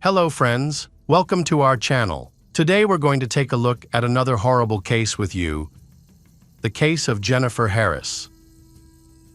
Hello friends, welcome to our channel. Today we're going to take a look at another horrible case with you, the case of Jennifer Harris.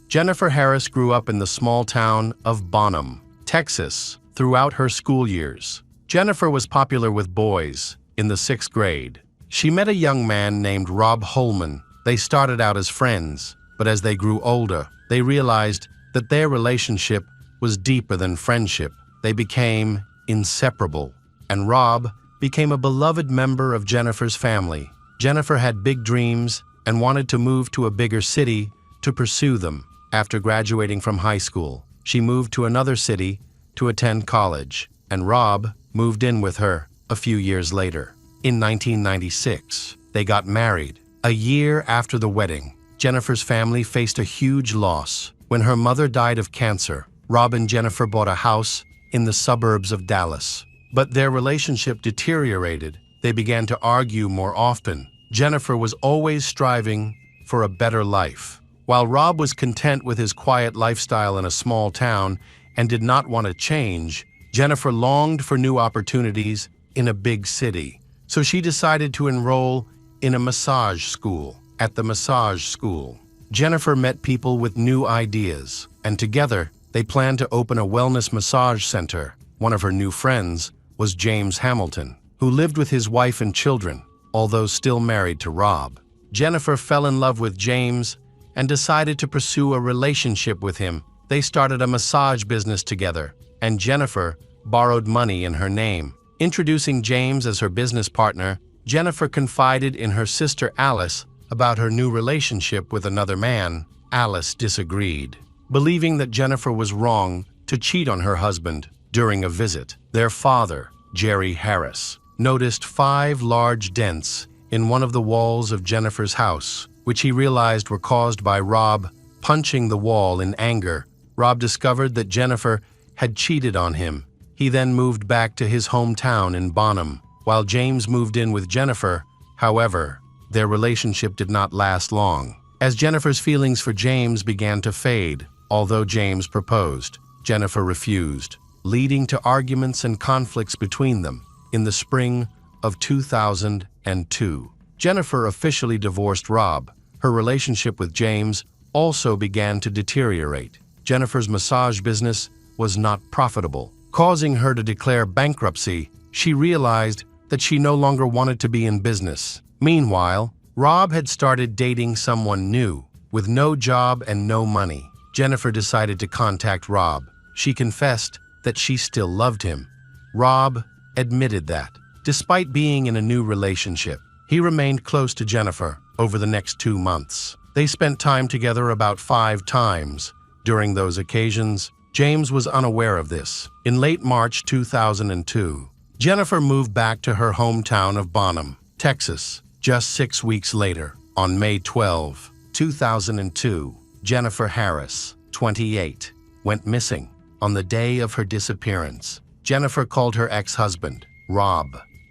Jennifer Harris grew up in the small town of Bonham, Texas, throughout her school years. Jennifer was popular with boys in the 6th grade. She met a young man named Rob Holman. They started out as friends, but as they grew older, they realized that their relationship was deeper than friendship. They became inseparable, and Rob became a beloved member of Jennifer's family. Jennifer had big dreams and wanted to move to a bigger city to pursue them. After graduating from high school, she moved to another city to attend college, and Rob moved in with her a few years later. In 1996, they got married. A year after the wedding, Jennifer's family faced a huge loss. When her mother died of cancer, Rob and Jennifer bought a house in the suburbs of Dallas. But their relationship deteriorated. They began to argue more often. Jennifer was always striving for a better life, while Rob was content with his quiet lifestyle in a small town and did not want to change. Jennifer longed for new opportunities in a big city, so she decided to enroll in a massage school. At the massage school, Jennifer met people with new ideas, and together they planned to open a wellness massage center. One of her new friends was James Hamilton, who lived with his wife and children, although still married to Rob. Jennifer fell in love with James and decided to pursue a relationship with him. They started a massage business together, and Jennifer borrowed money in her name. Introducing James as her business partner, Jennifer confided in her sister Alice about her new relationship with another man. Alice disagreed, believing that Jennifer was wrong to cheat on her husband. During a visit, their father, Jerry Harris, noticed 5 large dents in one of the walls of Jennifer's house, which he realized were caused by Rob punching the wall in anger. Rob discovered that Jennifer had cheated on him. He then moved back to his hometown in Bonham, while James moved in with Jennifer. However, their relationship did not last long, as Jennifer's feelings for James began to fade. Although James proposed, Jennifer refused, leading to arguments and conflicts between them. In the spring of 2002, Jennifer officially divorced Rob. Her relationship with James also began to deteriorate. Jennifer's massage business was not profitable, causing her to declare bankruptcy. She realized that she no longer wanted to be in business. Meanwhile, Rob had started dating someone new, with no job and no money. Jennifer decided to contact Rob. She confessed that she still loved him. Rob admitted that, despite being in a new relationship, he remained close to Jennifer over the next 2 months. They spent time together about 5 times. During those occasions, James was unaware of this. In late March 2002, Jennifer moved back to her hometown of Bonham, Texas. Just 6 weeks later, on May 12, 2002, Jennifer Harris, 28, went missing. On the day of her disappearance, Jennifer called her ex-husband, Rob,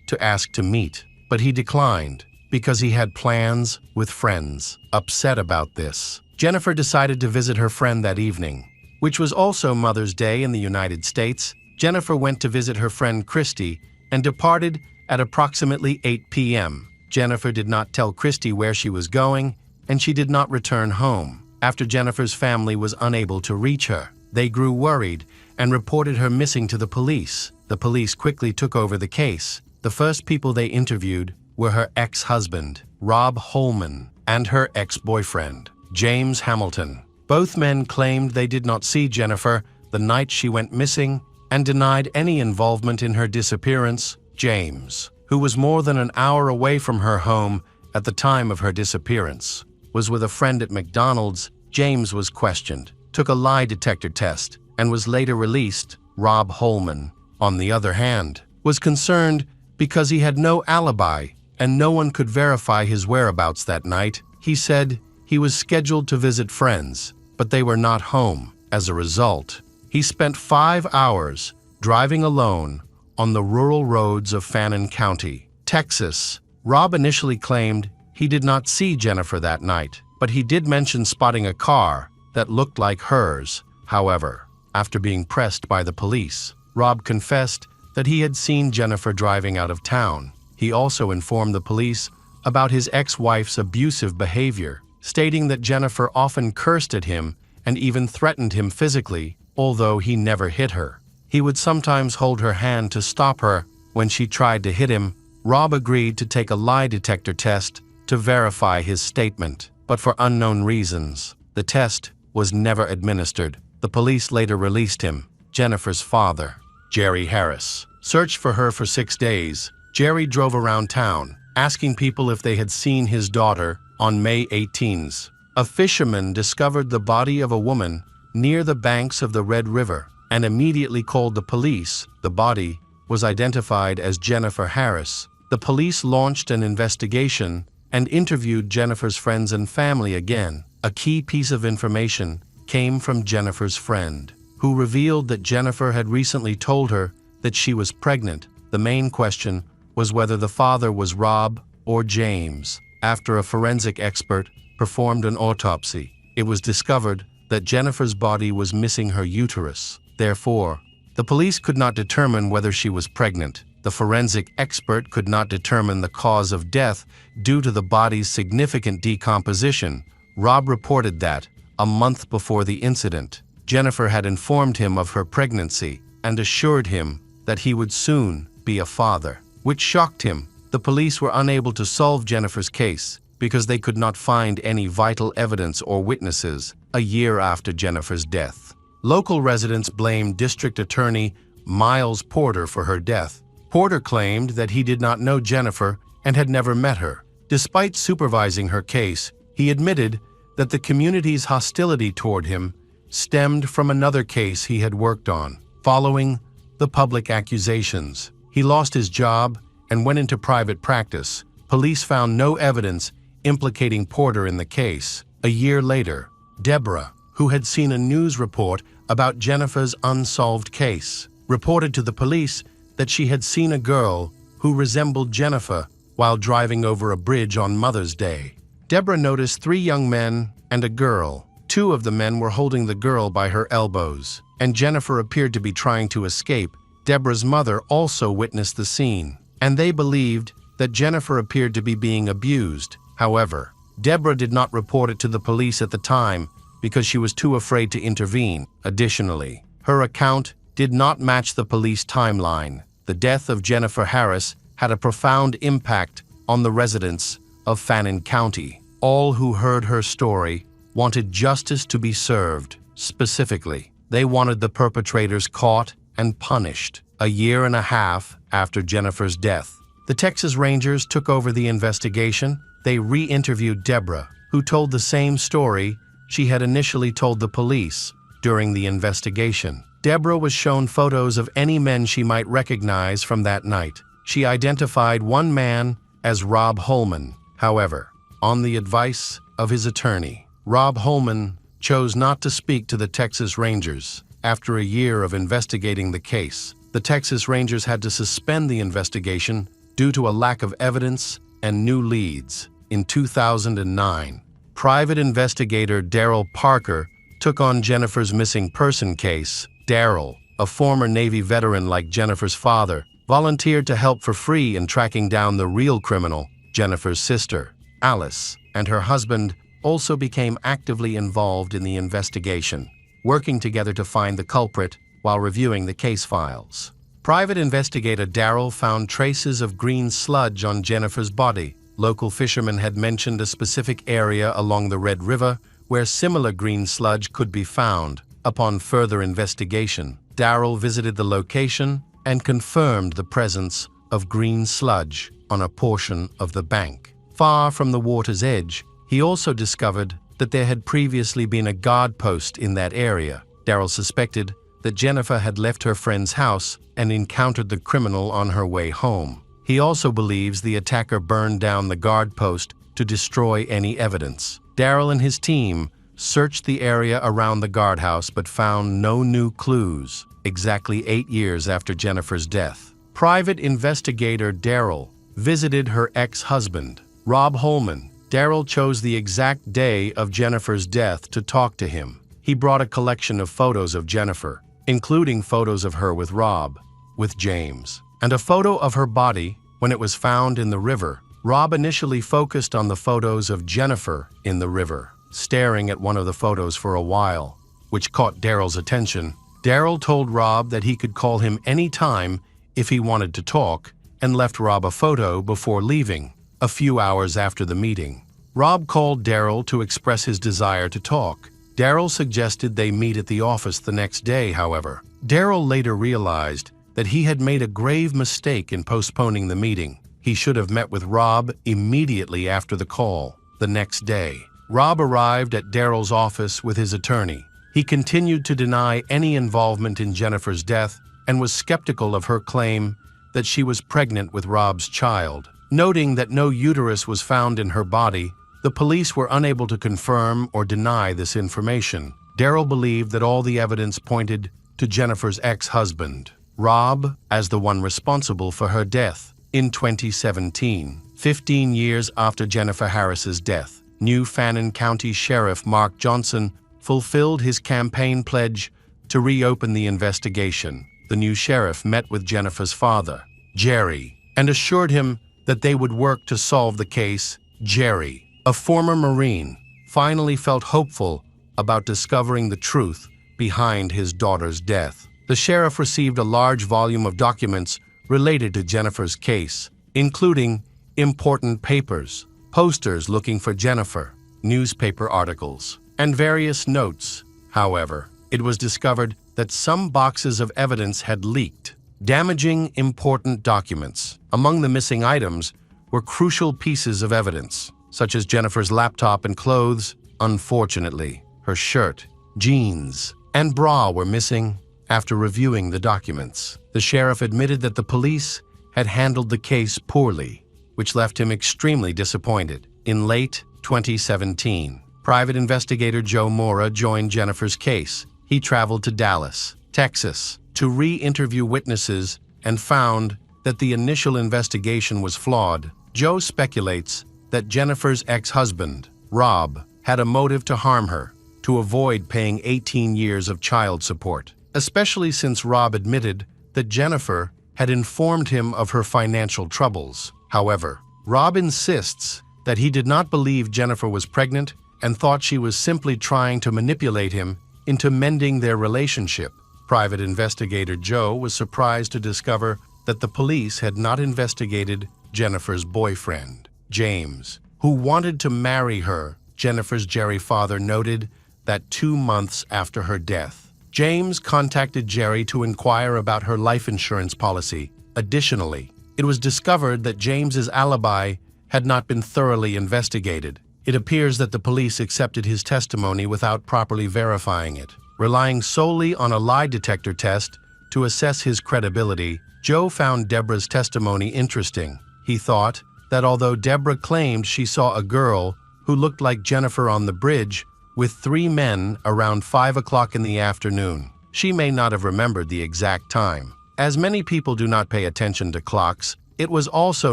to ask to meet, but he declined because he had plans with friends. Upset about this, Jennifer decided to visit her friend that evening, which was also Mother's Day in the United States. Jennifer went to visit her friend Christy and departed at approximately 8 p.m. Jennifer did not tell Christy where she was going, and she did not return home. After Jennifer's family was unable to reach her, they grew worried and reported her missing to the police. The police quickly took over the case. The first people they interviewed were her ex-husband, Rob Holman, and her ex-boyfriend, James Hamilton. Both men claimed they did not see Jennifer the night she went missing and denied any involvement in her disappearance. James, who was more than an hour away from her home at the time of her disappearance, was with a friend at McDonald's. James was questioned, took a lie detector test, and was later released. Rob Holman, on the other hand, was concerned because he had no alibi and no one could verify his whereabouts that night. He said he was scheduled to visit friends, but they were not home. As a result, he spent 5 hours driving alone on the rural roads of Fannin County, Texas. Rob initially claimed he did not see Jennifer that night, but he did mention spotting a car that looked like hers. However, after being pressed by the police, Rob confessed that he had seen Jennifer driving out of town. He also informed the police about his ex-wife's abusive behavior, stating that Jennifer often cursed at him and even threatened him physically, although he never hit her. He would sometimes hold her hand to stop her when she tried to hit him. Rob agreed to take a lie detector test to verify his statement, but for unknown reasons, the test was never administered. The police later released him. Jennifer's father, Jerry Harris, searched for her for 6 days. Jerry drove around town, asking people if they had seen his daughter. On May 18th, a fisherman discovered the body of a woman near the banks of the Red River and immediately called the police. The body was identified as Jennifer Harris. The police launched an investigation and interviewed Jennifer's friends and family again. A key piece of information came from Jennifer's friend, who revealed that Jennifer had recently told her that she was pregnant. The main question was whether the father was Rob or James. After a forensic expert performed an autopsy, it was discovered that Jennifer's body was missing her uterus. Therefore, the police could not determine whether she was pregnant. The forensic expert could not determine the cause of death due to the body's significant decomposition. Rob reported that, a month before the incident, Jennifer had informed him of her pregnancy and assured him that he would soon be a father, which shocked him. The police were unable to solve Jennifer's case because they could not find any vital evidence or witnesses a year after Jennifer's death. Local residents blamed District Attorney Miles Porter for her death. Porter claimed that he did not know Jennifer and had never met her. Despite supervising her case, he admitted that the community's hostility toward him stemmed from another case he had worked on. Following the public accusations, he lost his job and went into private practice. Police found no evidence implicating Porter in the case. A year later, Deborah, who had seen a news report about Jennifer's unsolved case, reported to the police that she had seen a girl who resembled Jennifer while driving over a bridge on Mother's Day. Deborah noticed 3 young men and a girl. 2 of the men were holding the girl by her elbows, and Jennifer appeared to be trying to escape. Deborah's mother also witnessed the scene, and they believed that Jennifer appeared to be being abused. However, Deborah did not report it to the police at the time because she was too afraid to intervene. Additionally, her account did not match the police timeline. The death of Jennifer Harris had a profound impact on the residents of Fannin County. All who heard her story wanted justice to be served. Specifically, they wanted the perpetrators caught and punished. A year and a half after Jennifer's death, the Texas Rangers took over the investigation. They re-interviewed Deborah, who told the same story she had initially told the police during the investigation. Deborah was shown photos of any men she might recognize from that night. She identified one man as Rob Holman. However, on the advice of his attorney, Rob Holman chose not to speak to the Texas Rangers. After a year of investigating the case, the Texas Rangers had to suspend the investigation due to a lack of evidence and new leads. In 2009, private investigator Daryl Parker took on Jennifer's missing person case. Daryl, a former Navy veteran like Jennifer's father, volunteered to help for free in tracking down the real criminal. Jennifer's sister, Alice, and her husband also became actively involved in the investigation, working together to find the culprit while reviewing the case files. Private investigator Daryl found traces of green sludge on Jennifer's body. Local fishermen had mentioned a specific area along the Red River where similar green sludge could be found. Upon further investigation, Daryl visited the location and confirmed the presence of green sludge on a portion of the bank. Far from the water's edge, he also discovered that there had previously been a guard post in that area. Daryl suspected that Jennifer had left her friend's house and encountered the criminal on her way home. He also believes the attacker burned down the guard post to destroy any evidence. Daryl and his team searched the area around the guardhouse but found no new clues. Exactly 8 years after Jennifer's death, private investigator Daryl visited her ex-husband, Rob Holman. Daryl chose the exact day of Jennifer's death to talk to him. He brought a collection of photos of Jennifer, including photos of her with Rob. with James, and a photo of her body when it was found in the river. Rob initially focused on the photos of Jennifer in the river, staring at one of the photos for a while, which caught Daryl's attention. Daryl told Rob that he could call him any time if he wanted to talk, and left Rob a photo before leaving. A few hours after the meeting, Rob called Daryl to express his desire to talk. Daryl suggested they meet at the office the next day, however. Daryl later realized that he had made a grave mistake in postponing the meeting. He should have met with Rob immediately after the call. The next day, Rob arrived at Daryl's office with his attorney. He continued to deny any involvement in Jennifer's death and was skeptical of her claim that she was pregnant with Rob's child. Noting that no uterus was found in her body, the police were unable to confirm or deny this information. Daryl believed that all the evidence pointed to Jennifer's ex-husband, Rob, as the one responsible for her death. In 2017, 15 years after Jennifer Harris's death, new Fannin County Sheriff Mark Johnson fulfilled his campaign pledge to reopen the investigation. The new sheriff met with Jennifer's father, Jerry, and assured him that they would work to solve the case. Jerry, a former Marine, finally felt hopeful about discovering the truth behind his daughter's death. The sheriff received a large volume of documents related to Jennifer's case, including important papers, posters looking for Jennifer, newspaper articles, and various notes. However, it was discovered that some boxes of evidence had leaked, damaging important documents. Among the missing items were crucial pieces of evidence, such as Jennifer's laptop and clothes. Unfortunately, her shirt, jeans, and bra were missing. After reviewing the documents, the sheriff admitted that the police had handled the case poorly, which left him extremely disappointed. In late 2017, private investigator Joe Mora joined Jennifer's case. He traveled to Dallas, Texas, to re-interview witnesses and found that the initial investigation was flawed. Joe speculates that Jennifer's ex-husband, Rob, had a motive to harm her, to avoid paying 18 years of child support, especially since Rob admitted that Jennifer had informed him of her financial troubles. However, Rob insists that he did not believe Jennifer was pregnant and thought she was simply trying to manipulate him into mending their relationship. Private investigator Joe was surprised to discover that the police had not investigated Jennifer's boyfriend, James, who wanted to marry her. Jennifer's Jerry father noted that 2 months after her death, James contacted Jerry to inquire about her life insurance policy. Additionally, it was discovered that James's alibi had not been thoroughly investigated. It appears that the police accepted his testimony without properly verifying it. Relying solely on a lie detector test to assess his credibility, Joe found Deborah's testimony interesting. He thought that although Deborah claimed she saw a girl who looked like Jennifer on the bridge with 3 men around 5 o'clock in the afternoon, she may not have remembered the exact time. As many people do not pay attention to clocks, it was also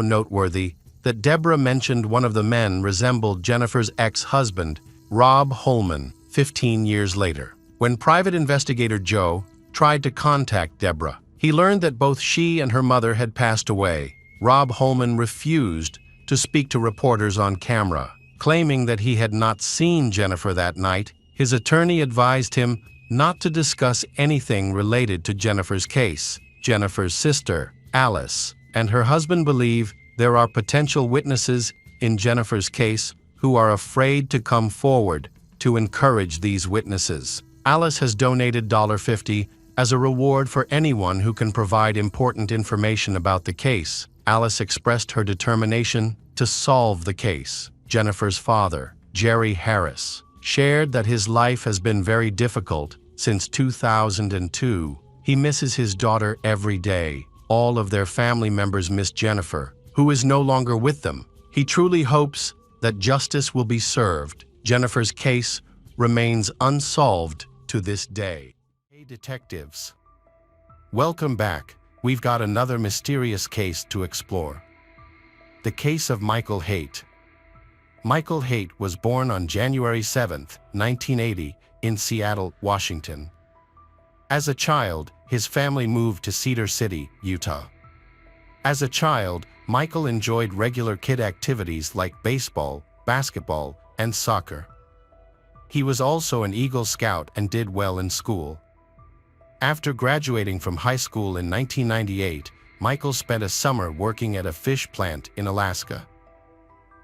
noteworthy that Deborah mentioned one of the men resembled Jennifer's ex-husband, Rob Holman, 15 years later. When private investigator Joe tried to contact Deborah, he learned that both she and her mother had passed away. Rob Holman refused to speak to reporters on camera, claiming that he had not seen Jennifer that night. His attorney advised him not to discuss anything related to Jennifer's case. Jennifer's sister, Alice, and her husband believe there are potential witnesses in Jennifer's case who are afraid to come forward to encourage these witnesses. Alice has donated $50 as a reward for anyone who can provide important information about the case. Alice expressed her determination to solve the case. Jennifer's father, Jerry Harris, shared that his life has been very difficult since 2002. He misses his daughter every day. All of their family members miss Jennifer, who is no longer with them. He truly hopes that justice will be served. Jennifer's case remains unsolved to this day. Hey detectives, welcome back. We've got another mysterious case to explore. The case of Michael Haight. Michael Haight was born on January 7, 1980, in Seattle, Washington. As a child, his family moved to Cedar City, Utah. As a child, Michael enjoyed regular kid activities like baseball, basketball, and soccer. He was also an Eagle Scout and did well in school. After graduating from high school in 1998, Michael spent a summer working at a fish plant in Alaska.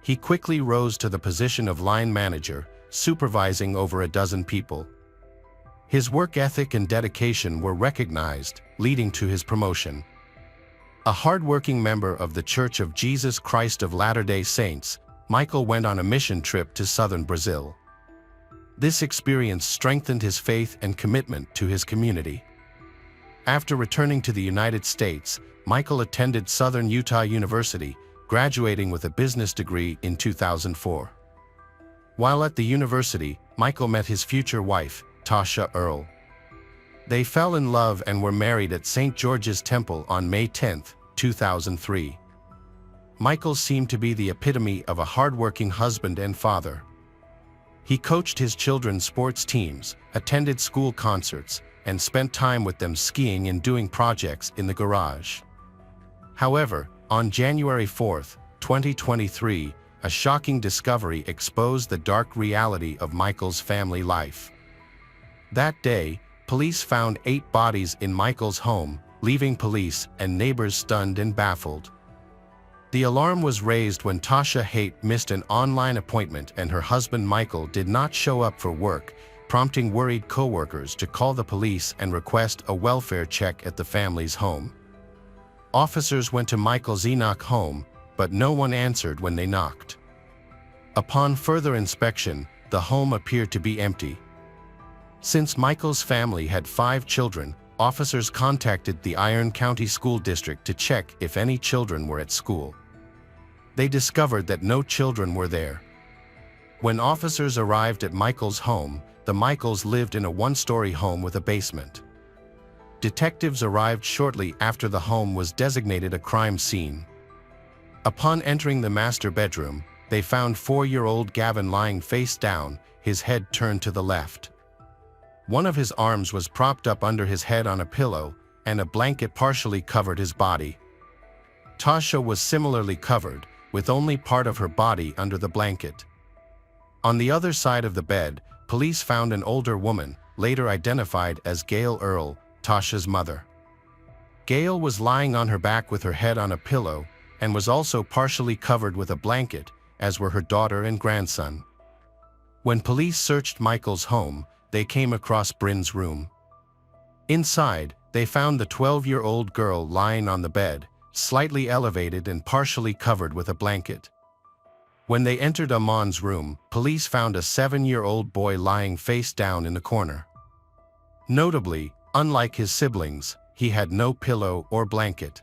He quickly rose to the position of line manager, supervising over a dozen people. His work ethic and dedication were recognized, leading to his promotion. A hard-working member of the Church of Jesus Christ of Latter-day Saints, Michael went on a mission trip to southern Brazil. This experience strengthened his faith and commitment to his community. After returning to the United States, Michael attended Southern Utah University, graduating with a business degree in 2004. While at the university, Michael met his future wife, Tasha Earle. They fell in love and were married at St. George's Temple on May 10, 2003. Michael seemed to be the epitome of a hardworking husband and father. He coached his children's sports teams, attended school concerts, and spent time with them skiing and doing projects in the garage. However, on January 4, 2023, a shocking discovery exposed the dark reality of Michael's family life. That day, police found 8 bodies in Michael's home, leaving police and neighbors stunned and baffled. The alarm was raised when Tasha Haight missed an online appointment and her husband Michael did not show up for work, prompting worried co-workers to call the police and request a welfare check at the family's home. Officers went to Michael's Enoch home, but no one answered when they knocked. Upon further inspection, the home appeared to be empty. Since Michael's family had 5 children, officers contacted the Iron County School District to check if any children were at school. They discovered that no children were there. When officers arrived at Michael's home, the Michaels lived in a 1-story home with a basement. Detectives arrived shortly after the home was designated a crime scene. Upon entering the master bedroom, they found 4-year-old Gavin lying face down, his head turned to the left. One of his arms was propped up under his head on a pillow, and a blanket partially covered his body. Tasha was similarly covered, with only part of her body under the blanket. On the other side of the bed, police found an older woman, later identified as Gail Earle, Tasha's mother. Gail was lying on her back with her head on a pillow, and was also partially covered with a blanket, as were her daughter and grandson. When police searched Michael's home, they came across Bryn's room. Inside, they found the 12-year-old girl lying on the bed, slightly elevated and partially covered with a blanket. When they entered Amon's room, police found a 7-year-old boy lying face down in the corner. Notably, unlike his siblings, he had no pillow or blanket.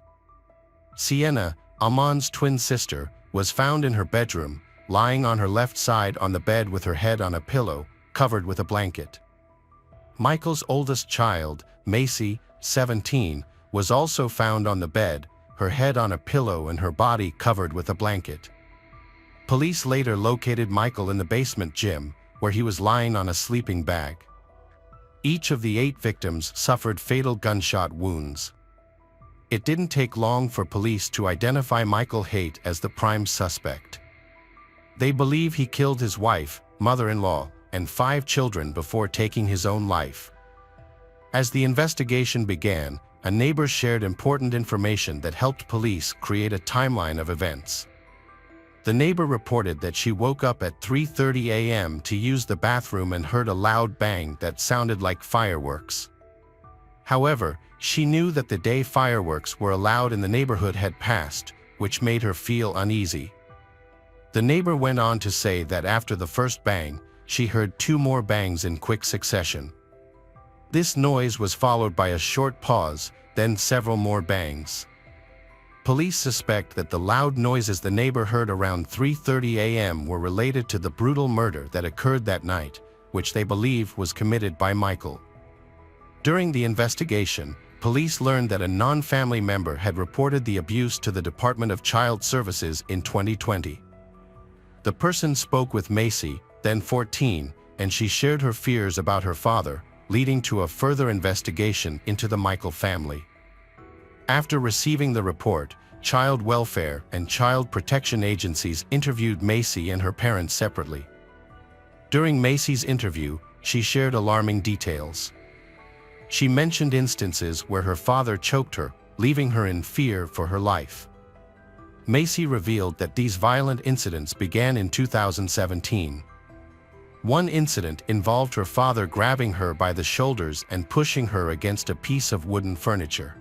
Sienna, Amon's twin sister, was found in her bedroom, lying on her left side on the bed with her head on a pillow, covered with a blanket. Michael's oldest child, Macy, 17, was also found on the bed, her head on a pillow and her body covered with a blanket. Police later located Michael in the basement gym, where he was lying on a sleeping bag. Each of the 8 victims suffered fatal gunshot wounds. It didn't take long for police to identify Michael Haight as the prime suspect. They believe he killed his wife, mother-in-law, and 5 children before taking his own life. As the investigation began, a neighbor shared important information that helped police create a timeline of events. The neighbor reported that she woke up at 3:30 a.m. to use the bathroom and heard a loud bang that sounded like fireworks. However, she knew that the day fireworks were allowed in the neighborhood had passed, which made her feel uneasy. The neighbor went on to say that after the first bang, she heard 2 more bangs in quick succession. This noise was followed by a short pause, then several more bangs. Police suspect that the loud noises the neighbor heard around 3:30 a.m. were related to the brutal murder that occurred that night, which they believe was committed by Michael. During the investigation, police learned that a non-family member had reported the abuse to the Department of Child Services in 2020. The person spoke with Macy, then 14, and she shared her fears about her father, leading to a further investigation into the Michael family. After receiving the report, child welfare and child protection agencies interviewed Macy and her parents separately. During Macy's interview, she shared alarming details. She mentioned instances where her father choked her, leaving her in fear for her life. Macy revealed that these violent incidents began in 2017. One incident involved her father grabbing her by the shoulders and pushing her against a piece of wooden furniture.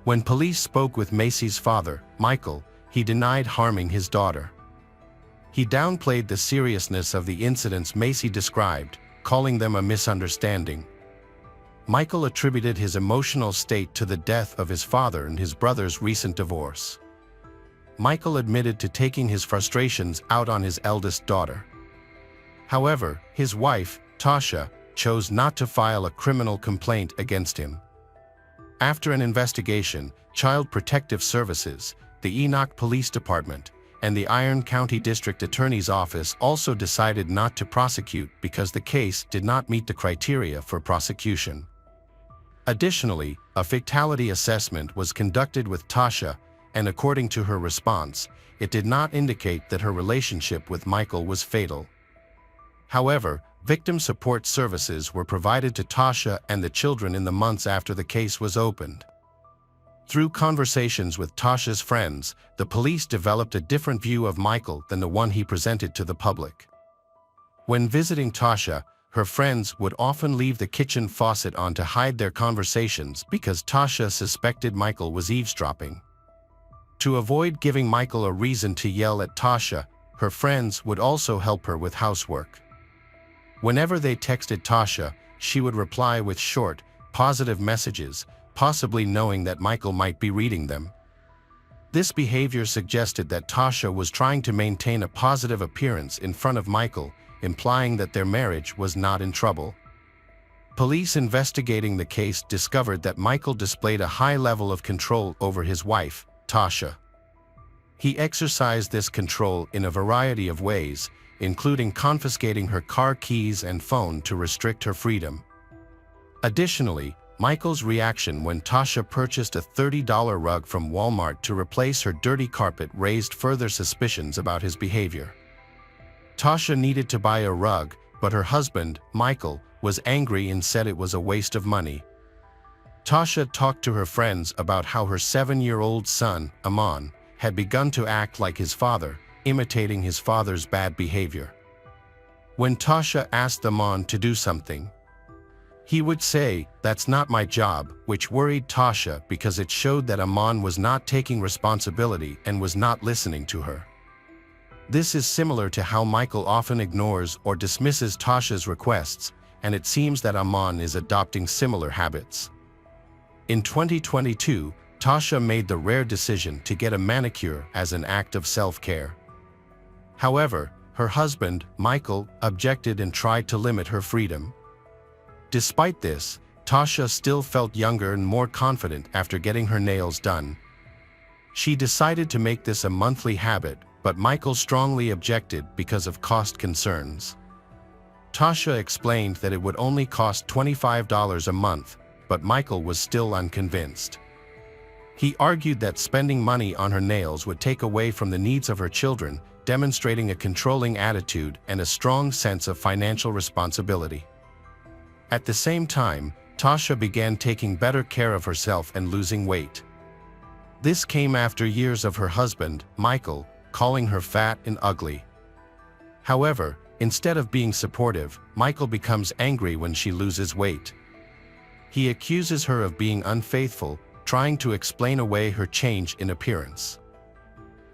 When police spoke with Macy's father, Michael, he denied harming his daughter. He downplayed the seriousness of the incidents Macy described, calling them a misunderstanding. Michael attributed his emotional state to the death of his father and his brother's recent divorce. Michael admitted to taking his frustrations out on his eldest daughter. However, his wife, Tasha, chose not to file a criminal complaint against him. After an investigation, Child Protective Services, the Enoch Police Department, and the Iron County District Attorney's Office also decided not to prosecute because the case did not meet the criteria for prosecution. Additionally, a fatality assessment was conducted with Tasha, and according to her response, it did not indicate that her relationship with Michael was fatal. However, victim support services were provided to Tasha and the children in the months after the case was opened. Through conversations with Tasha's friends, the police developed a different view of Michael than the one he presented to the public. When visiting Tasha, her friends would often leave the kitchen faucet on to hide their conversations because Tasha suspected Michael was eavesdropping. To avoid giving Michael a reason to yell at Tasha, her friends would also help her with housework. Whenever they texted Tasha, she would reply with short, positive messages, possibly knowing that Michael might be reading them. This behavior suggested that Tasha was trying to maintain a positive appearance in front of Michael, implying that their marriage was not in trouble. Police investigating the case discovered that Michael displayed a high level of control over his wife, Tasha. He exercised this control in a variety of ways, including confiscating her car keys and phone to restrict her freedom. Additionally, Michael's reaction when Tasha purchased a $30 rug from Walmart to replace her dirty carpet raised further suspicions about his behavior. Tasha needed to buy a rug, but her husband, Michael, was angry and said it was a waste of money. Tasha talked to her friends about how her 7-year-old son, Amon, had begun to act like his father, imitating his father's bad behavior. When Tasha asked Amon to do something, he would say, "That's not my job," which worried Tasha because it showed that Amon was not taking responsibility and was not listening to her. This is similar to how Michael often ignores or dismisses Tasha's requests, and it seems that Amon is adopting similar habits. In 2022, Tasha made the rare decision to get a manicure as an act of self-care. However, her husband, Michael, objected and tried to limit her freedom. Despite this, Tasha still felt younger and more confident after getting her nails done. She decided to make this a monthly habit, but Michael strongly objected because of cost concerns. Tasha explained that it would only cost $25 a month, but Michael was still unconvinced. He argued that spending money on her nails would take away from the needs of her children, demonstrating a controlling attitude and a strong sense of financial responsibility. At the same time, Tasha began taking better care of herself and losing weight. This came after years of her husband, Michael, calling her fat and ugly. However, instead of being supportive, Michael becomes angry when she loses weight. He accuses her of being unfaithful, trying to explain away her change in appearance.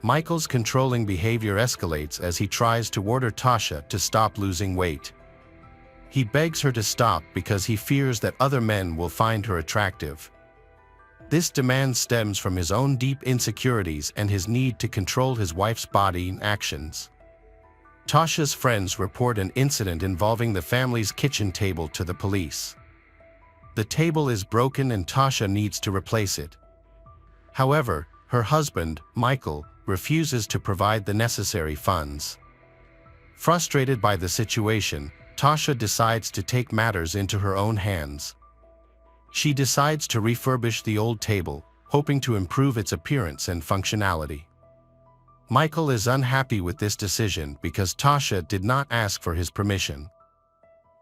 Michael's controlling behavior escalates as he tries to order Tasha to stop losing weight. He begs her to stop because he fears that other men will find her attractive. This demand stems from his own deep insecurities and his need to control his wife's body and actions. Tasha's friends report an incident involving the family's kitchen table to the police. The table is broken and Tasha needs to replace it. However, her husband, Michael, refuses to provide the necessary funds. Frustrated by the situation, Tasha decides to take matters into her own hands. She decides to refurbish the old table, hoping to improve its appearance and functionality. Michael is unhappy with this decision because Tasha did not ask for his permission.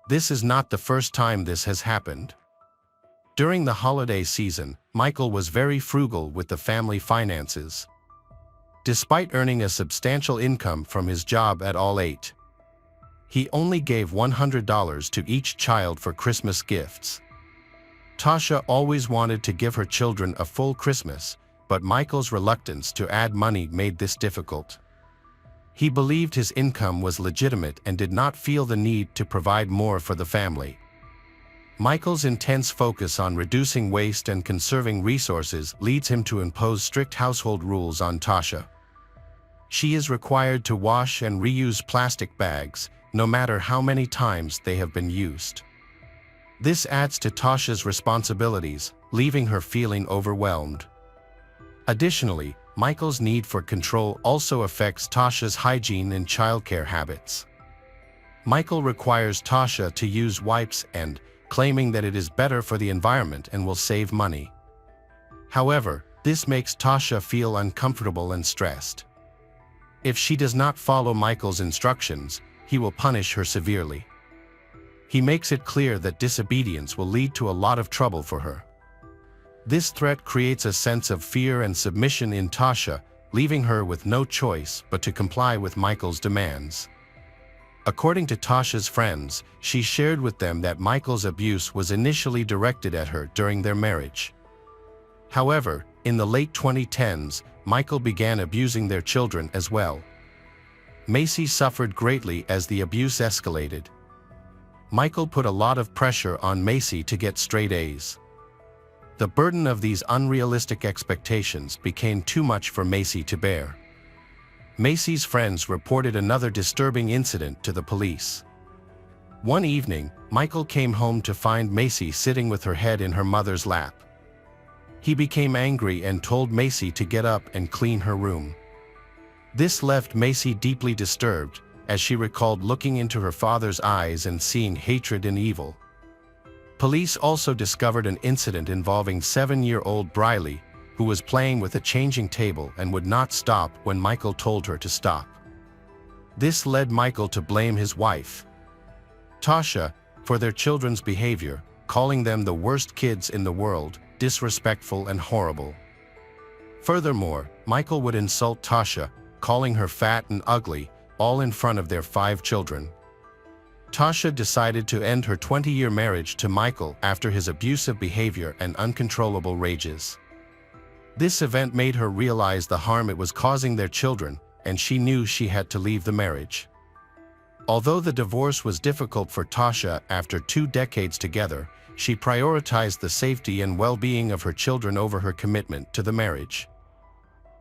This is not the first time this has happened. During the holiday season, Michael was very frugal with the family finances. Despite earning a substantial income from his job at All 8, he only gave $100 to each child for Christmas gifts. Tasha always wanted to give her children a full Christmas, but Michael's reluctance to add money made this difficult. He believed his income was legitimate and did not feel the need to provide more for the family. Michael's intense focus on reducing waste and conserving resources leads him to impose strict household rules on Tasha. She is required to wash and reuse plastic bags, no matter how many times they have been used. This adds to Tasha's responsibilities, leaving her feeling overwhelmed. Additionally, Michael's need for control also affects Tasha's hygiene and childcare habits. Michael requires Tasha to use wipes and, claiming that it is better for the environment and will save money. However, this makes Tasha feel uncomfortable and stressed. If she does not follow Michael's instructions, he will punish her severely. He makes it clear that disobedience will lead to a lot of trouble for her. This threat creates a sense of fear and submission in Tasha, leaving her with no choice but to comply with Michael's demands. According to Tasha's friends, she shared with them that Michael's abuse was initially directed at her during their marriage. However, in the late 2010s, Michael began abusing their children as well. Macy suffered greatly as the abuse escalated. Michael put a lot of pressure on Macy to get straight A's. The burden of these unrealistic expectations became too much for Macy to bear. Macy's friends reported another disturbing incident to the police. One evening, Michael came home to find Macy sitting with her head in her mother's lap. He became angry and told Macy to get up and clean her room. This left Macy deeply disturbed, as she recalled looking into her father's eyes and seeing hatred and evil. Police also discovered an incident involving 7-year-old Briley, who was playing with a changing table and would not stop when Michael told her to stop. This led Michael to blame his wife, Tasha, for their children's behavior, calling them the worst kids in the world, disrespectful and horrible. Furthermore, Michael would insult Tasha, calling her fat and ugly, all in front of their 5 children. Tasha decided to end her 20-year marriage to Michael after his abusive behavior and uncontrollable rages. This event made her realize the harm it was causing their children, and she knew she had to leave the marriage. Although the divorce was difficult for Tasha after 2 decades together, she prioritized the safety and well-being of her children over her commitment to the marriage.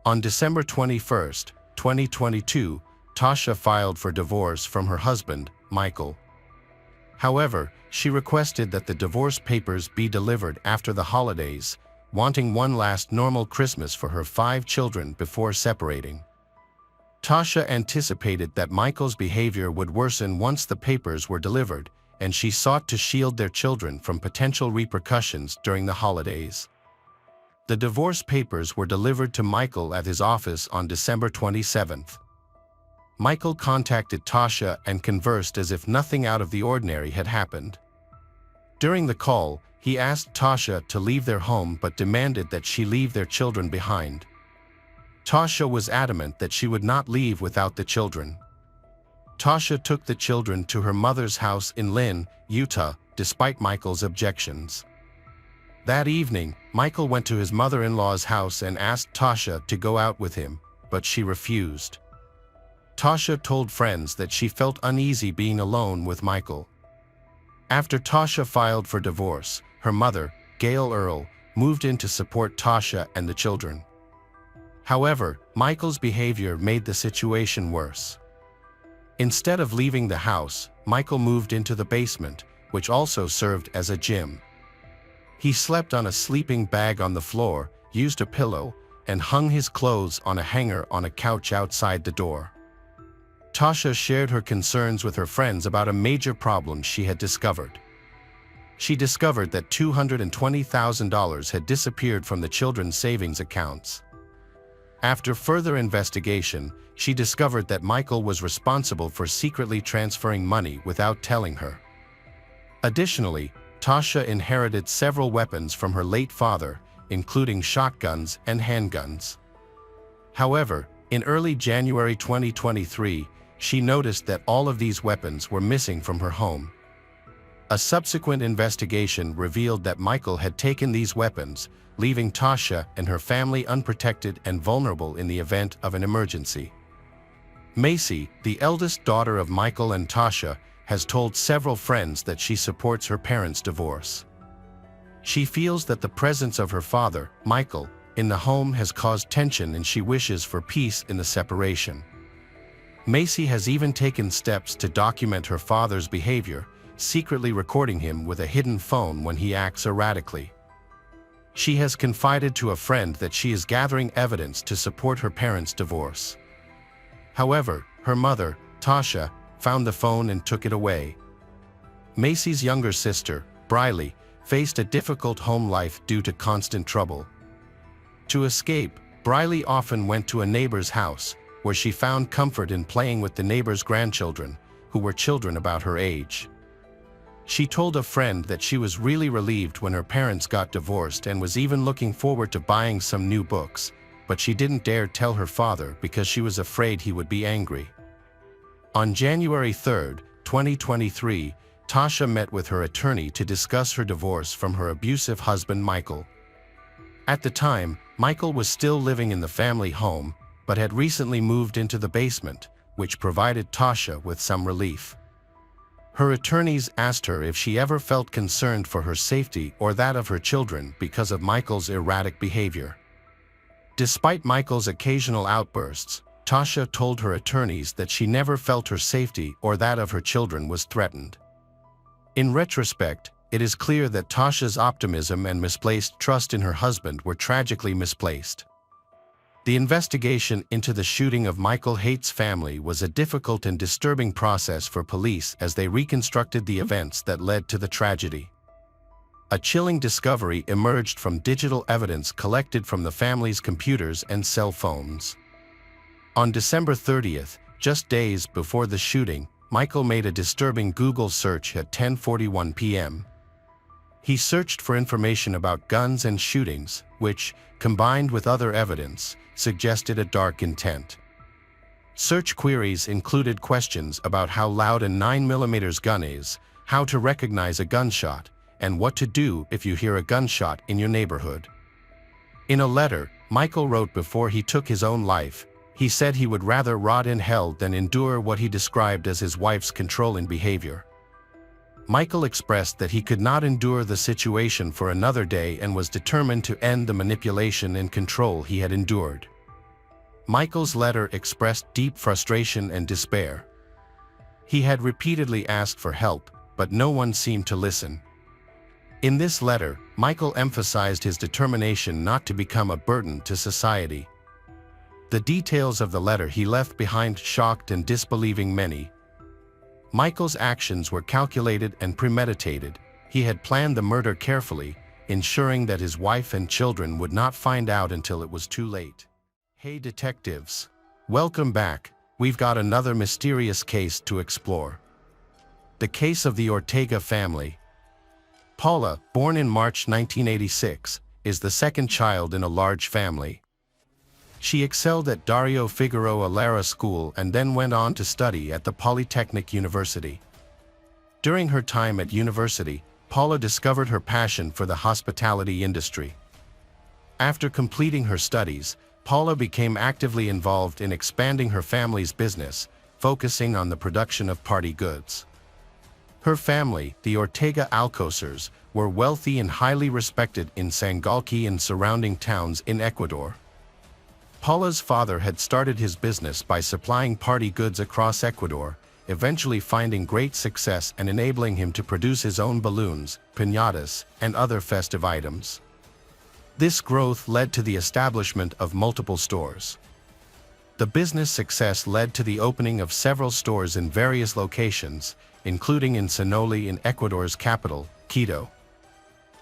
On December 21, 2022, Tasha filed for divorce from her husband, Michael. However, she requested that the divorce papers be delivered after the holidays, wanting one last normal Christmas for her 5 children before separating. Tasha anticipated that Michael's behavior would worsen once the papers were delivered, and she sought to shield their children from potential repercussions during the holidays. The divorce papers were delivered to Michael at his office on December 27th. Michael contacted Tasha and conversed as if nothing out of the ordinary had happened. During the call, he asked Tasha to leave their home but demanded that she leave their children behind. Tasha was adamant that she would not leave without the children. Tasha took the children to her mother's house in Lynn, Utah, despite Michael's objections. That evening, Michael went to his mother-in-law's house and asked Tasha to go out with him, but she refused. Tasha told friends that she felt uneasy being alone with Michael. After Tasha filed for divorce, her mother, Gail Earle, moved in to support Tasha and the children. However, Michael's behavior made the situation worse. Instead of leaving the house, Michael moved into the basement, which also served as a gym. He slept on a sleeping bag on the floor, used a pillow, and hung his clothes on a hanger on a couch outside the door. Tasha shared her concerns with her friends about a major problem she had discovered. She discovered that $220,000 had disappeared from the children's savings accounts. After further investigation, she discovered that Michael was responsible for secretly transferring money without telling her. Additionally, Tasha inherited several weapons from her late father, including shotguns and handguns. However, in early January 2023, she noticed that all of these weapons were missing from her home. A subsequent investigation revealed that Michael had taken these weapons, leaving Tasha and her family unprotected and vulnerable in the event of an emergency. Macy, the eldest daughter of Michael and Tasha, has told several friends that she supports her parents' divorce. She feels that the presence of her father, Michael, in the home has caused tension and she wishes for peace in the separation. Macy has even taken steps to document her father's behavior, secretly recording him with a hidden phone when he acts erratically. She has confided to a friend that she is gathering evidence to support her parents' divorce. However, her mother, Tasha, found the phone and took it away. Macy's younger sister, Briley, faced a difficult home life due to constant trouble. To escape, Briley often went to a neighbor's house, where she found comfort in playing with the neighbor's grandchildren, who were children about her age. She told a friend that she was really relieved when her parents got divorced and was even looking forward to buying some new books, but she didn't dare tell her father because she was afraid he would be angry. On January 3, 2023, Tasha met with her attorney to discuss her divorce from her abusive husband Michael. At the time, Michael was still living in the family home, but had recently moved into the basement, which provided Tasha with some relief. Her attorneys asked her if she ever felt concerned for her safety or that of her children because of Michael's erratic behavior. Despite Michael's occasional outbursts, Tasha told her attorneys that she never felt her safety or that of her children was threatened. In retrospect, it is clear that Tasha's optimism and misplaced trust in her husband were tragically misplaced. The investigation into the shooting of Michael Haight's family was a difficult and disturbing process for police as they reconstructed the events that led to the tragedy. A chilling discovery emerged from digital evidence collected from the family's computers and cell phones. On December 30th, just days before the shooting, Michael made a disturbing Google search at 10:41 p.m. He searched for information about guns and shootings, which, combined with other evidence, suggested a dark intent. Search queries included questions about how loud a 9mm gun is, how to recognize a gunshot, and what to do if you hear a gunshot in your neighborhood. In a letter Michael wrote before he took his own life, he said he would rather rot in hell than endure what he described as his wife's controlling behavior. Michael expressed that he could not endure the situation for another day and was determined to end the manipulation and control he had endured. Michael's letter expressed deep frustration and despair. He had repeatedly asked for help, but no one seemed to listen. In this letter, Michael emphasized his determination not to become a burden to society. The details of the letter he left behind shocked and disbelieving many. Michael's actions were calculated and premeditated. He had planned the murder carefully, ensuring that his wife and children would not find out until it was too late. Hey detectives, welcome back. We've got another mysterious case to explore. The case of the Ortega family. Paula, born in March 1986, is the second child in a large family. She excelled at Dario Figueroa Lara School and then went on to study at the Polytechnic University. During her time at university, Paula discovered her passion for the hospitality industry. After completing her studies, Paula became actively involved in expanding her family's business, focusing on the production of party goods. Her family, the Ortega Alcosers, were wealthy and highly respected in Sangalqui and surrounding towns in Ecuador. Paula's father had started his business by supplying party goods across Ecuador, eventually finding great success and enabling him to produce his own balloons, piñatas, and other festive items. This growth led to the establishment of multiple stores. The business success led to the opening of several stores in various locations, including in Sinoli in Ecuador's capital, Quito.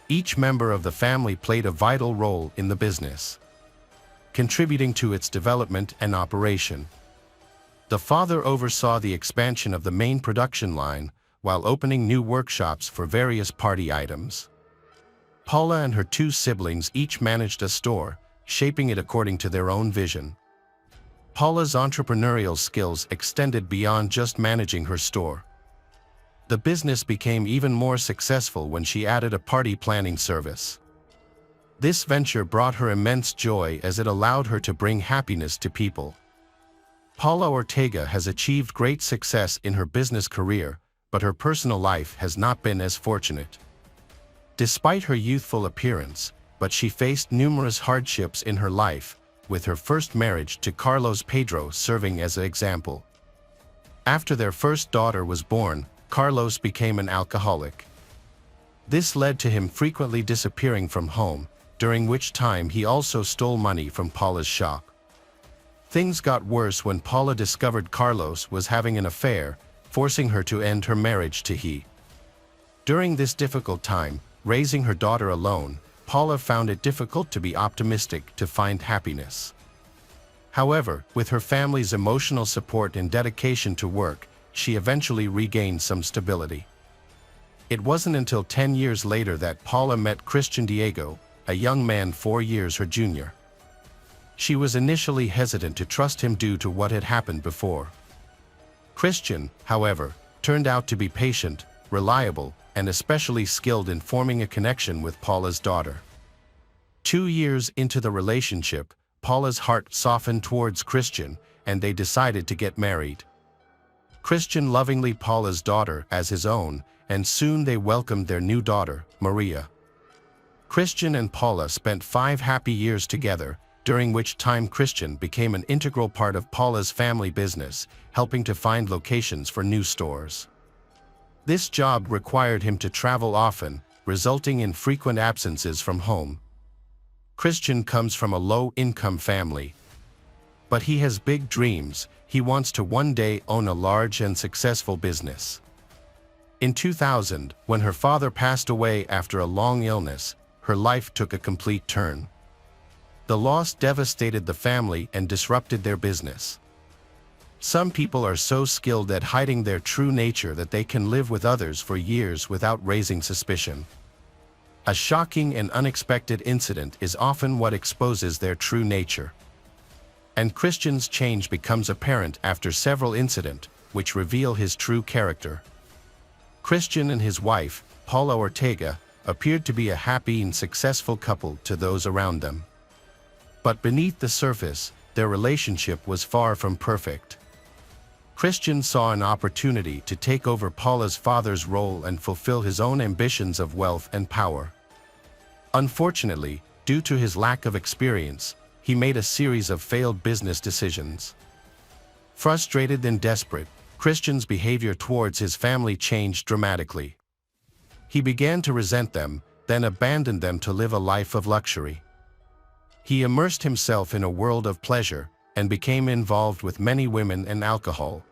Each member of the family played a vital role in the business, contributing to its development and operation. The father oversaw the expansion of the main production line, while opening new workshops for various party items. Paula and her two siblings each managed a store, shaping it according to their own vision. Paula's entrepreneurial skills extended beyond just managing her store. The business became even more successful when she added a party planning service. This venture brought her immense joy as it allowed her to bring happiness to people. Paula Ortega has achieved great success in her business career, but her personal life has not been as fortunate. Despite her youthful appearance, but she faced numerous hardships in her life, with her first marriage to Carlos Pedro serving as an example. After their first daughter was born, Carlos became an alcoholic. This led to him frequently disappearing from home, during which time he also stole money from Paula's shop. Things got worse when Paula discovered Carlos was having an affair, forcing her to end her marriage to he. During this difficult time, raising her daughter alone, Paula found it difficult to be optimistic to find happiness. However, with her family's emotional support and dedication to work, she eventually regained some stability. It wasn't until 10 years later that Paula met Christian Diego, a young man 4 years her junior. She was initially hesitant to trust him due to what had happened before. Christian, however, turned out to be patient, reliable, and especially skilled in forming a connection with Paula's daughter. 2 years into the relationship, Paula's heart softened towards Christian, and they decided to get married. Christian lovingly Paula's daughter as his own, and soon they welcomed their new daughter, Maria. Christian and Paula spent 5 happy years together, during which time Christian became an integral part of Paula's family business, helping to find locations for new stores. This job required him to travel often, resulting in frequent absences from home. Christian comes from a low-income family, but he has big dreams. He wants to one day own a large and successful business. In 2000, when her father passed away after a long illness, her life took a complete turn. The loss devastated the family and disrupted their business. Some people are so skilled at hiding their true nature that they can live with others for years without raising suspicion. A shocking and unexpected incident is often what exposes their true nature. And Christian's change becomes apparent after several incidents, which reveal his true character. Christian and his wife, Paula Ortega, appeared to be a happy and successful couple to those around them. But beneath the surface, their relationship was far from perfect. Christian saw an opportunity to take over Paula's father's role and fulfill his own ambitions of wealth and power. Unfortunately, due to his lack of experience, he made a series of failed business decisions. Frustrated and desperate, Christian's behavior towards his family changed dramatically. He began to resent them, then abandoned them to live a life of luxury. He immersed himself in a world of pleasure and became involved with many women and alcohol.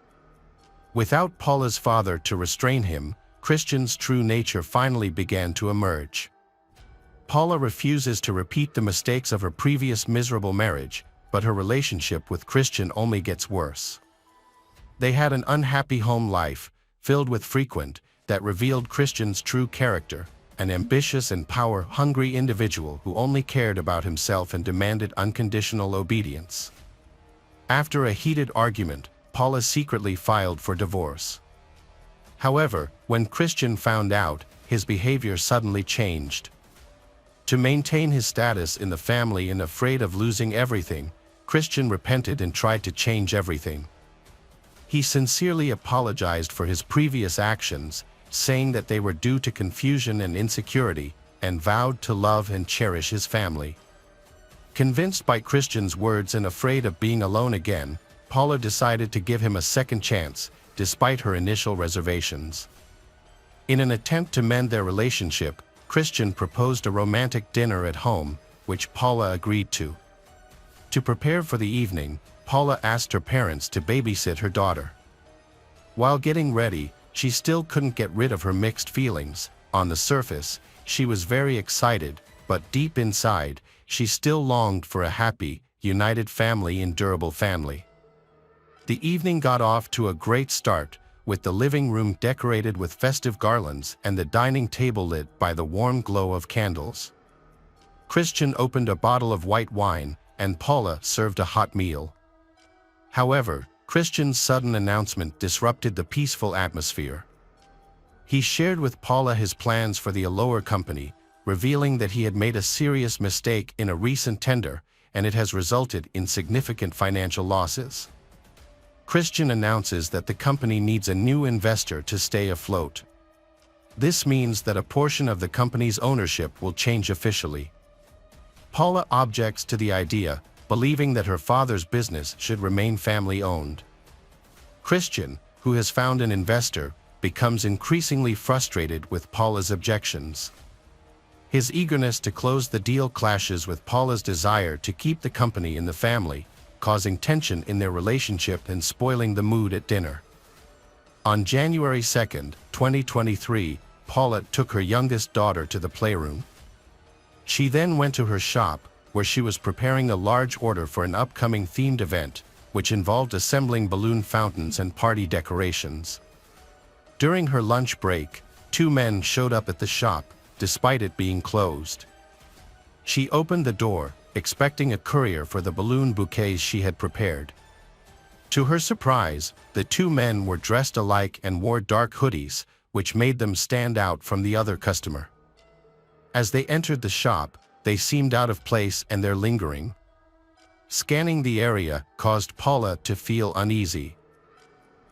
Without Paula's father to restrain him, Christian's true nature finally began to emerge. Paula refuses to repeat the mistakes of her previous miserable marriage, but her relationship with Christian only gets worse. They had an unhappy home life, filled with frequent, that revealed Christian's true character, an ambitious and power-hungry individual who only cared about himself and demanded unconditional obedience. After a heated argument, Paula secretly filed for divorce. However, when Christian found out, his behavior suddenly changed. To maintain his status in the family and afraid of losing everything, Christian repented and tried to change everything. He sincerely apologized for his previous actions, saying that they were due to confusion and insecurity, and vowed to love and cherish his family. Convinced by Christian's words and afraid of being alone again, Paula decided to give him a second chance, despite her initial reservations. In an attempt to mend their relationship, Christian proposed a romantic dinner at home, which Paula agreed to. To prepare for the evening, Paula asked her parents to babysit her daughter. While getting ready, she still couldn't get rid of her mixed feelings. On the surface, she was very excited, but deep inside, she still longed for a happy, united family and durable family. The evening got off to a great start, with the living room decorated with festive garlands and the dining table lit by the warm glow of candles. Christian opened a bottle of white wine, and Paula served a hot meal. However, Christian's sudden announcement disrupted the peaceful atmosphere. He shared with Paula his plans for the Allure company, revealing that he had made a serious mistake in a recent tender, and it has resulted in significant financial losses. Christian announces that the company needs a new investor to stay afloat. This means that a portion of the company's ownership will change officially. Paula objects to the idea, believing that her father's business should remain family-owned. Christian, who has found an investor, becomes increasingly frustrated with Paula's objections. His eagerness to close the deal clashes with Paula's desire to keep the company in the family, causing tension in their relationship and spoiling the mood at dinner. On January 2, 2023, Paula took her youngest daughter to the playroom. She then went to her shop, where she was preparing a large order for an upcoming themed event, which involved assembling balloon fountains and party decorations. During her lunch break, two men showed up at the shop, despite it being closed. She opened the door, expecting a courier for the balloon bouquets she had prepared. To her surprise, the two men were dressed alike and wore dark hoodies, which made them stand out from the other customer. As they entered the shop, they seemed out of place and they're lingering. Scanning the area caused Paula to feel uneasy.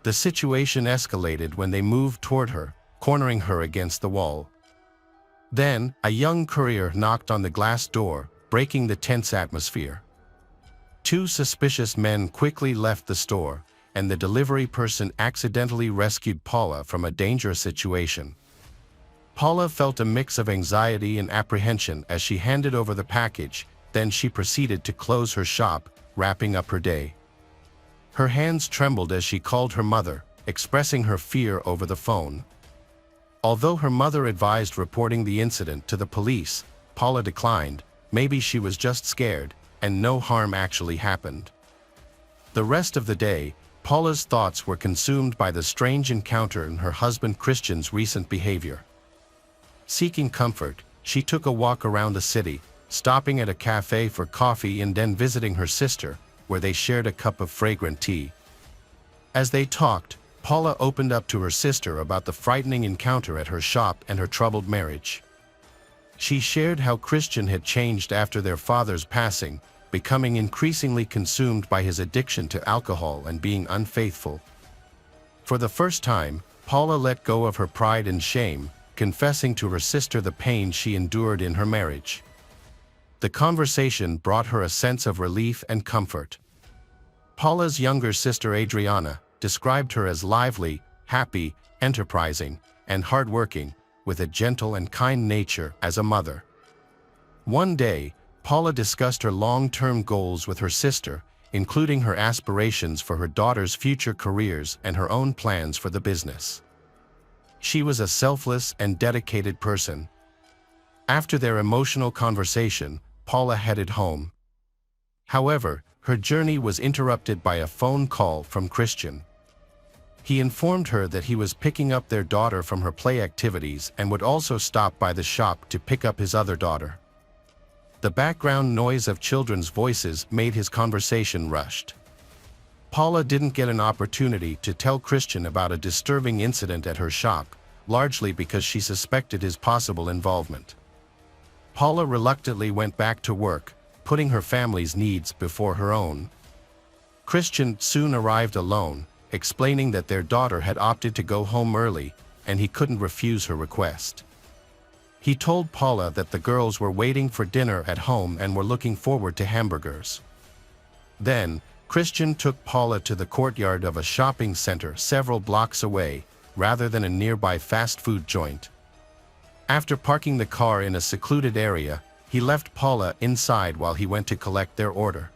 The situation escalated when they moved toward her, cornering her against the wall. Then, a young courier knocked on the glass door, breaking the tense atmosphere. Two suspicious men quickly left the store, and the delivery person accidentally rescued Paula from a dangerous situation. Paula felt a mix of anxiety and apprehension as she handed over the package, then she proceeded to close her shop, wrapping up her day. Her hands trembled as she called her mother, expressing her fear over the phone. Although her mother advised reporting the incident to the police, Paula declined. Maybe she was just scared, and no harm actually happened. The rest of the day, Paula's thoughts were consumed by the strange encounter and her husband Christian's recent behavior. Seeking comfort, she took a walk around the city, stopping at a cafe for coffee and then visiting her sister, where they shared a cup of fragrant tea. As they talked, Paula opened up to her sister about the frightening encounter at her shop and her troubled marriage. She shared how Christian had changed after their father's passing, becoming increasingly consumed by his addiction to alcohol and being unfaithful. For the first time, Paula let go of her pride and shame, confessing to her sister the pain she endured in her marriage. The conversation brought her a sense of relief and comfort. Paula's younger sister Adriana described her as lively, happy, enterprising, and hardworking, with a gentle and kind nature as a mother. One day, Paula discussed her long-term goals with her sister, including her aspirations for her daughter's future careers and her own plans for the business. She was a selfless and dedicated person. After their emotional conversation, Paula headed home. However, her journey was interrupted by a phone call from Christian. He informed her that he was picking up their daughter from her play activities and would also stop by the shop to pick up his other daughter. The background noise of children's voices made his conversation rushed. Paula didn't get an opportunity to tell Christian about a disturbing incident at her shop, largely because she suspected his possible involvement. Paula reluctantly went back to work, putting her family's needs before her own. Christian soon arrived alone, explaining that their daughter had opted to go home early, and he couldn't refuse her request. He told Paula that the girls were waiting for dinner at home and were looking forward to hamburgers. Then, Christian took Paula to the courtyard of a shopping center several blocks away, rather than a nearby fast food joint. After parking the car in a secluded area, he left Paula inside while he went to collect their order.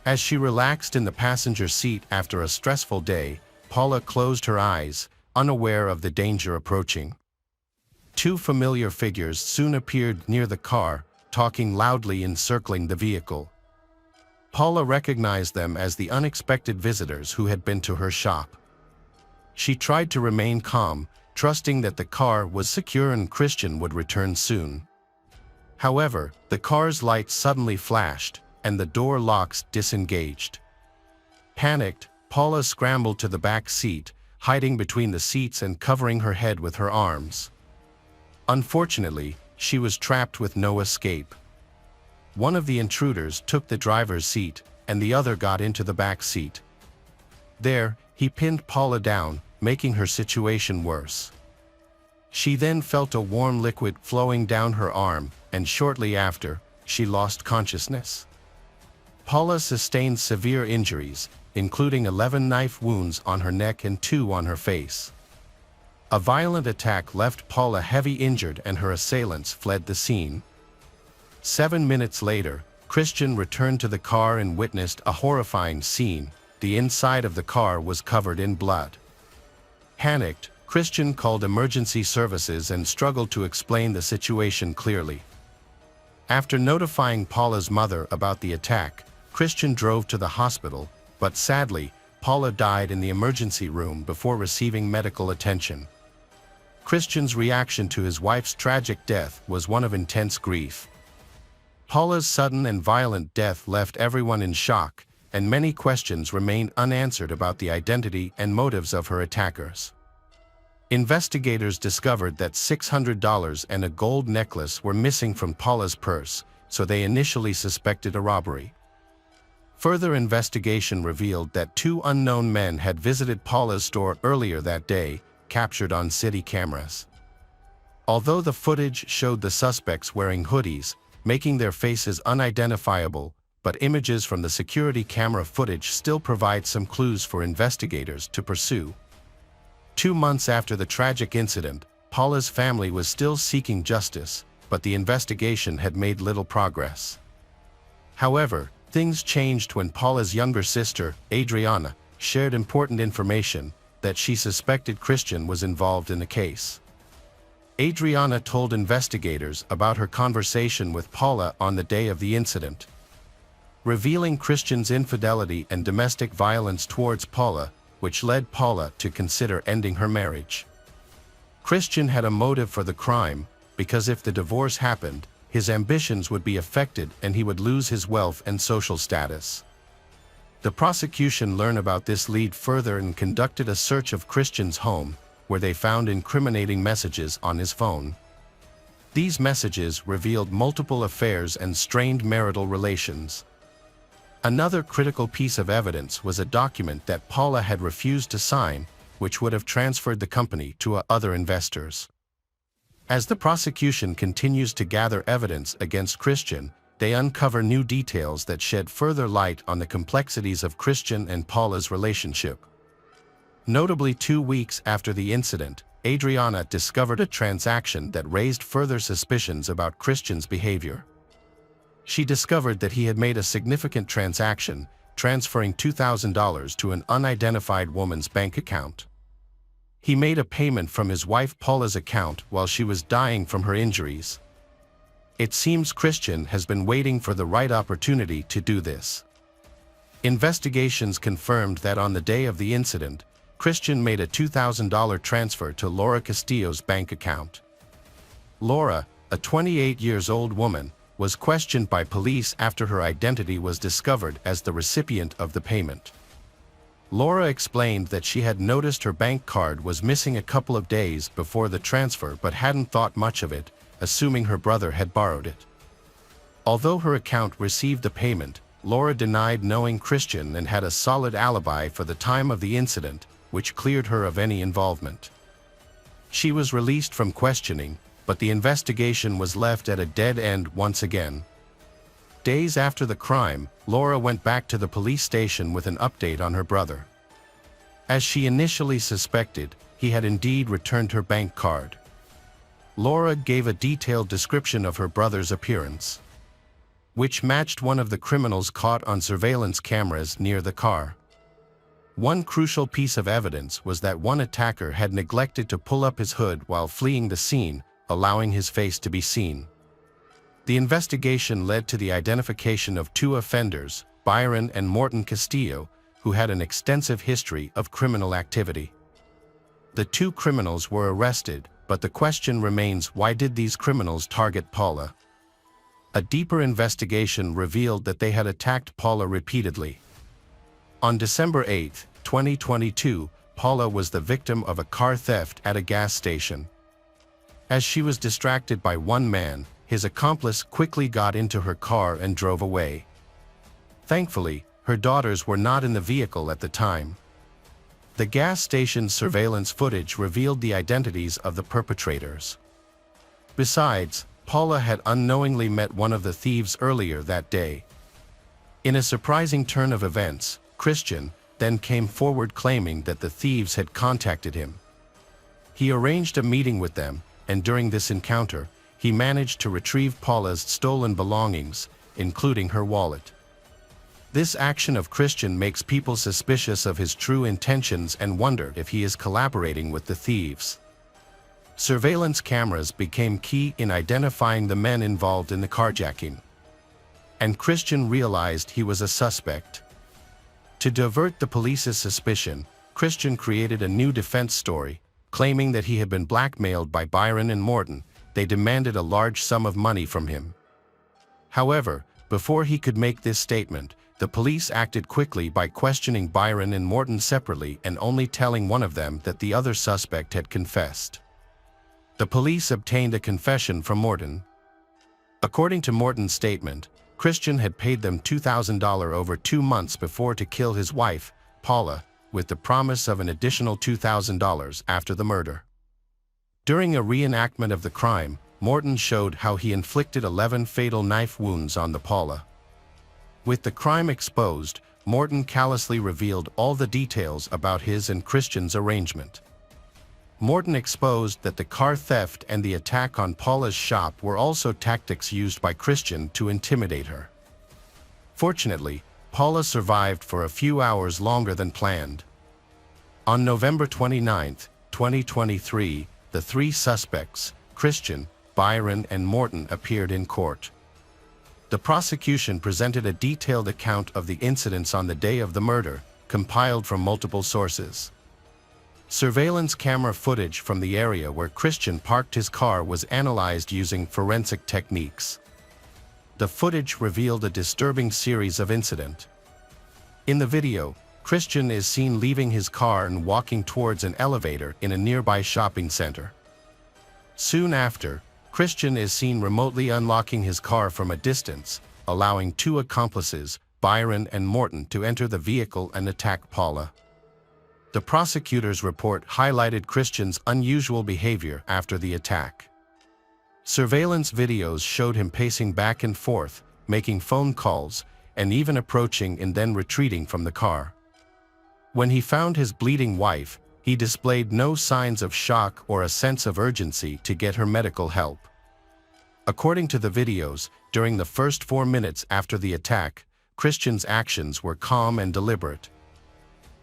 As she relaxed in the passenger seat after a stressful day, Paula closed her eyes, unaware of the danger approaching. Two familiar figures soon appeared near the car, talking loudly and circling the vehicle. Paula recognized them as the unexpected visitors who had been to her shop. She tried to remain calm, trusting that the car was secure and Christian would return soon. However, the car's lights suddenly flashed, and the door locks disengaged. Panicked, Paula scrambled to the back seat, hiding between the seats and covering her head with her arms. Unfortunately, she was trapped with no escape. One of the intruders took the driver's seat, and the other got into the back seat. There, he pinned Paula down, making her situation worse. She then felt a warm liquid flowing down her arm, and shortly after, she lost consciousness. Paula sustained severe injuries, including 11 knife wounds on her neck and 2 on her face. A violent attack left Paula heavily injured and her assailants fled the scene. 7 minutes later, Christian returned to the car and witnessed a horrifying scene. The inside of the car was covered in blood. Panicked, Christian called emergency services and struggled to explain the situation clearly. After notifying Paula's mother about the attack, Christian drove to the hospital, but sadly, Paula died in the emergency room before receiving medical attention. Christian's reaction to his wife's tragic death was one of intense grief. Paula's sudden and violent death left everyone in shock, and many questions remained unanswered about the identity and motives of her attackers. Investigators discovered that $600 and a gold necklace were missing from Paula's purse, so they initially suspected a robbery. Further investigation revealed that 2 unknown men had visited Paula's store earlier that day, captured on city cameras. Although the footage showed the suspects wearing hoodies, making their faces unidentifiable, but images from the security camera footage still provide some clues for investigators to pursue. 2 months after the tragic incident, Paula's family was still seeking justice, but the investigation had made little progress. However, things changed when Paula's younger sister, Adriana, shared important information that she suspected Christian was involved in the case. Adriana told investigators about her conversation with Paula on the day of the incident. Revealing Christian's infidelity and domestic violence towards Paula, which led Paula to consider ending her marriage. Christian had a motive for the crime, because if the divorce happened, his ambitions would be affected and he would lose his wealth and social status. The prosecution learned about this lead further and conducted a search of Christian's home, where they found incriminating messages on his phone. These messages revealed multiple affairs and strained marital relations. Another critical piece of evidence was a document that Paula had refused to sign, which would have transferred the company to other investors. As the prosecution continues to gather evidence against Christian, they uncover new details that shed further light on the complexities of Christian and Paula's relationship. Notably, 2 weeks after the incident, Adriana discovered a transaction that raised further suspicions about Christian's behavior. She discovered that he had made a significant transaction, transferring $2,000 to an unidentified woman's bank account. He made a payment from his wife Paula's account while she was dying from her injuries. It seems Christian has been waiting for the right opportunity to do this. Investigations confirmed that on the day of the incident, Christian made a $2,000 transfer to Laura Castillo's bank account. Laura, a 28-year-old woman, was questioned by police after her identity was discovered as the recipient of the payment. Laura explained that she had noticed her bank card was missing a couple of days before the transfer but hadn't thought much of it, assuming her brother had borrowed it. Although her account received the payment, Laura denied knowing Christian and had a solid alibi for the time of the incident, which cleared her of any involvement. She was released from questioning, but the investigation was left at a dead end once again. Days after the crime, Laura went back to the police station with an update on her brother. As she initially suspected, he had indeed returned her bank card. Laura gave a detailed description of her brother's appearance. which matched one of the criminals caught on surveillance cameras near the car. One crucial piece of evidence was that one attacker had neglected to pull up his hood while fleeing the scene, allowing his face to be seen. The investigation led to the identification of two offenders, Byron and Morton Castillo, who had an extensive history of criminal activity. The two criminals were arrested, but the question remains, why did these criminals target Paula? A deeper investigation revealed that they had attacked Paula repeatedly. On December 8, 2022, Paula was the victim of a car theft at a gas station. As she was distracted by one man, his accomplice quickly got into her car and drove away. Thankfully, her daughters were not in the vehicle at the time. The gas station's surveillance footage revealed the identities of the perpetrators. Besides, Paula had unknowingly met one of the thieves earlier that day. In a surprising turn of events, Christian then came forward claiming that the thieves had contacted him. He arranged a meeting with them, and during this encounter, he managed to retrieve Paula's stolen belongings, including her wallet. This action of Christian makes people suspicious of his true intentions and wonder if he is collaborating with the thieves. Surveillance cameras became key in identifying the men involved in the carjacking. And Christian realized he was a suspect. To divert the police's suspicion, Christian created a new defense story, claiming that he had been blackmailed by Byron and Morton. They demanded a large sum of money from him. However, before he could make this statement, the police acted quickly by questioning Byron and Morton separately and only telling one of them that the other suspect had confessed. The police obtained a confession from Morton. According to Morton's statement, Christian had paid them $2,000 over 2 months before to kill his wife, Paula, with the promise of an additional $2,000 after the murder. During a reenactment of the crime, Morton showed how he inflicted 11 fatal knife wounds on the Paula. With the crime exposed, Morton callously revealed all the details about his and Christian's arrangement. Morton exposed that the car theft and the attack on Paula's shop were also tactics used by Christian to intimidate her. Fortunately, Paula survived for a few hours longer than planned. On November 29, 2023, the three suspects, Christian, Byron, and Morton, appeared in court. The prosecution presented a detailed account of the incidents on the day of the murder, compiled from multiple sources. Surveillance camera footage from the area where Christian parked his car was analyzed using forensic techniques. The footage revealed a disturbing series of incidents. In the video, Christian is seen leaving his car and walking towards an elevator in a nearby shopping center. Soon after, Christian is seen remotely unlocking his car from a distance, allowing two accomplices, Byron and Morton, to enter the vehicle and attack Paula. The prosecutor's report highlighted Christian's unusual behavior after the attack. Surveillance videos showed him pacing back and forth, making phone calls, and even approaching and then retreating from the car. When he found his bleeding wife, he displayed no signs of shock or a sense of urgency to get her medical help. According to the videos, during the first 4 minutes after the attack, Christian's actions were calm and deliberate.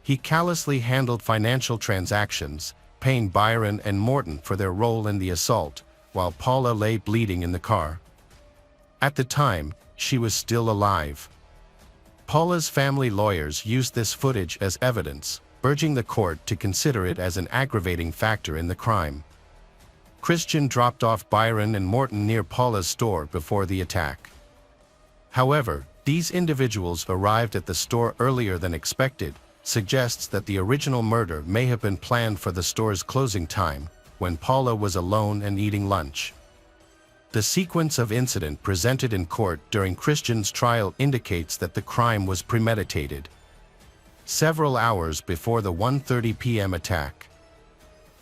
He callously handled financial transactions, paying Byron and Morton for their role in the assault, while Paula lay bleeding in the car. At the time, she was still alive. Paula's family lawyers used this footage as evidence, urging the court to consider it as an aggravating factor in the crime. Christian dropped off Byron and Morton near Paula's store before the attack. However, these individuals arrived at the store earlier than expected, suggests that the original murder may have been planned for the store's closing time, when Paula was alone and eating lunch. The sequence of incidents presented in court during Christian's trial indicates that the crime was premeditated. Several hours before the 1:30 p.m. attack,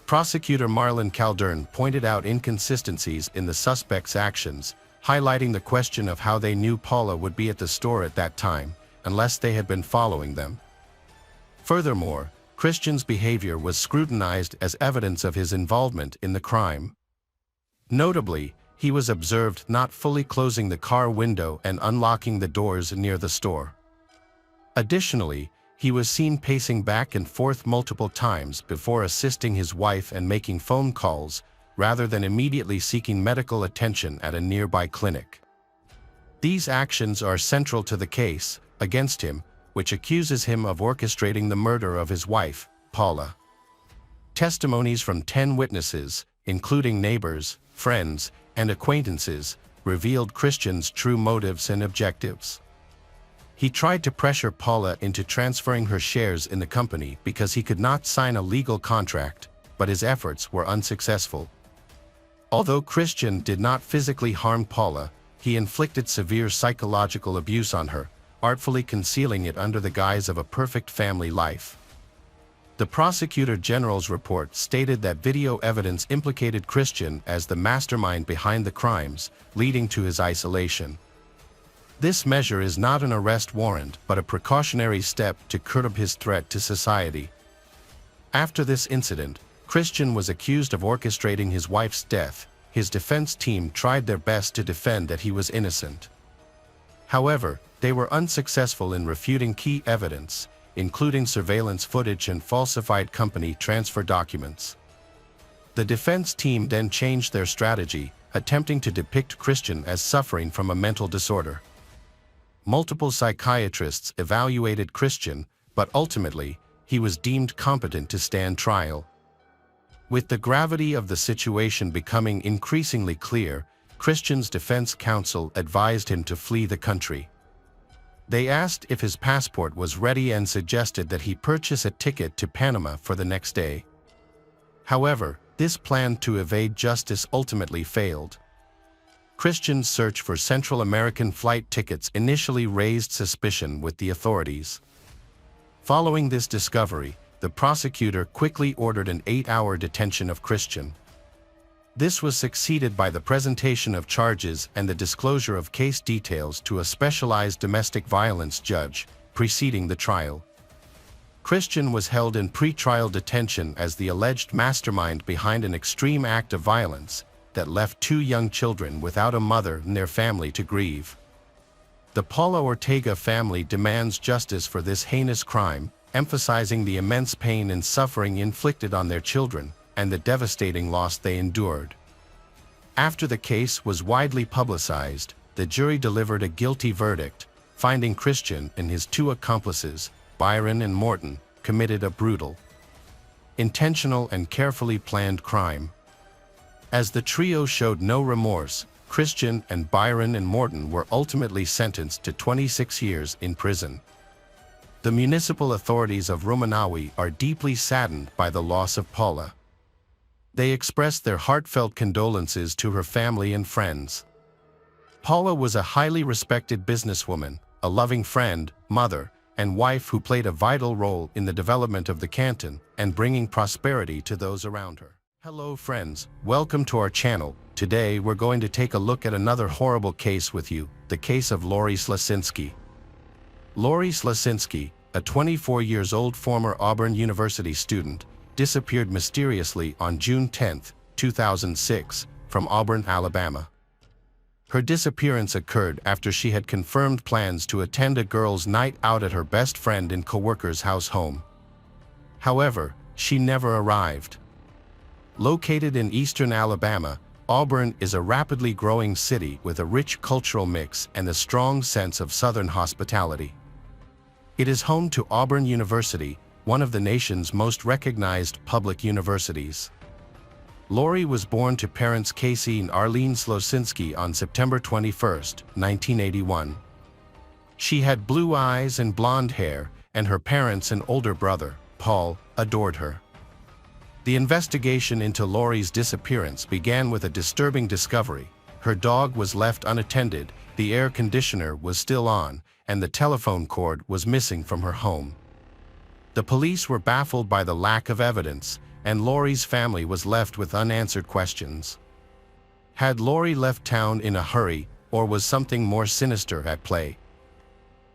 Prosecutor Marlon Calderon pointed out inconsistencies in the suspects' actions, highlighting the question of how they knew Paula would be at the store at that time, unless they had been following them. Furthermore, Christian's behavior was scrutinized as evidence of his involvement in the crime. Notably, He was observed not fully closing the car window and unlocking the doors near the store. Additionally, he was seen pacing back and forth multiple times before assisting his wife and making phone calls, rather than immediately seeking medical attention at a nearby clinic. These actions are central to the case against him, which accuses him of orchestrating the murder of his wife, Paula. Testimonies from 10 witnesses, including neighbors, friends, and acquaintances, revealed Christian's true motives and objectives. He tried to pressure Paula into transferring her shares in the company because he could not sign a legal contract, but his efforts were unsuccessful. Although Christian did not physically harm Paula, he inflicted severe psychological abuse on her, artfully concealing it under the guise of a perfect family life. The Prosecutor General's report stated that video evidence implicated Christian as the mastermind behind the crimes, leading to his isolation. This measure is not an arrest warrant but a precautionary step to curb his threat to society. After this incident, Christian was accused of orchestrating his wife's death. His defense team tried their best to defend that he was innocent. However, they were unsuccessful in refuting key evidence, including surveillance footage and falsified company transfer documents. The defense team then changed their strategy, attempting to depict Christian as suffering from a mental disorder. Multiple psychiatrists evaluated Christian, but ultimately, he was deemed competent to stand trial. With the gravity of the situation becoming increasingly clear, Christian's defense counsel advised him to flee the country. They asked if his passport was ready and suggested that he purchase a ticket to Panama for the next day. However, this plan to evade justice ultimately failed. Christian's search for Central American flight tickets initially raised suspicion with the authorities. Following this discovery, the prosecutor quickly ordered an 8-hour detention of Christian. This was succeeded by the presentation of charges and the disclosure of case details to a specialized domestic violence judge, preceding the trial. Christian was held in pre-trial detention as the alleged mastermind behind an extreme act of violence that left 2 young children without a mother and their family to grieve. The Paula Ortega family demands justice for this heinous crime, emphasizing the immense pain and suffering inflicted on their children and the devastating loss they endured. After the case was widely publicized, the jury delivered a guilty verdict, finding Christian and his 2 accomplices, Byron and Morton, committed a brutal, intentional and carefully planned crime. As the trio showed no remorse, Christian and Byron and Morton were ultimately sentenced to 26 years in prison. The municipal authorities of Ruminawi are deeply saddened by the loss of Paula. They expressed their heartfelt condolences to her family and friends. Paula was a highly respected businesswoman, a loving friend, mother, and wife who played a vital role in the development of the canton and bringing prosperity to those around her. Hello friends, welcome to our channel. Today we're going to take a look at another horrible case with you, the case of Lori Slasinski. Lori Slasinski, a 24-year-old former Auburn University student, disappeared mysteriously on June 10, 2006, from Auburn, Alabama. Her disappearance occurred after she had confirmed plans to attend a girls' night out at her best friend and coworker's house home. However, she never arrived. Located in eastern Alabama, Auburn is a rapidly growing city with a rich cultural mix and a strong sense of Southern hospitality. It is home to Auburn University, one of the nation's most recognized public universities. Lori was born to parents Casey and Arlene Slasinski on September 21, 1981. She had blue eyes and blonde hair, and her parents and older brother, Paul, adored her. The investigation into Lori's disappearance began with a disturbing discovery. Her dog was left unattended, the air conditioner was still on, and the telephone cord was missing from her home. The police were baffled by the lack of evidence, and Lori's family was left with unanswered questions. Had Lori left town in a hurry, or was something more sinister at play?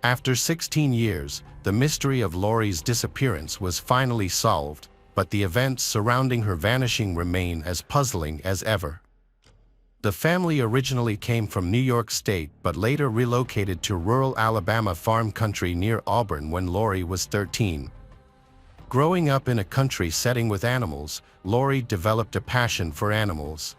After 16 years, the mystery of Lori's disappearance was finally solved, but the events surrounding her vanishing remain as puzzling as ever. The family originally came from New York State but later relocated to rural Alabama farm country near Auburn when Lori was 13. Growing up in a country setting with animals, Lori developed a passion for animals.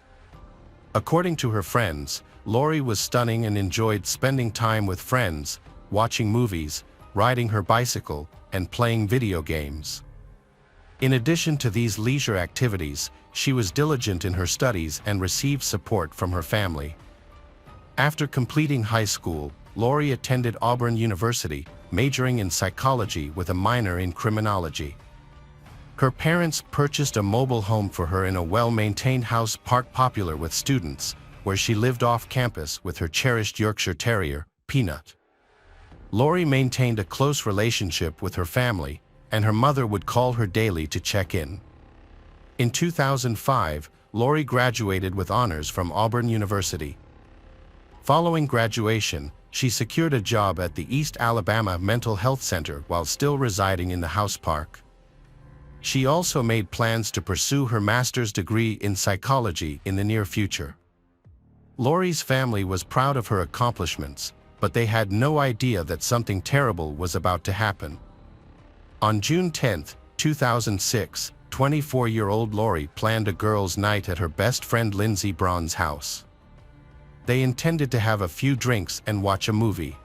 According to her friends, Lori was stunning and enjoyed spending time with friends, watching movies, riding her bicycle, and playing video games. In addition to these leisure activities, she was diligent in her studies and received support from her family. After completing high school, Lori attended Auburn University, majoring in psychology with a minor in criminology. Her parents purchased a mobile home for her in a well-maintained house park popular with students, where she lived off campus with her cherished Yorkshire Terrier, Peanut. Lori maintained a close relationship with her family, and her mother would call her daily to check in. In 2005, Lori graduated with honors from Auburn University. Following graduation, she secured a job at the East Alabama Mental Health Center while still residing in the house park. She also made plans to pursue her master's degree in psychology in the near future. Lori's family was proud of her accomplishments, but they had no idea that something terrible was about to happen. On June 10, 2006, 24-year-old Lori planned a girls' night at her best friend Lindsey Braun's house. They intended to have a few drinks and watch a movie.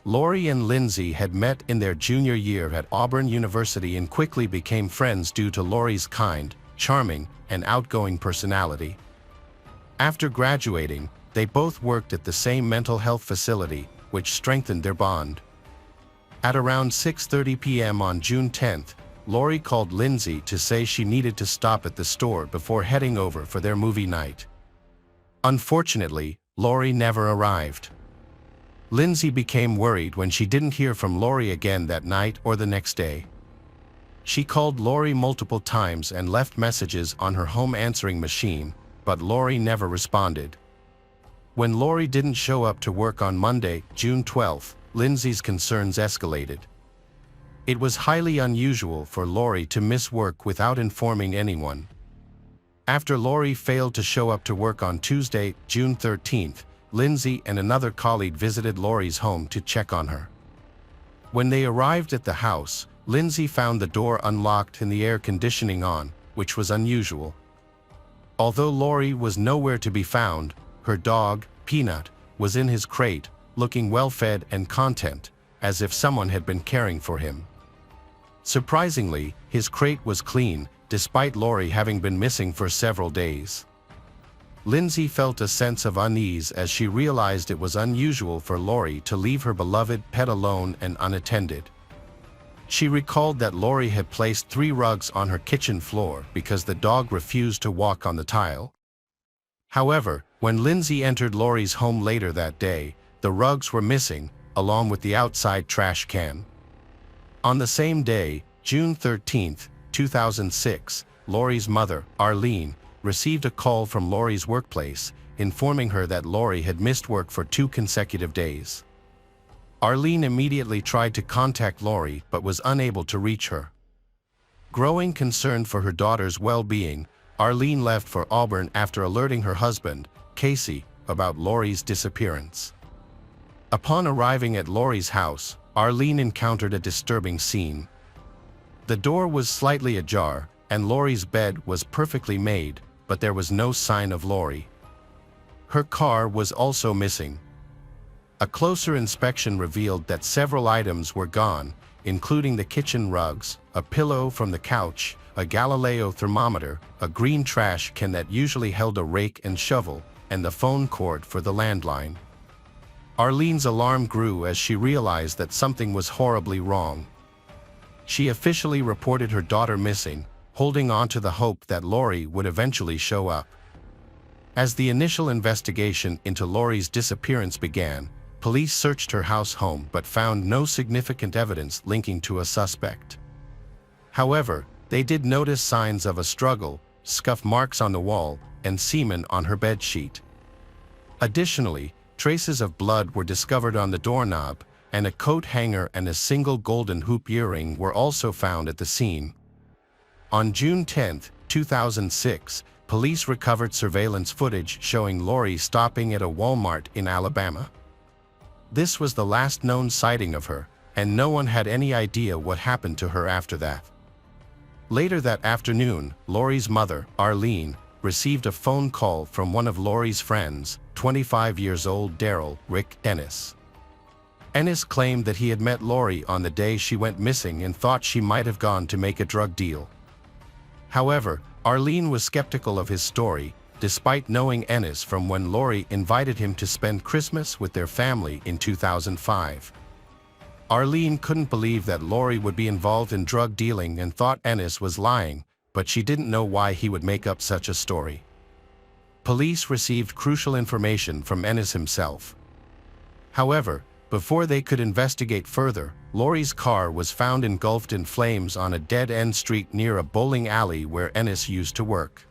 Lori and Lindsey had met in their junior year at Auburn University and quickly became friends due to Lori's kind, charming, and outgoing personality. After graduating, they both worked at the same mental health facility, which strengthened their bond. At around 6:30 p.m. on June 10th, Lori called Lindsey to say she needed to stop at the store before heading over for their movie night. Unfortunately, Lori never arrived. Lindsey became worried when she didn't hear from Lori again that night or the next day. She called Lori multiple times and left messages on her home answering machine, but Lori never responded. When Lori didn't show up to work on Monday, June 12th, Lindsey's concerns escalated. It was highly unusual for Lori to miss work without informing anyone. After Lori failed to show up to work on Tuesday, June 13th, Lindsey and another colleague visited Lori's home to check on her. When they arrived at the house, Lindsey found the door unlocked and the air conditioning on, which was unusual. Although Lori was nowhere to be found, her dog, Peanut, was in his crate, looking well-fed and content, as if someone had been caring for him. Surprisingly, his crate was clean, despite Lori having been missing for several days. Lindsey felt a sense of unease as she realized it was unusual for Lori to leave her beloved pet alone and unattended. She recalled that Lori had placed 3 rugs on her kitchen floor because the dog refused to walk on the tile. However, when Lindsey entered Lori's home later that day, the rugs were missing, along with the outside trash can. On the same day, June 13, 2006, Lori's mother, Arlene, received a call from Lori's workplace, informing her that Lori had missed work for 2 consecutive days. Arlene immediately tried to contact Lori but was unable to reach her. Growing concerned for her daughter's well-being, Arlene left for Auburn after alerting her husband, Casey, about Lori's disappearance. Upon arriving at Lori's house, Arlene encountered a disturbing scene. The door was slightly ajar, and Lori's bed was perfectly made, but there was no sign of Lori. Her car was also missing. A closer inspection revealed that several items were gone, including the kitchen rugs, a pillow from the couch, a Galileo thermometer, a green trash can that usually held a rake and shovel, and the phone cord for the landline. Arlene's alarm grew as she realized that something was horribly wrong. She officially reported her daughter missing, holding on to the hope that Lori would eventually show up. As the initial investigation into Lori's disappearance began, police searched her house home but found no significant evidence linking to a suspect. However, they did notice signs of a struggle, scuff marks on the wall, and semen on her bedsheet. Additionally, traces of blood were discovered on the doorknob, and a coat hanger and a single golden hoop earring were also found at the scene. On June 10, 2006, police recovered surveillance footage showing Lori stopping at a Walmart in Alabama. This was the last known sighting of her, and no one had any idea what happened to her after that. Later that afternoon, Lori's mother, Arlene, received a phone call from one of Lori's friends, 25 years old Daryl Rick Ennis. Ennis claimed that he had met Lori on the day she went missing and thought she might have gone to make a drug deal. However, Arlene was skeptical of his story, despite knowing Ennis from when Lori invited him to spend Christmas with their family in 2005. Arlene couldn't believe that Lori would be involved in drug dealing and thought Ennis was lying, but she didn't know why he would make up such a story. Police received crucial information from Ennis himself. However, before they could investigate further, Lori's car was found engulfed in flames on a dead-end street near a bowling alley where Ennis used to work.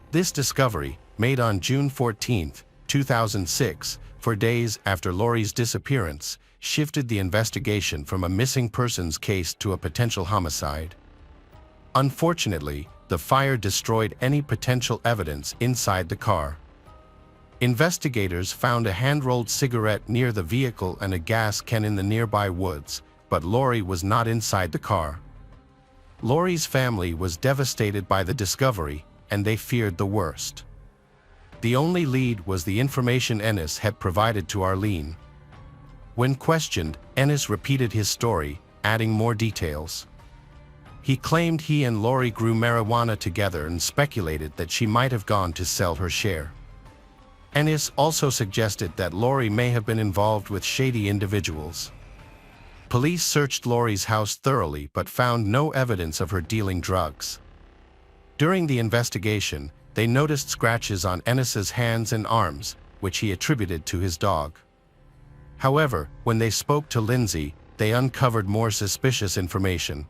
This discovery, made on June 14, 2006, for days after Lori's disappearance, shifted the investigation from a missing persons case to a potential homicide. Unfortunately, the fire destroyed any potential evidence inside the car. Investigators found a hand-rolled cigarette near the vehicle and a gas can in the nearby woods, but Lori was not inside the car. Lori's family was devastated by the discovery, and they feared the worst. The only lead was the information Ennis had provided to Arlene. When questioned, Ennis repeated his story, adding more details. He claimed he and Lori grew marijuana together and speculated that she might have gone to sell her share. Ennis also suggested that Lori may have been involved with shady individuals. Police searched Lori's house thoroughly but found no evidence of her dealing drugs. During the investigation, they noticed scratches on Ennis's hands and arms, which he attributed to his dog. However, when they spoke to Lindsay, they uncovered more suspicious information.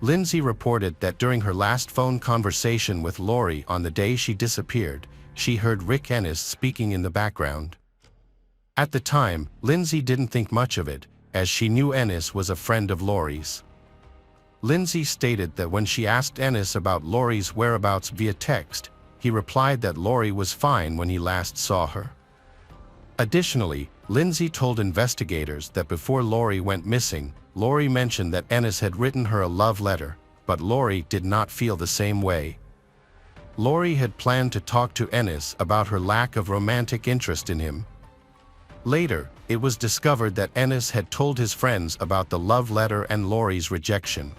Lindsay reported that during her last phone conversation with Lori on the day she disappeared, she heard Rick Ennis speaking in the background. At the time, Lindsay didn't think much of it, as she knew Ennis was a friend of Lori's. Lindsay stated that when she asked Ennis about Lori's whereabouts via text, he replied that Lori was fine when he last saw her. Additionally, Lindsay told investigators that before Lori went missing, Lori mentioned that Ennis had written her a love letter, but Lori did not feel the same way. Lori had planned to talk to Ennis about her lack of romantic interest in him. Later, it was discovered that Ennis had told his friends about the love letter and Lori's rejection.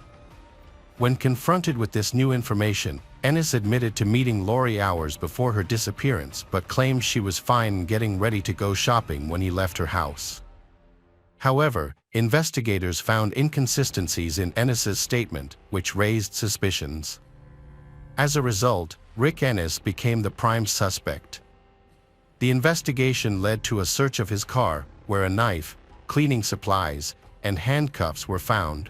When confronted with this new information, Ennis admitted to meeting Lori hours before her disappearance but claimed she was fine getting ready to go shopping when he left her house. However, investigators found inconsistencies in Ennis's statement, which raised suspicions. As a result, Rick Ennis became the prime suspect. The investigation led to a search of his car, where a knife, cleaning supplies, and handcuffs were found.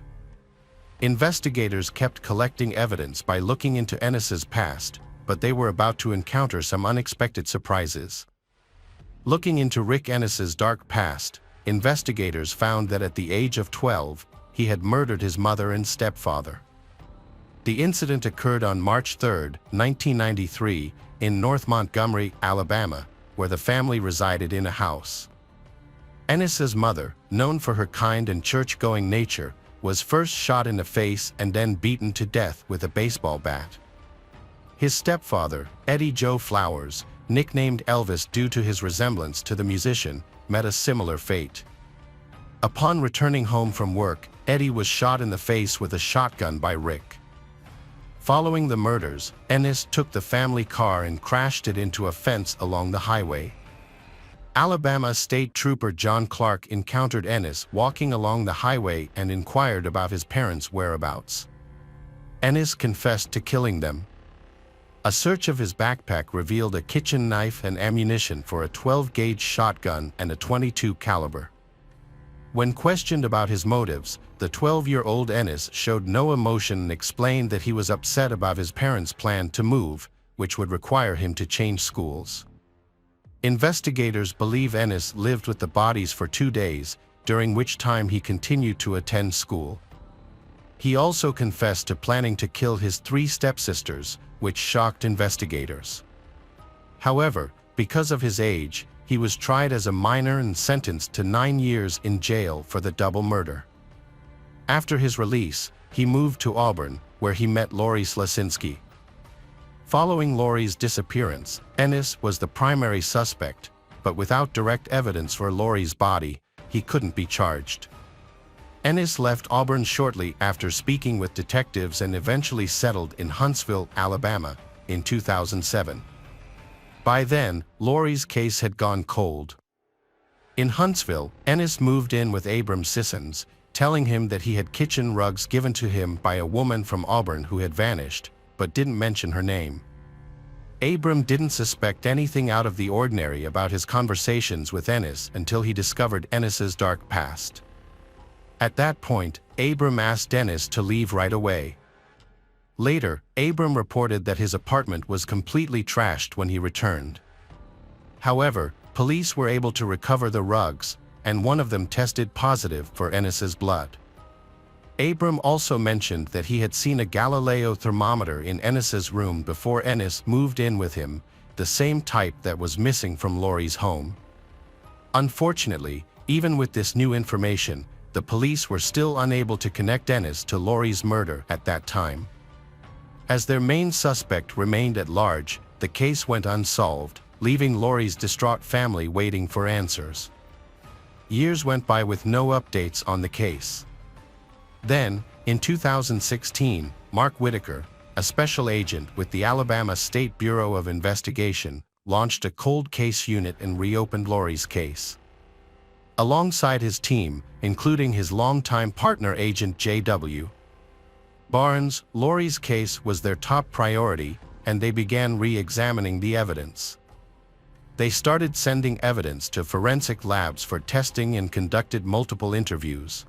Investigators kept collecting evidence by looking into Ennis's past, but they were about to encounter some unexpected surprises. Looking into Rick Ennis's dark past, investigators found that at the age of 12, he had murdered his mother and stepfather. The incident occurred on March 3, 1993, in North Montgomery, Alabama, where the family resided in a house. Ennis's mother, known for her kind and church-going nature, was first shot in the face and then beaten to death with a baseball bat. His stepfather, Eddie Joe Flowers, nicknamed Elvis due to his resemblance to the musician, met a similar fate. Upon returning home from work, Eddie was shot in the face with a shotgun by Rick. Following the murders, Ennis took the family car and crashed it into a fence along the highway. Alabama State Trooper John Clark encountered Ennis walking along the highway and inquired about his parents' whereabouts. Ennis confessed to killing them. A search of his backpack revealed a kitchen knife and ammunition for a 12-gauge shotgun and a .22 caliber. When questioned about his motives, the 12-year-old Ennis showed no emotion and explained that he was upset about his parents' plan to move, which would require him to change schools. Investigators believe Ennis lived with the bodies for 2 days, during which time he continued to attend school. He also confessed to planning to kill his 3 stepsisters, which shocked investigators. However, because of his age, he was tried as a minor and sentenced to 9 years in jail for the double murder. After his release, he moved to Auburn, where he met Lori Slasinski. Following Lori's disappearance, Ennis was the primary suspect, but without direct evidence for Lori's body, he couldn't be charged. Ennis left Auburn shortly after speaking with detectives and eventually settled in Huntsville, Alabama, in 2007. By then, Lori's case had gone cold. In Huntsville, Ennis moved in with Abram Sissons, telling him that he had kitchen rugs given to him by a woman from Auburn who had vanished, but didn't mention her name. Abram didn't suspect anything out of the ordinary about his conversations with Ennis until he discovered Ennis's dark past. At that point, Abram asked Ennis to leave right away. Later, Abram reported that his apartment was completely trashed when he returned. However, police were able to recover the rugs, and one of them tested positive for Ennis's blood. Abram also mentioned that he had seen a Galileo thermometer in Ennis's room before Ennis moved in with him, the same type that was missing from Lori's home. Unfortunately, even with this new information, the police were still unable to connect Ennis to Lori's murder at that time. As their main suspect remained at large, the case went unsolved, leaving Lori's distraught family waiting for answers. Years went by with no updates on the case. Then, in 2016, Mark Whitaker, a special agent with the Alabama State Bureau of Investigation, launched a cold case unit and reopened Lori's case. Alongside his team, including his longtime partner Agent J.W. Barnes, Lori's case was their top priority, and they began re-examining the evidence. They started sending evidence to forensic labs for testing and conducted multiple interviews.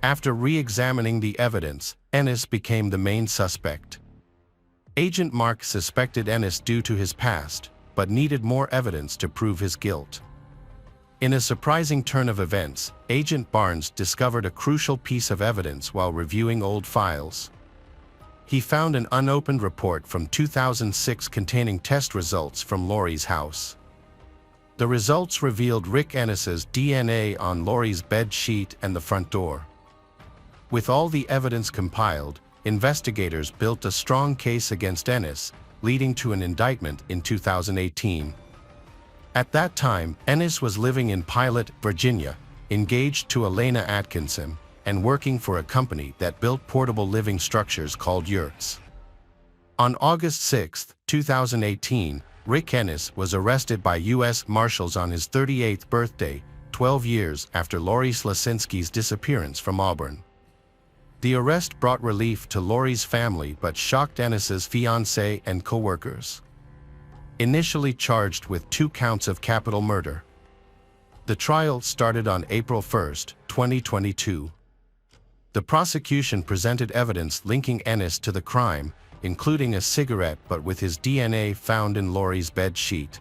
After re-examining the evidence, Ennis became the main suspect. Agent Mark suspected Ennis due to his past, but needed more evidence to prove his guilt. In a surprising turn of events, Agent Barnes discovered a crucial piece of evidence while reviewing old files. He found an unopened report from 2006 containing test results from Lori's house. The results revealed Rick Ennis's DNA on Lori's bed sheet and the front door. With all the evidence compiled, investigators built a strong case against Ennis, leading to an indictment in 2018. At that time, Ennis was living in Pilot, Virginia, engaged to Elena Atkinson, and working for a company that built portable living structures called yurts. On August 6, 2018, Rick Ennis was arrested by U.S. Marshals on his 38th birthday, 12 years after Lori Slasinski's disappearance from Auburn. The arrest brought relief to Lori's family but shocked Ennis's fiancée and co-workers. Initially charged with 2 counts of capital murder. The trial started on April 1, 2022. The prosecution presented evidence linking Ennis to the crime, including a cigarette but with his DNA found in Lori's bed sheet.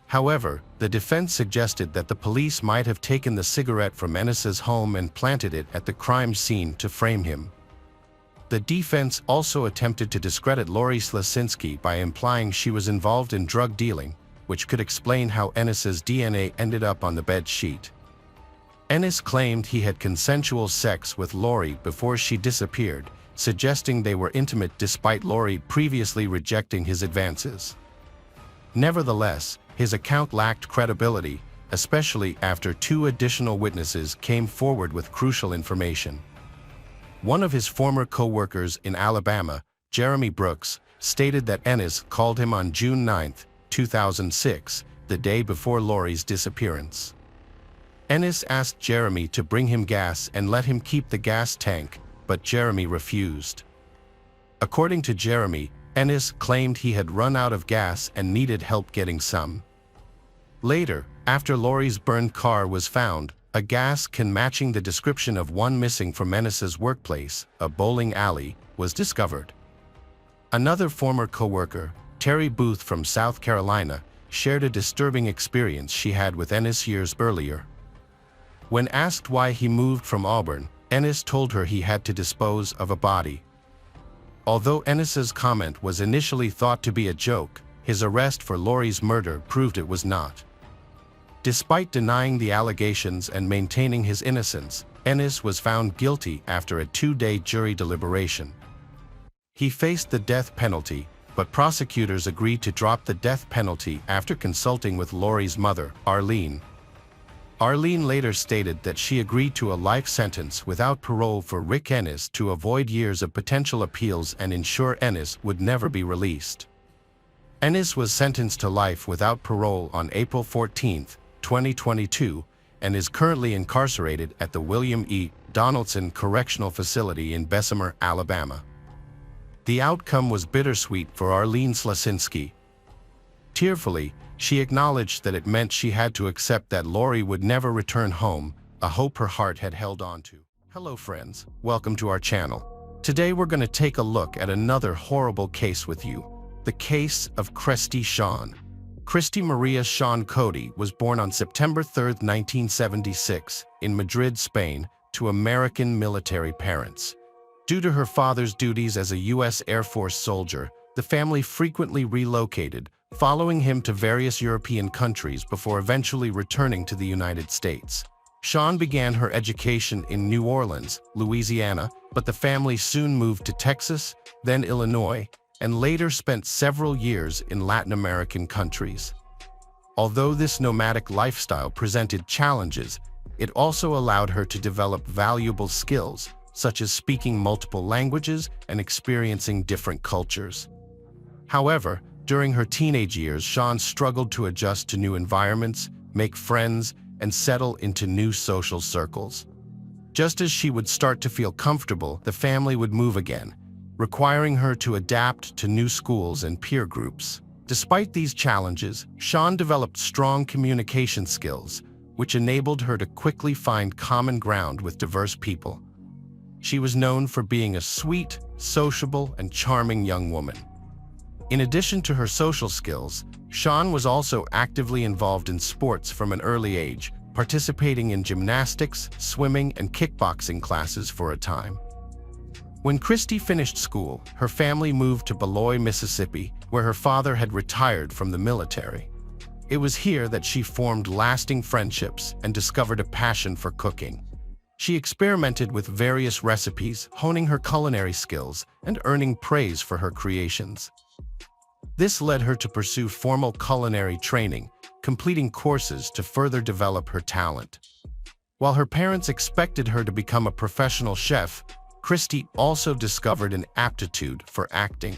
However, the defense suggested that the police might have taken the cigarette from Ennis's home and planted it at the crime scene to frame him. The defense also attempted to discredit Lori Slasinski by implying she was involved in drug dealing, which could explain how Ennis's DNA ended up on the bed sheet. Ennis claimed he had consensual sex with Lori before she disappeared, suggesting they were intimate despite Lori previously rejecting his advances. Nevertheless, his account lacked credibility, especially after 2 additional witnesses came forward with crucial information. One of his former co-workers in Alabama, Jeremy Brooks, stated that Ennis called him on June 9, 2006, the day before Lori's disappearance. Ennis asked Jeremy to bring him gas and let him keep the gas tank, but Jeremy refused. According to Jeremy, Ennis claimed he had run out of gas and needed help getting some. Later, after Lori's burned car was found, a gas can matching the description of one missing from Ennis's workplace, a bowling alley, was discovered. Another former co-worker, Terry Booth from South Carolina, shared a disturbing experience she had with Ennis years earlier. When asked why he moved from Auburn, Ennis told her he had to dispose of a body. Although Ennis's comment was initially thought to be a joke, his arrest for Laurie's murder proved it was not. Despite denying the allegations and maintaining his innocence, Ennis was found guilty after a 2-day jury deliberation. He faced the death penalty, but prosecutors agreed to drop the death penalty after consulting with Laurie's mother, Arlene. Arlene later stated that she agreed to a life sentence without parole for Rick Ennis to avoid years of potential appeals and ensure Ennis would never be released. Ennis was sentenced to life without parole on April 14, 2022, and is currently incarcerated at the William E. Donaldson Correctional Facility in Bessemer, Alabama. The outcome was bittersweet for Arlene Slasinski. Tearfully, she acknowledged that it meant she had to accept that Laurie would never return home, a hope her heart had held on to. Hello friends, welcome to our channel. Today we're going to take a look at another horrible case with you, the case of Christy Shawn. Christy Maria Shawn Cody was born on September 3, 1976, in Madrid, Spain, to American military parents. Due to her father's duties as a U.S. Air Force soldier, the family frequently relocated, following him to various European countries before eventually returning to the United States. Shawn began her education in New Orleans, Louisiana, but the family soon moved to Texas, then Illinois, and later spent several years in Latin American countries. Although this nomadic lifestyle presented challenges, it also allowed her to develop valuable skills, such as speaking multiple languages and experiencing different cultures. However, during her teenage years, Shawn struggled to adjust to new environments, make friends, and settle into new social circles. Just as she would start to feel comfortable, the family would move again, requiring her to adapt to new schools and peer groups. Despite these challenges, Shawn developed strong communication skills, which enabled her to quickly find common ground with diverse people. She was known for being a sweet, sociable, and charming young woman. In addition to her social skills, Shawn was also actively involved in sports from an early age, participating in gymnastics, swimming, and kickboxing classes for a time. When Christy finished school, her family moved to Beloit, Mississippi, where her father had retired from the military. It was here that she formed lasting friendships and discovered a passion for cooking. She experimented with various recipes, honing her culinary skills and earning praise for her creations. This led her to pursue formal culinary training, completing courses to further develop her talent. While her parents expected her to become a professional chef, Christy also discovered an aptitude for acting.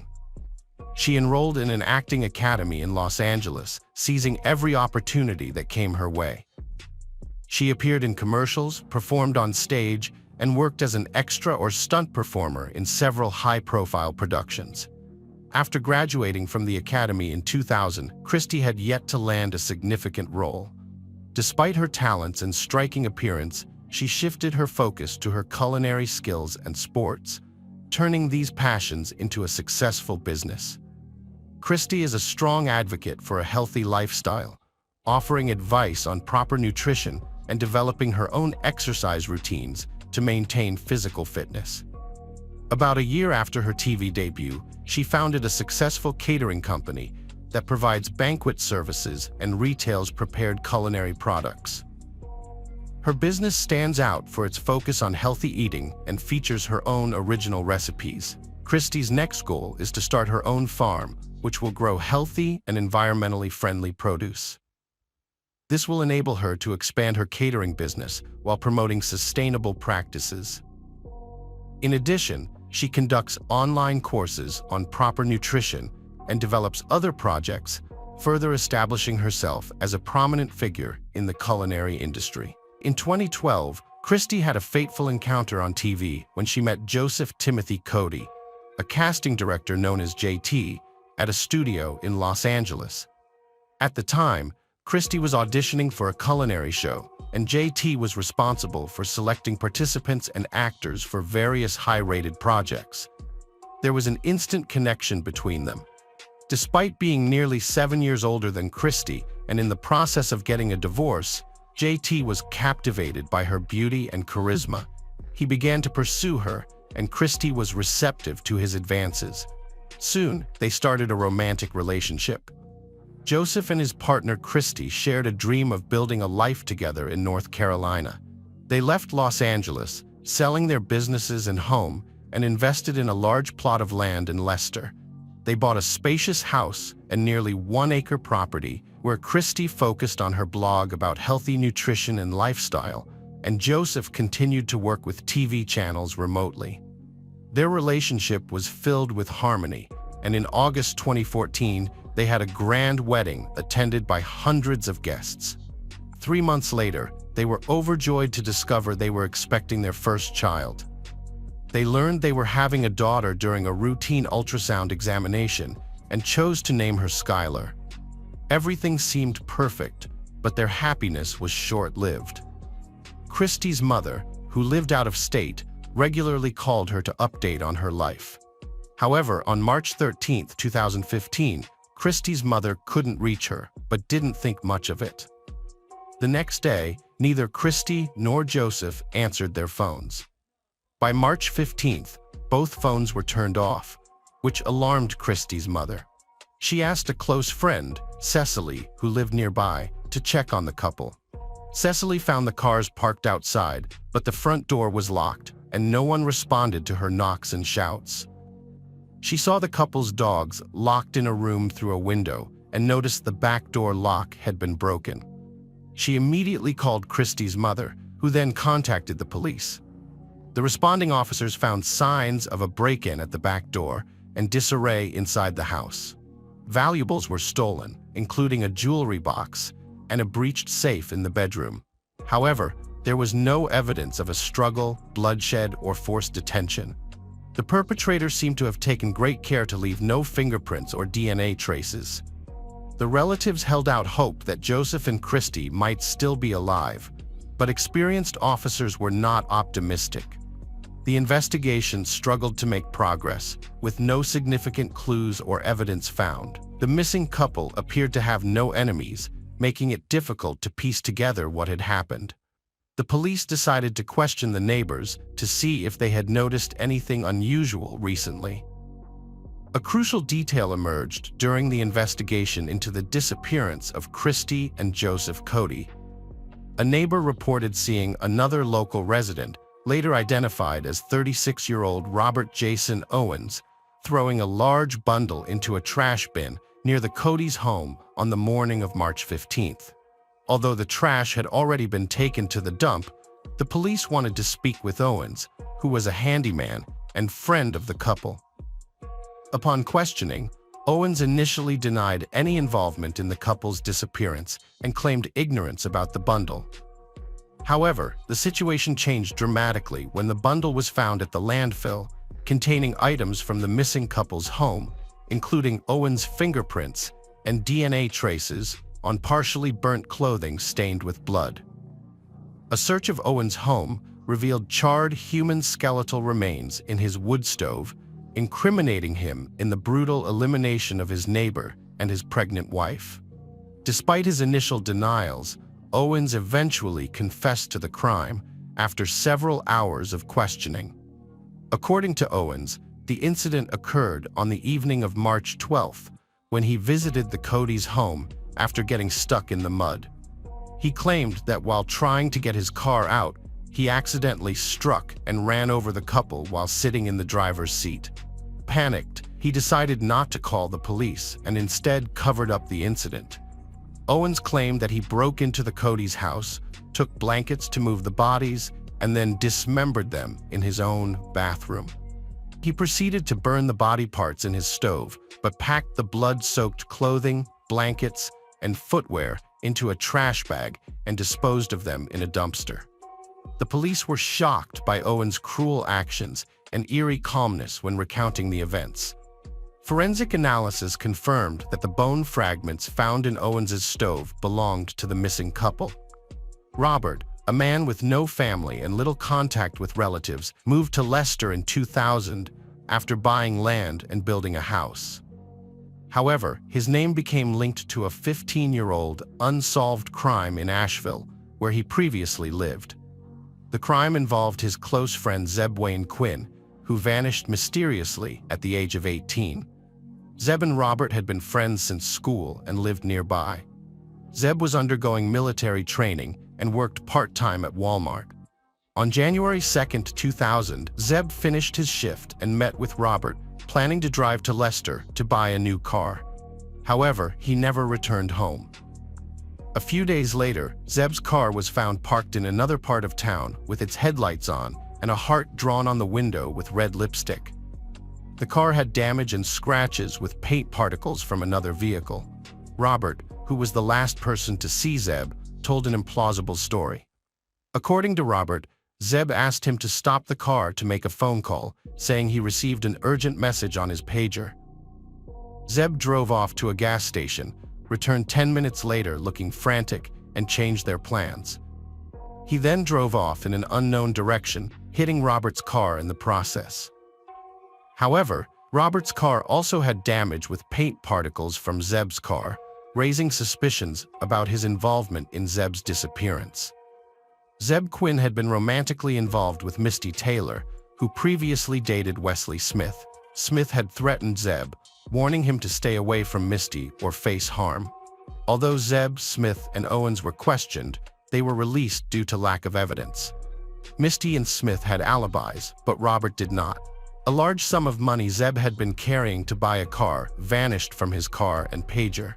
She enrolled in an acting academy in Los Angeles, seizing every opportunity that came her way. She appeared in commercials, performed on stage, and worked as an extra or stunt performer in several high-profile productions. After graduating from the academy in 2000, Christy had yet to land a significant role. Despite her talents and striking appearance, she shifted her focus to her culinary skills and sports, turning these passions into a successful business. Christy is a strong advocate for a healthy lifestyle, offering advice on proper nutrition and developing her own exercise routines to maintain physical fitness. About a year after her TV debut, she founded a successful catering company that provides banquet services and retails prepared culinary products. Her business stands out for its focus on healthy eating and features her own original recipes. Christy's next goal is to start her own farm, which will grow healthy and environmentally friendly produce. This will enable her to expand her catering business while promoting sustainable practices. In addition, she conducts online courses on proper nutrition and develops other projects, further establishing herself as a prominent figure in the culinary industry. In 2012, Christy had a fateful encounter on TV when she met Joseph Timothy Cody, a casting director known as JT, at a studio in Los Angeles. At the time, Christy was auditioning for a culinary show, and JT was responsible for selecting participants and actors for various high-rated projects. There was an instant connection between them. Despite being nearly 7 years older than Christy and in the process of getting a divorce, JT was captivated by her beauty and charisma, He began to pursue her, and Christie was receptive to his advances. Soon, they started a romantic relationship. Joseph and his partner Christie shared a dream of building a life together in North Carolina. They left Los Angeles, selling their businesses and home, and invested in a large plot of land in Leicester. They bought a spacious house and nearly 1-acre property where Christie focused on her blog about healthy nutrition and lifestyle, and Joseph continued to work with TV channels remotely. Their relationship was filled with harmony, and in August 2014, they had a grand wedding attended by hundreds of guests. 3 months later, they were overjoyed to discover they were expecting their first child. They learned they were having a daughter during a routine ultrasound examination and chose to name her Skylar. Everything seemed perfect, but their happiness was short-lived. Christie's mother, who lived out of state, regularly called her to update on her life. However, on March 13, 2015, Christie's mother couldn't reach her, but didn't think much of it. The next day, neither Christie nor Joseph answered their phones. By March 15th, both phones were turned off, which alarmed Christie's mother. She asked a close friend, Cecily, who lived nearby, to check on the couple. Cecily found the cars parked outside, but the front door was locked, and no one responded to her knocks and shouts. She saw the couple's dogs locked in a room through a window and noticed the back door lock had been broken. She immediately called Christie's mother, who then contacted the police. The responding officers found signs of a break-in at the back door and disarray inside the house. Valuables were stolen, including a jewelry box and a breached safe in the bedroom. However, there was no evidence of a struggle, bloodshed, or forced detention. The perpetrator seemed to have taken great care to leave no fingerprints or DNA traces. The relatives held out hope that Joseph and Christie might still be alive, but experienced officers were not optimistic. The investigation struggled to make progress, with no significant clues or evidence found. The missing couple appeared to have no enemies, making it difficult to piece together what had happened. The police decided to question the neighbors to see if they had noticed anything unusual recently. A crucial detail emerged during the investigation into the disappearance of Christie and Joseph Cody. A neighbor reported seeing another local resident, later identified as 36-year-old Robert Jason Owens, throwing a large bundle into a trash bin near the Cody's home on the morning of March 15th. Although the trash had already been taken to the dump, the police wanted to speak with Owens, who was a handyman and friend of the couple. Upon questioning, Owens initially denied any involvement in the couple's disappearance and claimed ignorance about the bundle. However, the situation changed dramatically when the bundle was found at the landfill, containing items from the missing couple's home, including Owens' fingerprints and DNA traces on partially burnt clothing stained with blood. A search of Owens' home revealed charred human skeletal remains in his wood stove, incriminating him in the brutal elimination of his neighbor and his pregnant wife. Despite his initial denials, Owens eventually confessed to the crime after several hours of questioning. According to Owens, the incident occurred on the evening of March 12th, when he visited the Cody's home after getting stuck in the mud. He claimed that while trying to get his car out, he accidentally struck and ran over the couple while sitting in the driver's seat. Panicked, he decided not to call the police and instead covered up the incident. Owens claimed that he broke into the Cody's house, took blankets to move the bodies, and then dismembered them in his own bathroom. He proceeded to burn the body parts in his stove, but packed the blood-soaked clothing, blankets, and footwear into a trash bag and disposed of them in a dumpster. The police were shocked by Owens' cruel actions and eerie calmness when recounting the events. Forensic analysis confirmed that the bone fragments found in Owens' stove belonged to the missing couple. Robert, a man with no family and little contact with relatives, moved to Leicester in 2000 after buying land and building a house. However, his name became linked to a 15-year-old unsolved crime in Asheville, where he previously lived. The crime involved his close friend Zeb Wayne Quinn, who vanished mysteriously at the age of 18. Zeb and Robert had been friends since school and lived nearby. Zeb was undergoing military training and worked part-time at Walmart. On January 2, 2000, Zeb finished his shift and met with Robert, planning to drive to Leicester to buy a new car. However, he never returned home. A few days later, Zeb's car was found parked in another part of town with its headlights on and a heart drawn on the window with red lipstick. The car had damage and scratches with paint particles from another vehicle. Robert, who was the last person to see Zeb, told an implausible story. According to Robert, Zeb asked him to stop the car to make a phone call, saying he received an urgent message on his pager. Zeb drove off to a gas station, returned 10 minutes later looking frantic, and changed their plans. He then drove off in an unknown direction, hitting Robert's car in the process. However, Robert's car also had damage with paint particles from Zeb's car, raising suspicions about his involvement in Zeb's disappearance. Zeb Quinn had been romantically involved with Misty Taylor, who previously dated Wesley Smith. Smith had threatened Zeb, warning him to stay away from Misty or face harm. Although Zeb, Smith, and Owens were questioned, they were released due to lack of evidence. Misty and Smith had alibis, but Robert did not. A large sum of money Zeb had been carrying to buy a car vanished from his car and pager.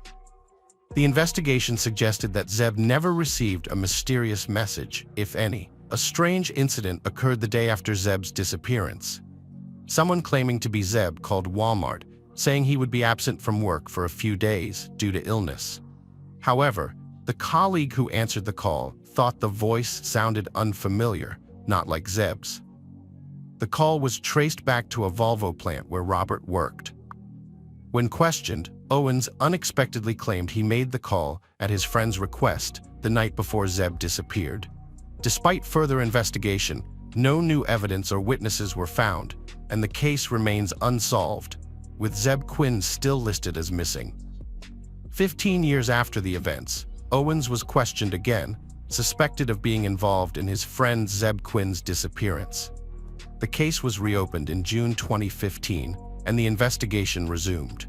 The investigation suggested that Zeb never received a mysterious message, if any. A strange incident occurred the day after Zeb's disappearance. Someone claiming to be Zeb called Walmart, saying he would be absent from work for a few days due to illness. However, the colleague who answered the call thought the voice sounded unfamiliar, not like Zeb's. The call was traced back to a Volvo plant where Robert worked. When questioned, Owens unexpectedly claimed he made the call at his friend's request the night before Zeb disappeared. Despite further investigation, no new evidence or witnesses were found, and the case remains unsolved, with Zeb Quinn still listed as missing. 15 years after the events, Owens was questioned again, suspected of being involved in his friend Zeb Quinn's disappearance. The case was reopened in June 2015, and the investigation resumed.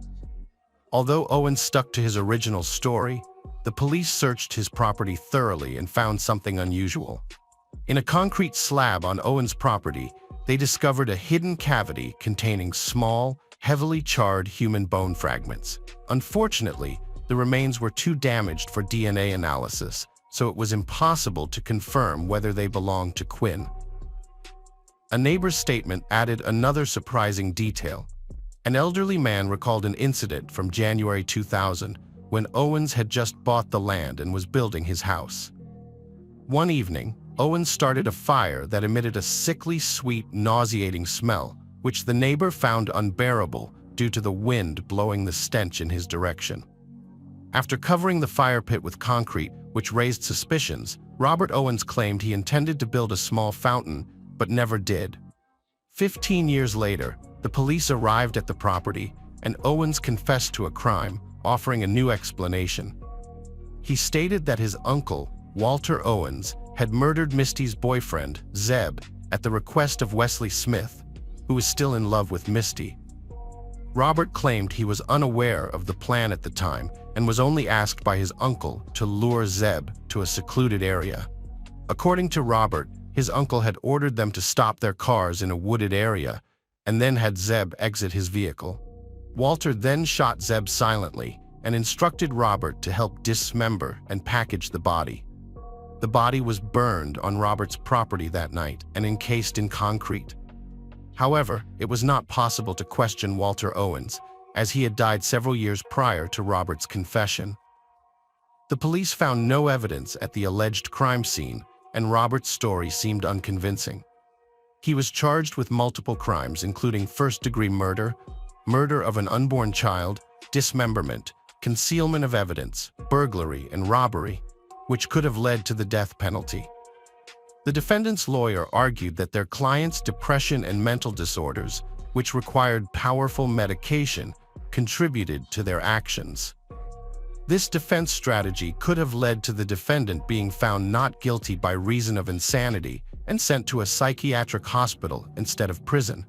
Although Owens stuck to his original story, the police searched his property thoroughly and found something unusual. In a concrete slab on Owens' property, they discovered a hidden cavity containing small, heavily charred human bone fragments. Unfortunately, the remains were too damaged for DNA analysis, so it was impossible to confirm whether they belonged to Quinn. A neighbor's statement added another surprising detail. An elderly man recalled an incident from January 2000 when Owens had just bought the land and was building his house. One evening, Owens started a fire that emitted a sickly, sweet, nauseating smell, which the neighbor found unbearable due to the wind blowing the stench in his direction. After covering the fire pit with concrete, which raised suspicions, Robert Owens claimed he intended to build a small fountain, but never did. 15 years later, the police arrived at the property, and Owens confessed to a crime, offering a new explanation. He stated that his uncle, Walter Owens, had murdered Misty's boyfriend, Zeb, at the request of Wesley Smith, who was still in love with Misty. Robert claimed he was unaware of the plan at the time and was only asked by his uncle to lure Zeb to a secluded area. According to Robert, his uncle had ordered them to stop their cars in a wooded area and then had Zeb exit his vehicle. Walter then shot Zeb silently and instructed Robert to help dismember and package the body. The body was burned on Robert's property that night and encased in concrete. However, it was not possible to question Walter Owens, as he had died several years prior to Robert's confession. The police found no evidence at the alleged crime scene, and Robert's story seemed unconvincing. He was charged with multiple crimes, including first-degree murder, murder of an unborn child, dismemberment, concealment of evidence, burglary, and robbery, which could have led to the death penalty. The defendant's lawyer argued that their client's depression and mental disorders, which required powerful medication, contributed to their actions. This defense strategy could have led to the defendant being found not guilty by reason of insanity and sent to a psychiatric hospital instead of prison.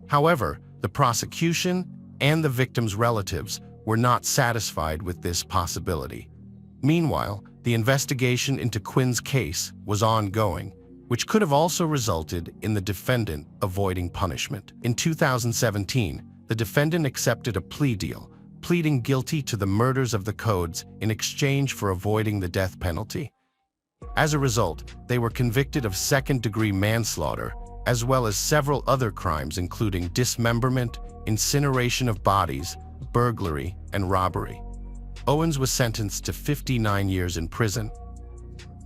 However, the prosecution and the victims' relatives were not satisfied with this possibility. Meanwhile, the investigation into Quinn's case was ongoing, which could have also resulted in the defendant avoiding punishment. In 2017, the defendant accepted a plea deal, pleading guilty to the murders of the Codes in exchange for avoiding the death penalty. As a result, they were convicted of second-degree manslaughter, as well as several other crimes including dismemberment, incineration of bodies, burglary, and robbery. Owens was sentenced to 59 years in prison.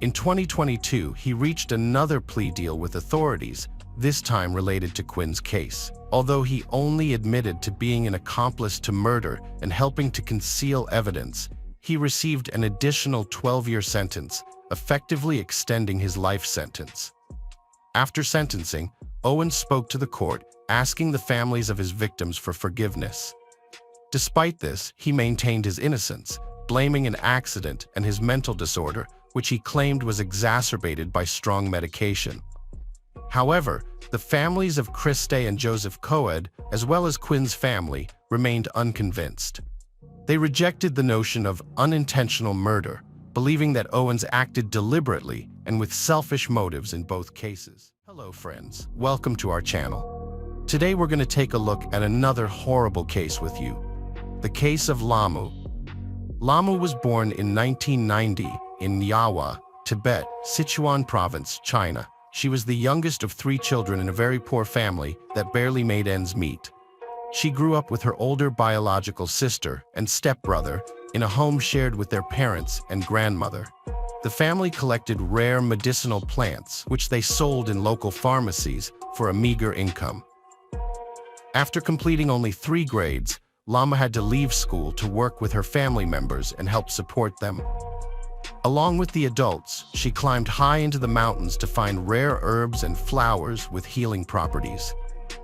In 2022, he reached another plea deal with authorities, this time related to Quinn's case. Although he only admitted to being an accomplice to murder and helping to conceal evidence, he received an additional 12-year sentence, effectively extending his life sentence. After sentencing, Owens spoke to the court, asking the families of his victims for forgiveness. Despite this, he maintained his innocence, blaming an accident and his mental disorder, which he claimed was exacerbated by strong medication. However, the families of Christe and Joseph Coed, as well as Quinn's family, remained unconvinced. They rejected the notion of unintentional murder, believing that Owens acted deliberately and with selfish motives in both cases. Hello friends, welcome to our channel. Today we're going to take a look at another horrible case with you, the case of Lamu. Lamu was born in 1990 in Nyawa, Tibet, Sichuan Province, China. She was the youngest of 3 children in a very poor family that barely made ends meet. She grew up with her older biological sister and stepbrother in a home shared with their parents and grandmother. The family collected rare medicinal plants, which they sold in local pharmacies for a meager income. After completing only 3 grades, Lama had to leave school to work with her family members and help support them. Along with the adults, she climbed high into the mountains to find rare herbs and flowers with healing properties.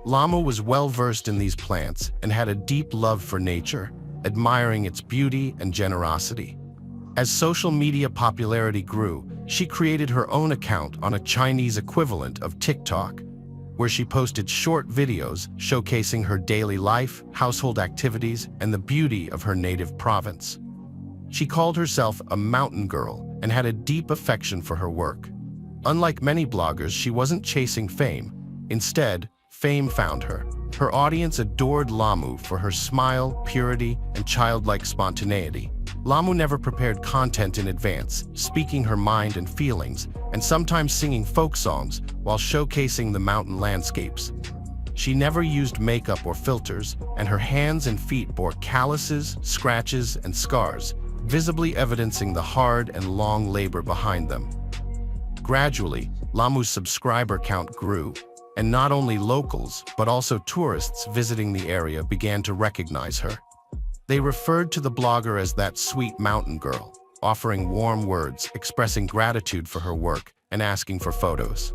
Lama was well-versed in these plants and had a deep love for nature, admiring its beauty and generosity. As social media popularity grew, she created her own account on a Chinese equivalent of TikTok, where she posted short videos showcasing her daily life, household activities, and the beauty of her native province. She called herself a mountain girl and had a deep affection for her work. Unlike many bloggers, she wasn't chasing fame. Instead, fame found her. Her audience adored Lamu for her smile, purity, and childlike spontaneity. Lamu never prepared content in advance, speaking her mind and feelings, and sometimes singing folk songs while showcasing the mountain landscapes. She never used makeup or filters, and her hands and feet bore calluses, scratches, and scars, visibly evidencing the hard and long labor behind them. Gradually, Lamu's subscriber count grew, and not only locals, but also tourists visiting the area began to recognize her. They referred to the blogger as that sweet mountain girl, offering warm words, expressing gratitude for her work, and asking for photos.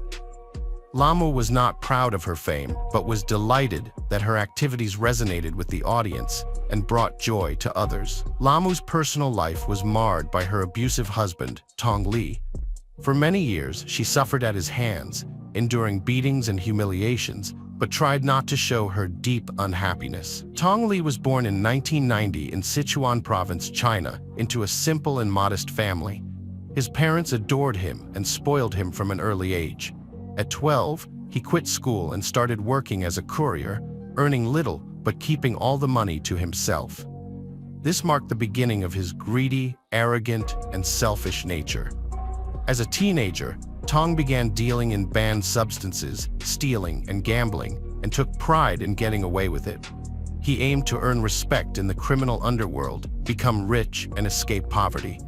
Lamu was not proud of her fame, but was delighted that her activities resonated with the audience and brought joy to others. Lamu's personal life was marred by her abusive husband, Tong Li. For many years, she suffered at his hands, enduring beatings and humiliations, but tried not to show her deep unhappiness. Tong Li was born in 1990 in Sichuan Province, China, into a simple and modest family. His parents adored him and spoiled him from an early age. At 12, he quit school and started working as a courier, earning little but keeping all the money to himself. This marked the beginning of his greedy, arrogant, and selfish nature. As a teenager, Tong began dealing in banned substances, stealing, and gambling, and took pride in getting away with it. He aimed to earn respect in the criminal underworld, become rich, and escape poverty.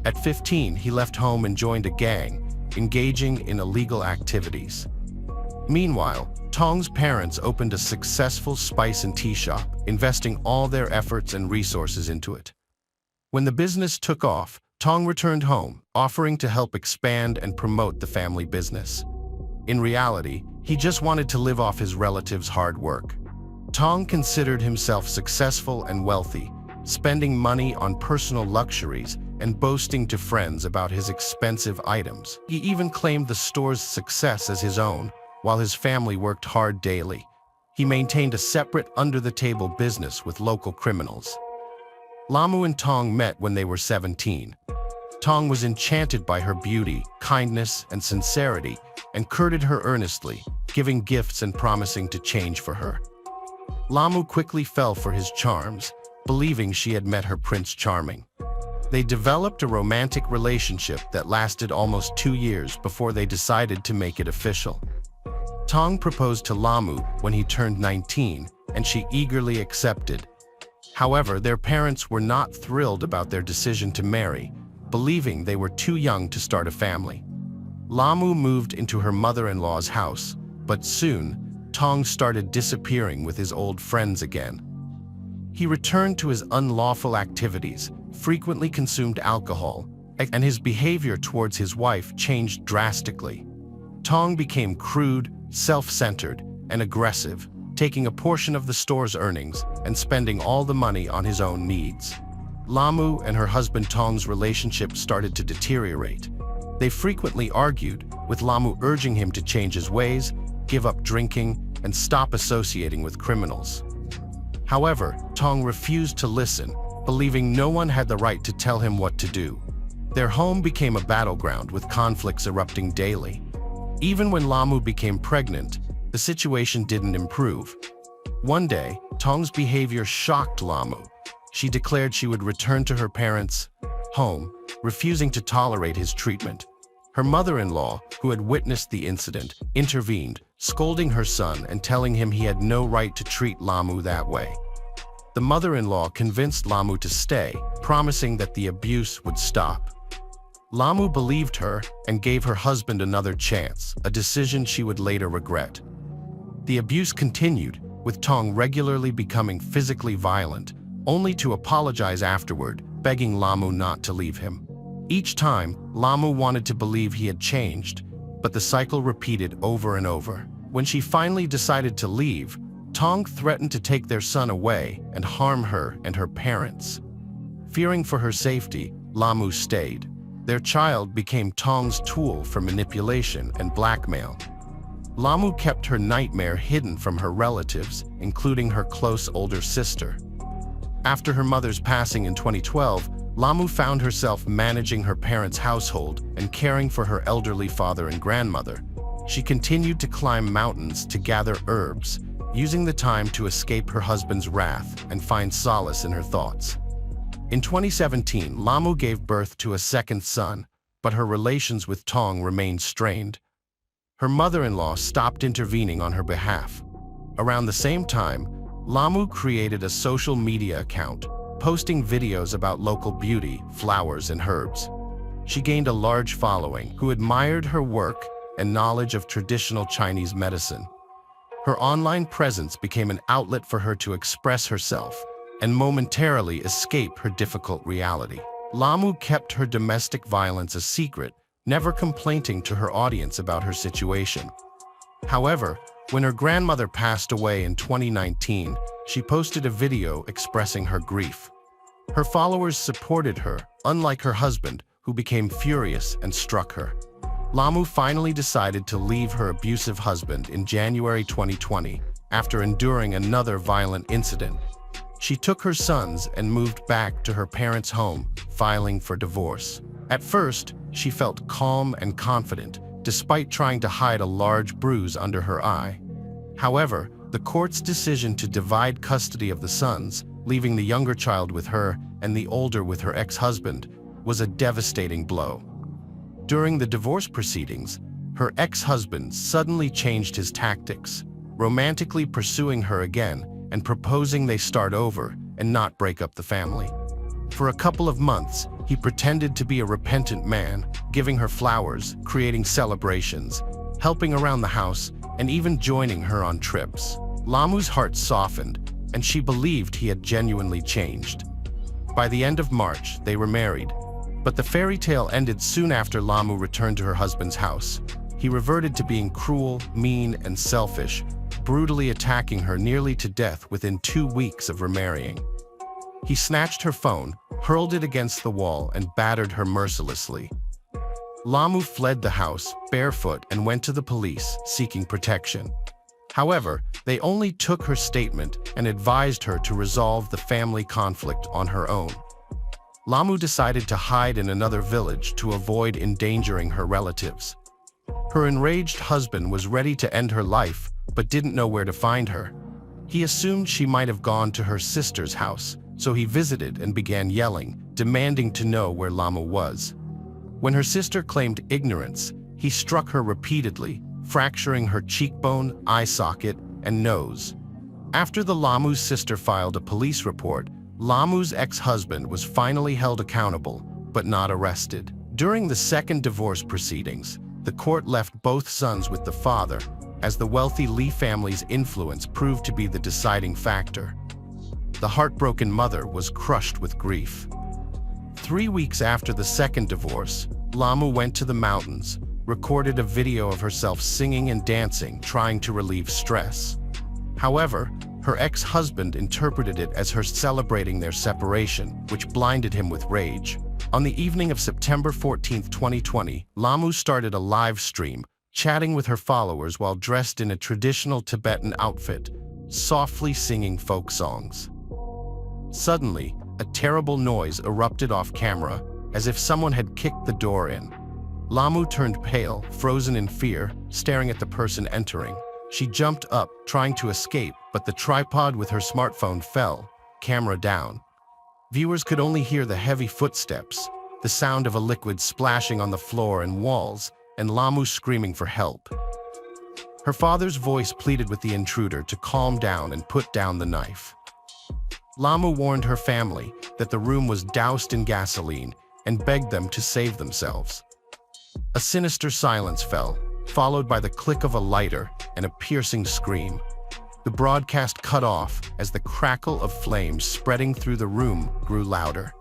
At 15, he left home and joined a gang, engaging in illegal activities. Meanwhile, Tong's parents opened a successful spice and tea shop, investing all their efforts and resources into it. When the business took off, Tong returned home, offering to help expand and promote the family business. In reality, he just wanted to live off his relatives' hard work. Tong considered himself successful and wealthy, spending money on personal luxuries and boasting to friends about his expensive items. He even claimed the store's success as his own, while his family worked hard daily. He maintained a separate under-the-table business with local criminals. Lamu and Tong met when they were 17. Tong was enchanted by her beauty, kindness, and sincerity, and courted her earnestly, giving gifts and promising to change for her. Lamu quickly fell for his charms, believing she had met her Prince Charming. They developed a romantic relationship that lasted almost 2 years before they decided to make it official. Tong proposed to Lamu when he turned 19, and she eagerly accepted. However, their parents were not thrilled about their decision to marry, believing they were too young to start a family. Lamu moved into her mother-in-law's house, but soon, Tong started disappearing with his old friends again. He returned to his unlawful activities, frequently consumed alcohol, and his behavior towards his wife changed drastically. Tong became crude, self-centered, and aggressive, taking a portion of the store's earnings and spending all the money on his own needs. Lamu and her husband Tong's relationship started to deteriorate. They frequently argued, with Lamu urging him to change his ways, give up drinking, and stop associating with criminals. However, Tong refused to listen, believing no one had the right to tell him what to do. Their home became a battleground with conflicts erupting daily. Even when Lamu became pregnant, the situation didn't improve. One day, Tong's behavior shocked Lamu. She declared she would return to her parents' home, refusing to tolerate his treatment. Her mother-in-law, who had witnessed the incident, intervened, scolding her son and telling him he had no right to treat Lamu that way. The mother-in-law convinced Lamu to stay, promising that the abuse would stop. Lamu believed her and gave her husband another chance, a decision she would later regret. The abuse continued, with Tong regularly becoming physically violent, only to apologize afterward, begging Lamu not to leave him. Each time, Lamu wanted to believe he had changed, but the cycle repeated over and over. When she finally decided to leave, Tong threatened to take their son away and harm her and her parents. Fearing for her safety, Lamu stayed. Their child became Tong's tool for manipulation and blackmail. Lamu kept her nightmare hidden from her relatives, including her close older sister. After her mother's passing in 2012, Lamu found herself managing her parents' household and caring for her elderly father and grandmother. She continued to climb mountains to gather herbs, using the time to escape her husband's wrath and find solace in her thoughts. In 2017, Lamu gave birth to a second son, but her relations with Tong remained strained. Her mother-in-law stopped intervening on her behalf. Around the same time, Lamu created a social media account, posting videos about local beauty, flowers, and herbs. She gained a large following who admired her work and knowledge of traditional Chinese medicine. Her online presence became an outlet for her to express herself and momentarily escape her difficult reality. Lamu kept her domestic violence a secret, never complaining to her audience about her situation. However, when her grandmother passed away in 2019, she posted a video expressing her grief. Her followers supported her, unlike her husband, who became furious and struck her. Lamu finally decided to leave her abusive husband in January 2020 after enduring another violent incident. She took her sons and moved back to her parents' home, filing for divorce. At first, she felt calm and confident, despite trying to hide a large bruise under her eye. However, the court's decision to divide custody of the sons, leaving the younger child with her and the older with her ex-husband, was a devastating blow. During the divorce proceedings, her ex-husband suddenly changed his tactics, romantically pursuing her again and proposing they start over and not break up the family. For a couple of months, he pretended to be a repentant man, giving her flowers, creating celebrations, helping around the house, and even joining her on trips. Lamu's heart softened, and she believed he had genuinely changed. By the end of March, they were married. But the fairy tale ended soon after Lamu returned to her husband's house. He reverted to being cruel, mean, and selfish, brutally attacking her nearly to death within 2 weeks of remarrying. He snatched her phone, hurled it against the wall, and battered her mercilessly. Lamu fled the house, barefoot, and went to the police, seeking protection. However, they only took her statement and advised her to resolve the family conflict on her own. Lamu decided to hide in another village to avoid endangering her relatives. Her enraged husband was ready to end her life, but didn't know where to find her. He assumed she might have gone to her sister's house, so he visited and began yelling, demanding to know where Lamu was. When her sister claimed ignorance, he struck her repeatedly, fracturing her cheekbone, eye socket, and nose. After the Lamu's sister filed a police report, Lamu's ex-husband was finally held accountable, but not arrested. During the second divorce proceedings, the court left both sons with the father, as the wealthy Lee family's influence proved to be the deciding factor. The heartbroken mother was crushed with grief. 3 weeks after the second divorce, Lamu went to the mountains, recorded a video of herself singing and dancing, trying to relieve stress. However, her ex-husband interpreted it as her celebrating their separation, which blinded him with rage. On the evening of September 14, 2020, Lamu started a live stream, chatting with her followers while dressed in a traditional Tibetan outfit, softly singing folk songs. Suddenly, a terrible noise erupted off camera, as if someone had kicked the door in. Lamu turned pale, frozen in fear, staring at the person entering. She jumped up, trying to escape, but the tripod with her smartphone fell, camera down. Viewers could only hear the heavy footsteps, the sound of a liquid splashing on the floor and walls, and Lamu screaming for help. Her father's voice pleaded with the intruder to calm down and put down the knife. Lamu warned her family that the room was doused in gasoline and begged them to save themselves. A sinister silence fell, followed by the click of a lighter and a piercing scream. The broadcast cut off as the crackle of flames spreading through the room grew louder.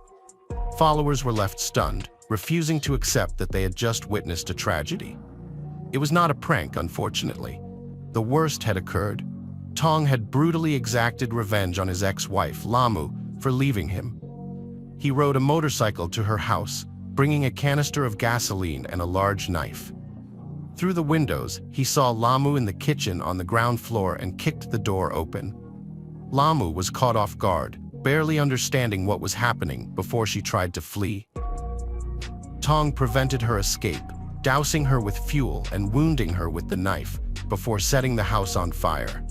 Followers were left stunned, refusing to accept that they had just witnessed a tragedy. It was not a prank, unfortunately. The worst had occurred. Tong had brutally exacted revenge on his ex-wife, Lamu, for leaving him. He rode a motorcycle to her house, bringing a canister of gasoline and a large knife. Through the windows, he saw Lamu in the kitchen on the ground floor and kicked the door open. Lamu was caught off guard, barely understanding what was happening before she tried to flee. Tong prevented her escape, dousing her with fuel and wounding her with the knife before setting the house on fire.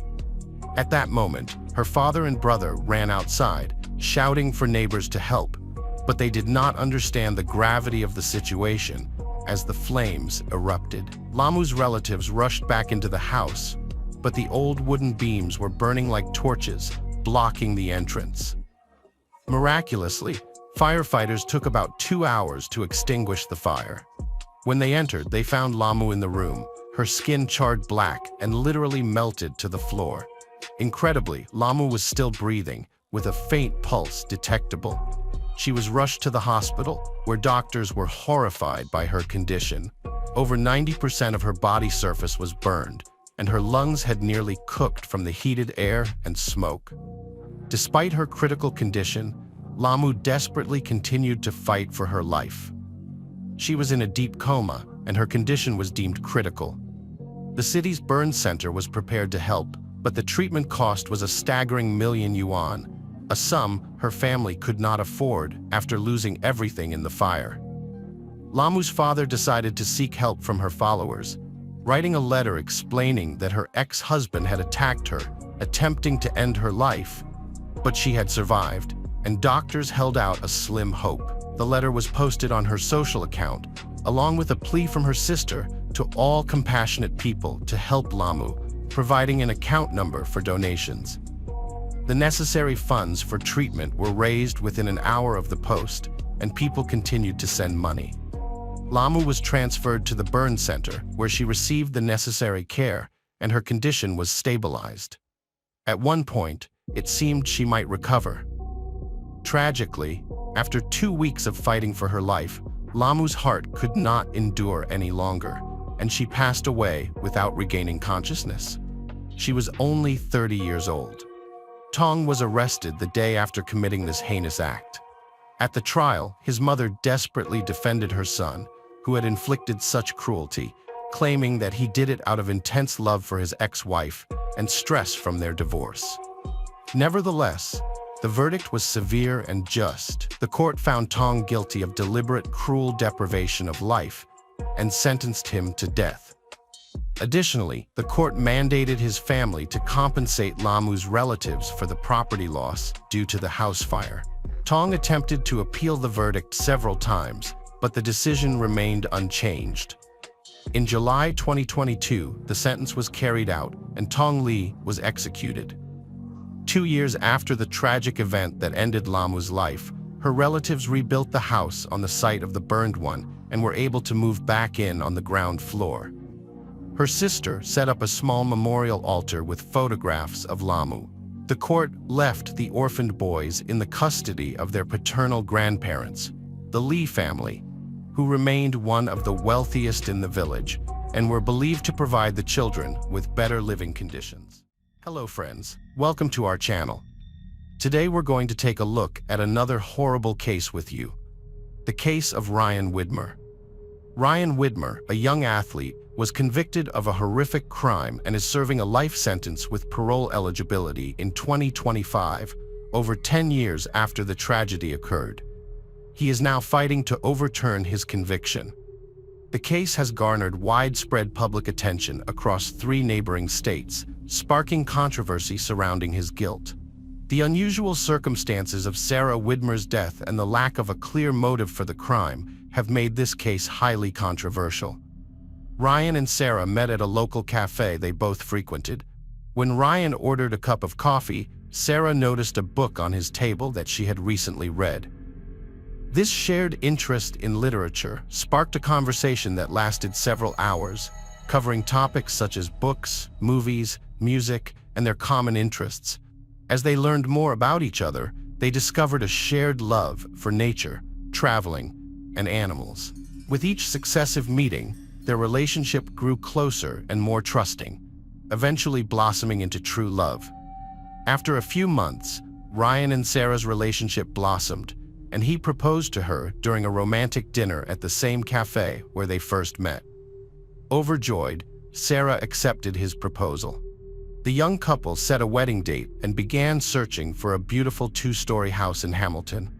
At that moment, her father and brother ran outside, shouting for neighbors to help, but they did not understand the gravity of the situation as the flames erupted. Lamu's relatives rushed back into the house, but the old wooden beams were burning like torches, blocking the entrance. Miraculously, firefighters took about 2 hours to extinguish the fire. When they entered, they found Lamu in the room, her skin charred black and literally melted to the floor. Incredibly, Lamu was still breathing, with a faint pulse detectable. She was rushed to the hospital, where doctors were horrified by her condition. Over 90% of her body surface was burned, and her lungs had nearly cooked from the heated air and smoke. Despite her critical condition, Lamu desperately continued to fight for her life. She was in a deep coma, and her condition was deemed critical. The city's burn center was prepared to help, but the treatment cost was a staggering $1,000,000, a sum her family could not afford after losing everything in the fire. Lamu's father decided to seek help from her followers, writing a letter explaining that her ex-husband had attacked her, attempting to end her life, but she had survived, and doctors held out a slim hope. The letter was posted on her social account, along with a plea from her sister to all compassionate people to help Lamu, providing an account number for donations. The necessary funds for treatment were raised within an hour of the post, and people continued to send money. Lamu was transferred to the burn center, where she received the necessary care, and her condition was stabilized. At one point, it seemed she might recover. Tragically, after 2 weeks of fighting for her life, Lamu's heart could not endure any longer, and she passed away without regaining consciousness. She was only 30 years old. Tong was arrested the day after committing this heinous act. At the trial, his mother desperately defended her son, who had inflicted such cruelty, claiming that he did it out of intense love for his ex-wife and stress from their divorce. Nevertheless, the verdict was severe and just. The court found Tong guilty of deliberate cruel deprivation of life and sentenced him to death. Additionally, the court mandated his family to compensate Lamu's relatives for the property loss due to the house fire. Tong attempted to appeal the verdict several times, but the decision remained unchanged. In July 2022, the sentence was carried out and Tong Li was executed. 2 years after the tragic event that ended Lamu's life, her relatives rebuilt the house on the site of the burned one and were able to move back in on the ground floor. Her sister set up a small memorial altar with photographs of Lamu. The court left the orphaned boys in the custody of their paternal grandparents, the Li family, who remained one of the wealthiest in the village and were believed to provide the children with better living conditions. Hello friends, welcome to our channel. Today we're going to take a look at another horrible case with you. The case of Ryan Widmer. Ryan Widmer, a young athlete, was convicted of a horrific crime and is serving a life sentence with parole eligibility in 2025, over 10 years after the tragedy occurred. He is now fighting to overturn his conviction. The case has garnered widespread public attention across 3 neighboring states, sparking controversy surrounding his guilt. The unusual circumstances of Sarah Widmer's death and the lack of a clear motive for the crime have made this case highly controversial. Ryan and Sarah met at a local cafe they both frequented. When Ryan ordered a cup of coffee, Sarah noticed a book on his table that she had recently read. This shared interest in literature sparked a conversation that lasted several hours, covering topics such as books, movies, music, and their common interests. As they learned more about each other, they discovered a shared love for nature, traveling, and animals. With each successive meeting, their relationship grew closer and more trusting, eventually blossoming into true love. After a few months, Ryan and Sarah's relationship blossomed, and he proposed to her during a romantic dinner at the same cafe where they first met. Overjoyed, Sarah accepted his proposal. The young couple set a wedding date and began searching for a beautiful 2-story house in Hamilton.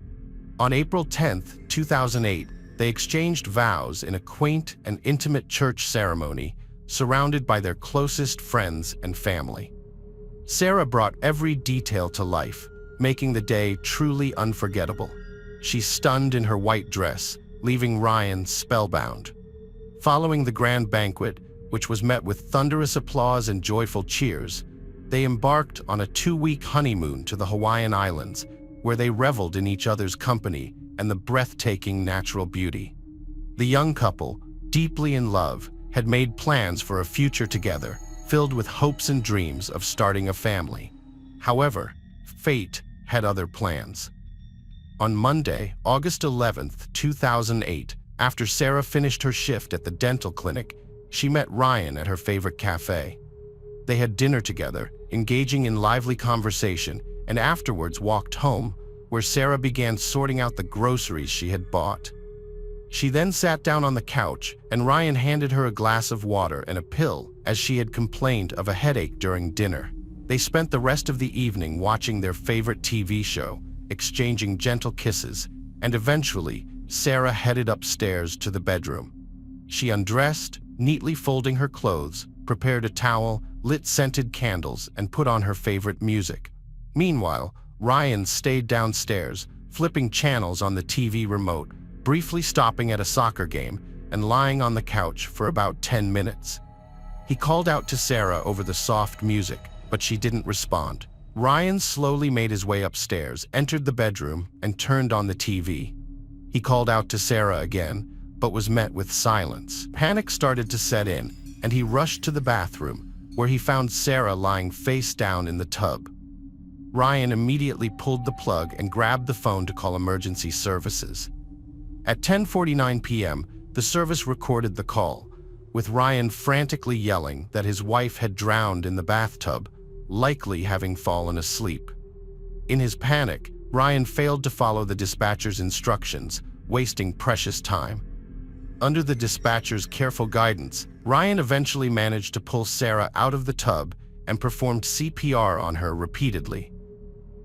On April 10, 2008, they exchanged vows in a quaint and intimate church ceremony, surrounded by their closest friends and family. Sarah brought every detail to life, making the day truly unforgettable. She stunned in her white dress, leaving Ryan spellbound. Following the grand banquet, which was met with thunderous applause and joyful cheers, they embarked on a 2-week honeymoon to the Hawaiian Islands, where they reveled in each other's company and the breathtaking natural beauty. The young couple, deeply in love, had made plans for a future together, filled with hopes and dreams of starting a family. However, fate had other plans. On Monday, August 11, 2008, after Sarah finished her shift at the dental clinic, she met Ryan at her favorite cafe. They had dinner together, engaging in lively conversation, and afterwards walked home, where Sarah began sorting out the groceries she had bought. She then sat down on the couch, and Ryan handed her a glass of water and a pill, as she had complained of a headache during dinner. They spent the rest of the evening watching their favorite TV show, exchanging gentle kisses, and eventually, Sarah headed upstairs to the bedroom. She undressed, neatly folding her clothes, prepared a towel, lit scented candles, and put on her favorite music. Meanwhile, Ryan stayed downstairs, flipping channels on the TV remote, briefly stopping at a soccer game, and lying on the couch for about 10 minutes. He called out to Sarah over the soft music, but she didn't respond. Ryan slowly made his way upstairs, entered the bedroom, and turned on the TV. He called out to Sarah again, but was met with silence. Panic started to set in, and he rushed to the bathroom, where he found Sarah lying face down in the tub. Ryan immediately pulled the plug and grabbed the phone to call emergency services. At 10:49 p.m., the service recorded the call, with Ryan frantically yelling that his wife had drowned in the bathtub, likely having fallen asleep. In his panic, Ryan failed to follow the dispatcher's instructions, wasting precious time. Under the dispatcher's careful guidance, Ryan eventually managed to pull Sarah out of the tub and performed CPR on her repeatedly.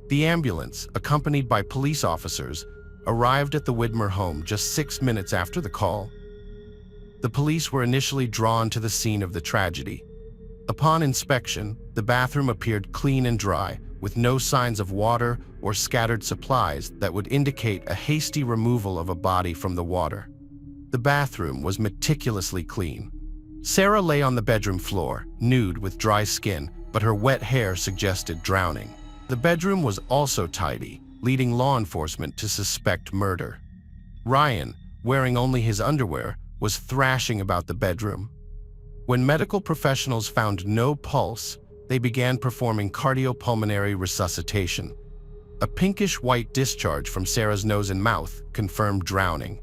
The ambulance, accompanied by police officers, arrived at the Widmer home just 6 minutes after the call. The police were initially drawn to the scene of the tragedy. Upon inspection, the bathroom appeared clean and dry, with no signs of water or scattered supplies that would indicate a hasty removal of a body from the water. The bathroom was meticulously clean. Sarah lay on the bedroom floor, nude with dry skin, but her wet hair suggested drowning. The bedroom was also tidy, leading law enforcement to suspect murder. Ryan, wearing only his underwear, was thrashing about the bedroom. When medical professionals found no pulse, they began performing cardiopulmonary resuscitation. A pinkish-white discharge from Sarah's nose and mouth confirmed drowning.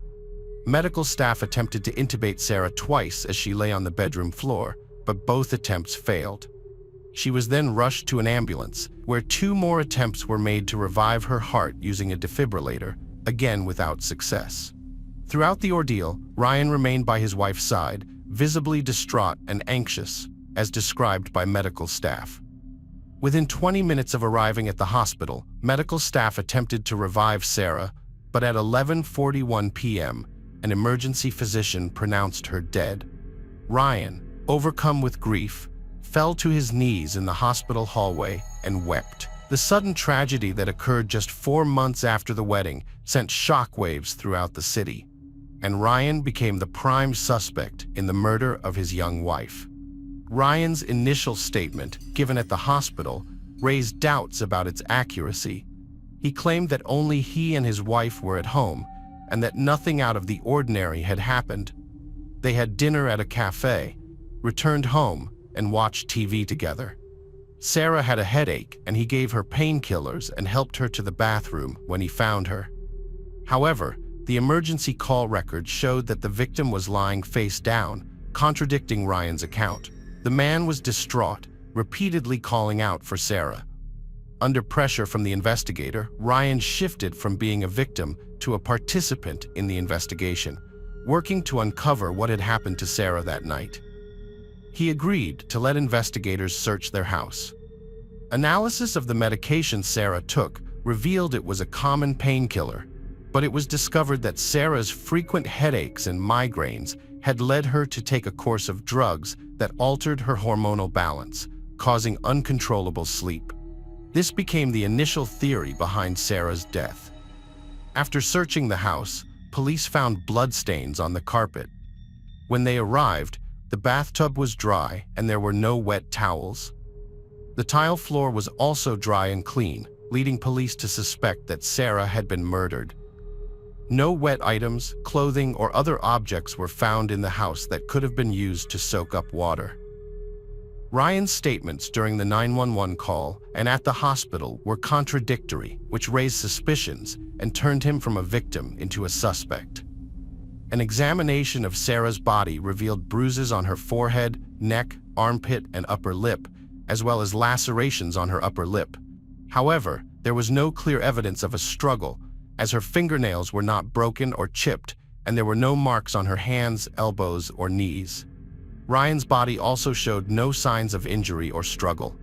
Medical staff attempted to intubate Sarah twice as she lay on the bedroom floor, but both attempts failed. She was then rushed to an ambulance, where 2 more attempts were made to revive her heart using a defibrillator, again without success. Throughout the ordeal, Ryan remained by his wife's side, visibly distraught and anxious, as described by medical staff. Within 20 minutes of arriving at the hospital, medical staff attempted to revive Sarah, but at 11:41 p.m., an emergency physician pronounced her dead. Ryan, overcome with grief, fell to his knees in the hospital hallway and wept. The sudden tragedy that occurred just 4 months after the wedding sent shockwaves throughout the city, and Ryan became the prime suspect in the murder of his young wife. Ryan's initial statement, given at the hospital, raised doubts about its accuracy. He claimed that only he and his wife were at home, and that nothing out of the ordinary had happened. They had dinner at a cafe, returned home, and watched TV together. Sarah had a headache, and he gave her painkillers and helped her to the bathroom when he found her. However, the emergency call record showed that the victim was lying face down, contradicting Ryan's account. The man was distraught, repeatedly calling out for Sarah. Under pressure from the investigator, Ryan shifted from being a victim to a participant in the investigation, working to uncover what had happened to Sarah that night. He agreed to let investigators search their house. Analysis of the medication Sarah took revealed it was a common painkiller, but it was discovered that Sarah's frequent headaches and migraines had led her to take a course of drugs that altered her hormonal balance, causing uncontrollable sleep. This became the initial theory behind Sarah's death. After searching the house, police found bloodstains on the carpet. When they arrived, the bathtub was dry and there were no wet towels. The tile floor was also dry and clean, leading police to suspect that Sarah had been murdered. No wet items, clothing, or other objects were found in the house that could have been used to soak up water. Ryan's statements during the 911 call and at the hospital were contradictory, which raised suspicions and turned him from a victim into a suspect. An examination of Sarah's body revealed bruises on her forehead, neck, armpit, and upper lip, as well as lacerations on her upper lip. However, there was no clear evidence of a struggle, as her fingernails were not broken or chipped, and there were no marks on her hands, elbows, or knees. Ryan's body also showed no signs of injury or struggle.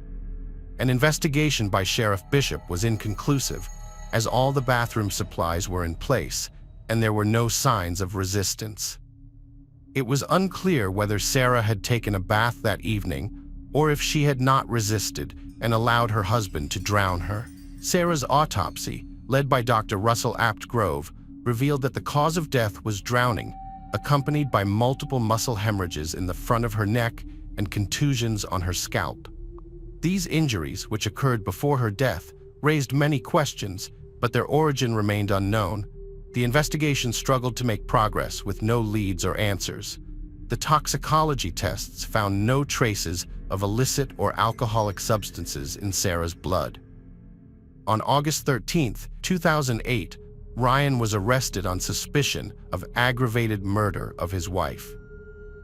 An investigation by Sheriff Bishop was inconclusive, as all the bathroom supplies were in place, and there were no signs of resistance. It was unclear whether Sarah had taken a bath that evening, or if she had not resisted and allowed her husband to drown her. Sarah's autopsy, led by Dr. Russell Apt Grove, revealed that the cause of death was drowning, accompanied by multiple muscle hemorrhages in the front of her neck and contusions on her scalp. These injuries, which occurred before her death, raised many questions, but their origin remained unknown. The investigation struggled to make progress with no leads or answers. The toxicology tests found no traces of illicit or alcoholic substances in Sarah's blood. On August 13, 2008, Ryan was arrested on suspicion of aggravated murder of his wife.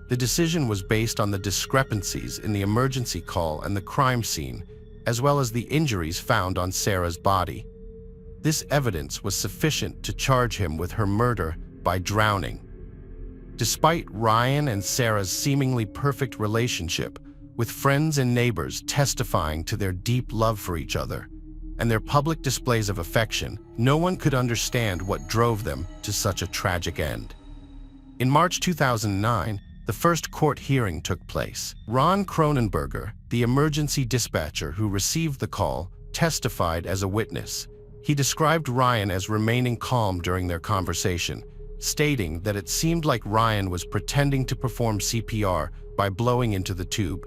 The decision was based on the discrepancies in the emergency call and the crime scene, as well as the injuries found on Sarah's body. This evidence was sufficient to charge him with her murder by drowning. Despite Ryan and Sarah's seemingly perfect relationship, with friends and neighbors testifying to their deep love for each other, and their public displays of affection, no one could understand what drove them to such a tragic end. In March 2009, the first court hearing took place. Ron Cronenberger, the emergency dispatcher who received the call, testified as a witness. He described Ryan as remaining calm during their conversation, stating that it seemed like Ryan was pretending to perform CPR by blowing into the tube.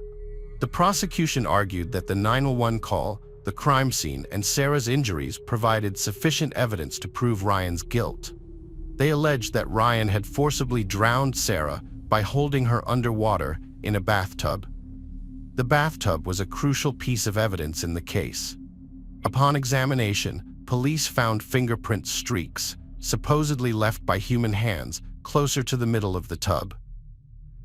The prosecution argued that the 911 call, the crime scene, and Sarah's injuries provided sufficient evidence to prove Ryan's guilt. They alleged that Ryan had forcibly drowned Sarah by holding her underwater in a bathtub. The bathtub was a crucial piece of evidence in the case. Upon examination, police found fingerprint streaks, supposedly left by human hands, closer to the middle of the tub.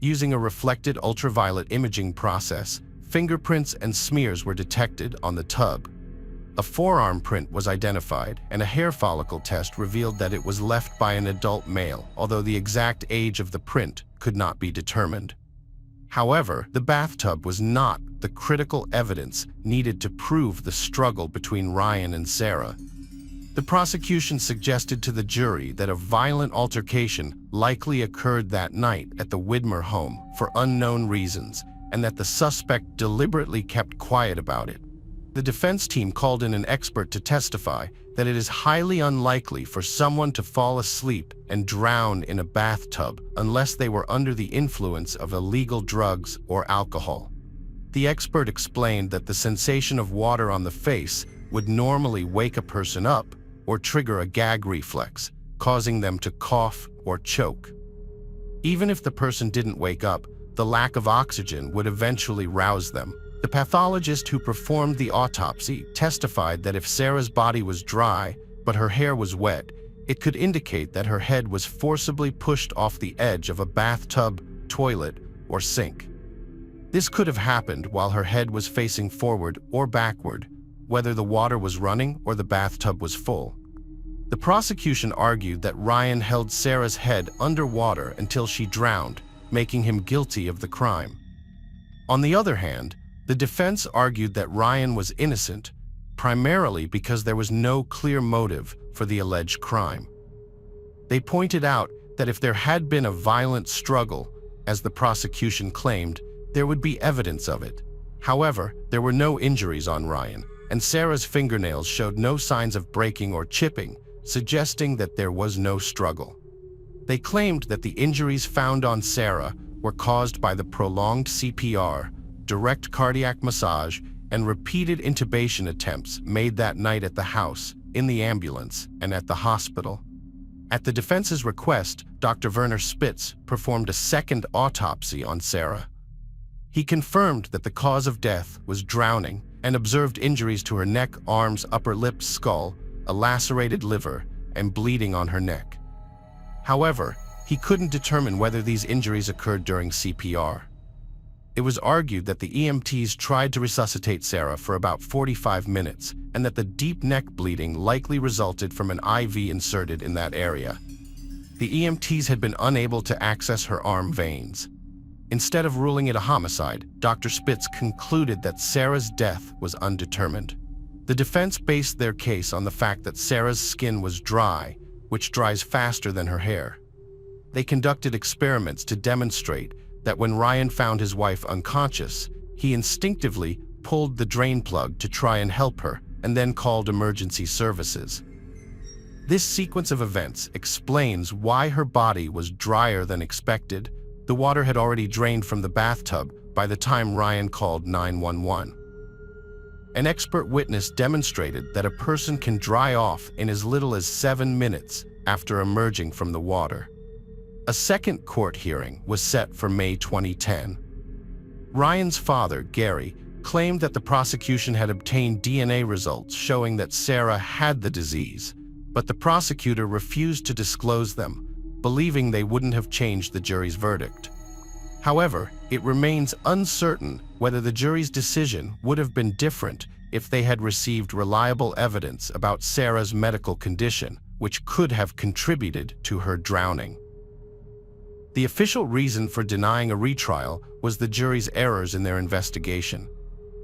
Using a reflected ultraviolet imaging process, fingerprints and smears were detected on the tub. A forearm print was identified, and a hair follicle test revealed that it was left by an adult male, although the exact age of the print could not be determined. However, the bathtub was not the critical evidence needed to prove the struggle between Ryan and Sarah. The prosecution suggested to the jury that a violent altercation likely occurred that night at the Widmer home for unknown reasons, and that the suspect deliberately kept quiet about it. The defense team called in an expert to testify that it is highly unlikely for someone to fall asleep and drown in a bathtub unless they were under the influence of illegal drugs or alcohol. The expert explained that the sensation of water on the face would normally wake a person up or trigger a gag reflex, causing them to cough or choke. Even if the person didn't wake up, the lack of oxygen would eventually rouse them. The pathologist who performed the autopsy testified that if Sarah's body was dry, but her hair was wet, it could indicate that her head was forcibly pushed off the edge of a bathtub, toilet, or sink. This could have happened while her head was facing forward or backward, whether the water was running or the bathtub was full. The prosecution argued that Ryan held Sarah's head underwater until she drowned, making him guilty of the crime. On the other hand, the defense argued that Ryan was innocent, primarily because there was no clear motive for the alleged crime. They pointed out that if there had been a violent struggle, as the prosecution claimed, there would be evidence of it. However, there were no injuries on Ryan, and Sarah's fingernails showed no signs of breaking or chipping, suggesting that there was no struggle. They claimed that the injuries found on Sarah were caused by the prolonged CPR, direct cardiac massage, and repeated intubation attempts made that night at the house, in the ambulance, and at the hospital. At the defense's request, Dr. Werner Spitz performed a second autopsy on Sarah. He confirmed that the cause of death was drowning and observed injuries to her neck, arms, upper lip, skull, a lacerated liver, and bleeding on her neck. However, he couldn't determine whether these injuries occurred during CPR. It was argued that the EMTs tried to resuscitate Sarah for about 45 minutes and that the deep neck bleeding likely resulted from an IV inserted in that area. The EMTs had been unable to access her arm veins. Instead of ruling it a homicide, Dr. Spitz concluded that Sarah's death was undetermined. The defense based their case on the fact that Sarah's skin was dry, which dries faster than her hair. They conducted experiments to demonstrate that when Ryan found his wife unconscious, he instinctively pulled the drain plug to try and help her, and then called emergency services. This sequence of events explains why her body was drier than expected. The water had already drained from the bathtub by the time Ryan called 911. An expert witness demonstrated that a person can dry off in as little as 7 minutes after emerging from the water. A second court hearing was set for May 2010. Ryan's father, Gary, claimed that the prosecution had obtained DNA results showing that Sarah had the disease, but the prosecutor refused to disclose them, believing they wouldn't have changed the jury's verdict. However, it remains uncertain whether the jury's decision would have been different if they had received reliable evidence about Sarah's medical condition, which could have contributed to her drowning. The official reason for denying a retrial was the jury's errors in their investigation.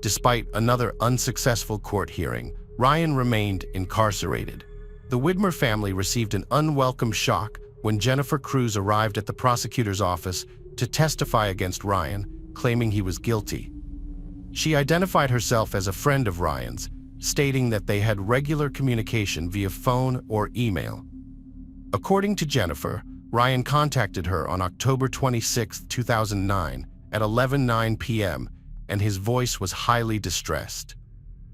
Despite another unsuccessful court hearing, Ryan remained incarcerated. The Widmer family received an unwelcome shock when Jennifer Cruz arrived at the prosecutor's office to testify against Ryan, claiming he was guilty. She identified herself as a friend of Ryan's, stating that they had regular communication via phone or email. According to Jennifer, Ryan contacted her on October 26, 2009 at 11:09 p.m., and his voice was highly distressed.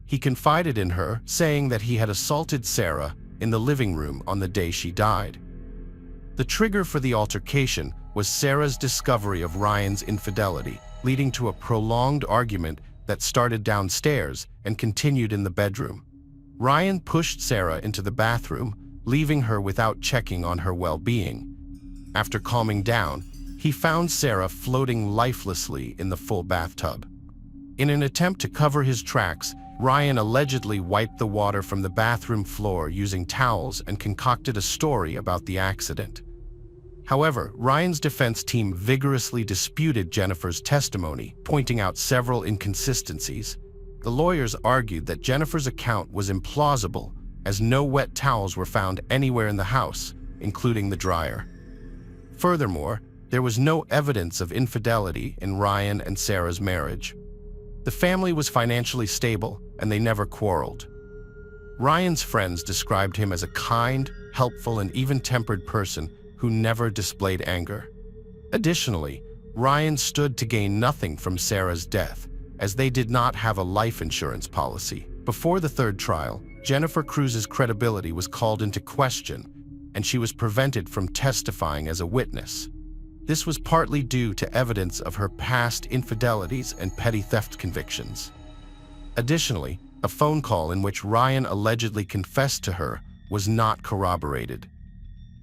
He confided in her, saying that he had assaulted Sarah in the living room on the day she died. The trigger for the altercation was Sarah's discovery of Ryan's infidelity, leading to a prolonged argument that started downstairs and continued in the bedroom. Ryan pushed Sarah into the bathroom, leaving her without checking on her well-being. After calming down, he found Sarah floating lifelessly in the full bathtub. In an attempt to cover his tracks, Ryan allegedly wiped the water from the bathroom floor using towels and concocted a story about the accident. However, Ryan's defense team vigorously disputed Jennifer's testimony, pointing out several inconsistencies. The lawyers argued that Jennifer's account was implausible, as no wet towels were found anywhere in the house, including the dryer. Furthermore, there was no evidence of infidelity in Ryan and Sarah's marriage. The family was financially stable, and they never quarreled. Ryan's friends described him as a kind, helpful, and even-tempered person who never displayed anger. Additionally, Ryan stood to gain nothing from Sarah's death, as they did not have a life insurance policy. Before the third trial, Jennifer Cruz's credibility was called into question, and she was prevented from testifying as a witness. This was partly due to evidence of her past infidelities and petty theft convictions. Additionally, a phone call in which Ryan allegedly confessed to her was not corroborated.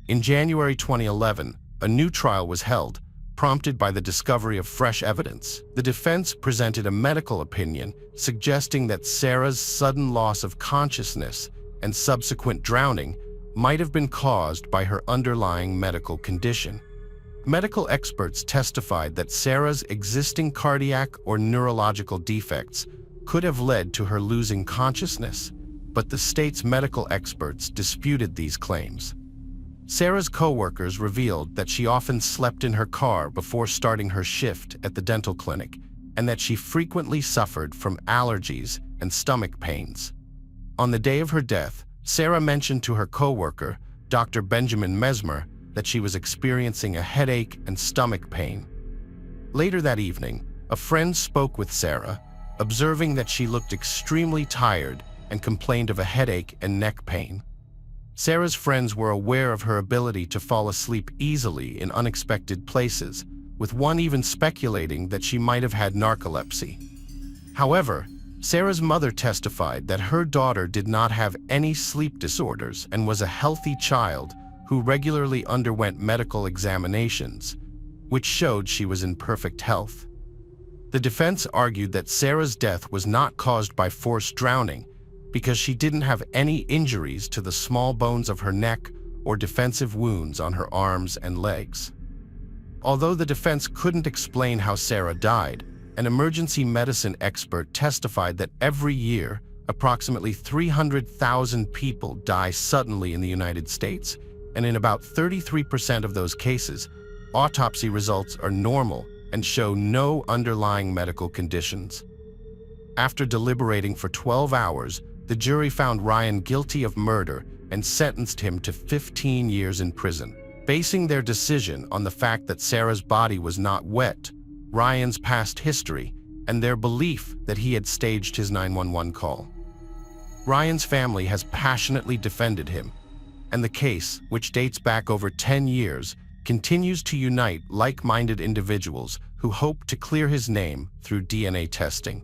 In January 2011, a new trial was held, prompted by the discovery of fresh evidence. The defense presented a medical opinion suggesting that Sarah's sudden loss of consciousness and subsequent drowning might have been caused by her underlying medical condition. Medical experts testified that Sarah's existing cardiac or neurological defects could have led to her losing consciousness, but the state's medical experts disputed these claims. Sarah's co-workers revealed that she often slept in her car before starting her shift at the dental clinic, and that she frequently suffered from allergies and stomach pains. On the day of her death, Sarah mentioned to her co-worker, Dr. Benjamin Mesmer, that she was experiencing a headache and stomach pain. Later that evening, a friend spoke with Sarah, observing that she looked extremely tired and complained of a headache and neck pain. Sarah's friends were aware of her ability to fall asleep easily in unexpected places, with one even speculating that she might have had narcolepsy. However, Sarah's mother testified that her daughter did not have any sleep disorders and was a healthy child who regularly underwent medical examinations, which showed she was in perfect health. The defense argued that Sarah's death was not caused by forced drowning because she didn't have any injuries to the small bones of her neck or defensive wounds on her arms and legs. Although the defense couldn't explain how Sarah died, an emergency medicine expert testified that every year, approximately 300,000 people die suddenly in the United States, and in about 33% of those cases, autopsy results are normal and show no underlying medical conditions. After deliberating for 12 hours, the jury found Ryan guilty of murder and sentenced him to 15 years in prison. Basing their decision on the fact that Sarah's body was not wet, Ryan's past history, and their belief that he had staged his 911 call. Ryan's family has passionately defended him, and the case, which dates back over 10 years, continues to unite like-minded individuals who hope to clear his name through DNA testing.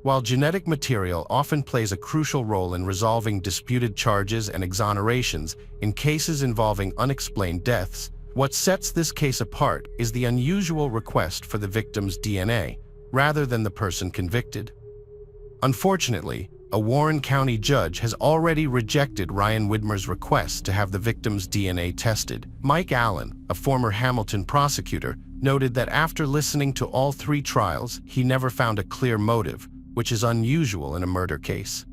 While genetic material often plays a crucial role in resolving disputed charges and exonerations in cases involving unexplained deaths, what sets this case apart is the unusual request for the victim's DNA, rather than the person convicted. Unfortunately, a Warren County judge has already rejected Ryan Widmer's request to have the victim's DNA tested. Mike Allen, a former Hamilton prosecutor, noted that after listening to all 3 trials, he never found a clear motive, which is unusual in a murder case.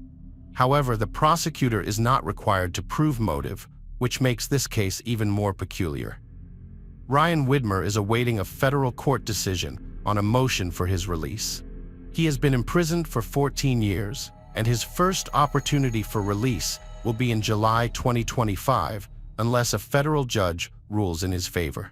However, the prosecutor is not required to prove motive, which makes this case even more peculiar. Ryan Widmer is awaiting a federal court decision on a motion for his release. He has been imprisoned for 14 years, and his first opportunity for release will be in July 2025 unless a federal judge rules in his favor.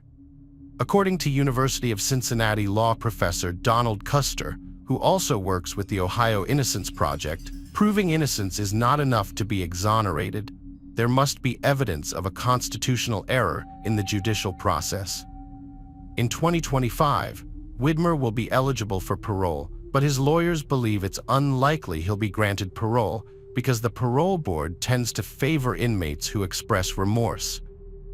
According to University of Cincinnati law professor Donald Custer, who also works with the Ohio Innocence Project, proving innocence is not enough to be exonerated. There must be evidence of a constitutional error in the judicial process. In 2025, Widmer will be eligible for parole, but his lawyers believe it's unlikely he'll be granted parole because the parole board tends to favor inmates who express remorse,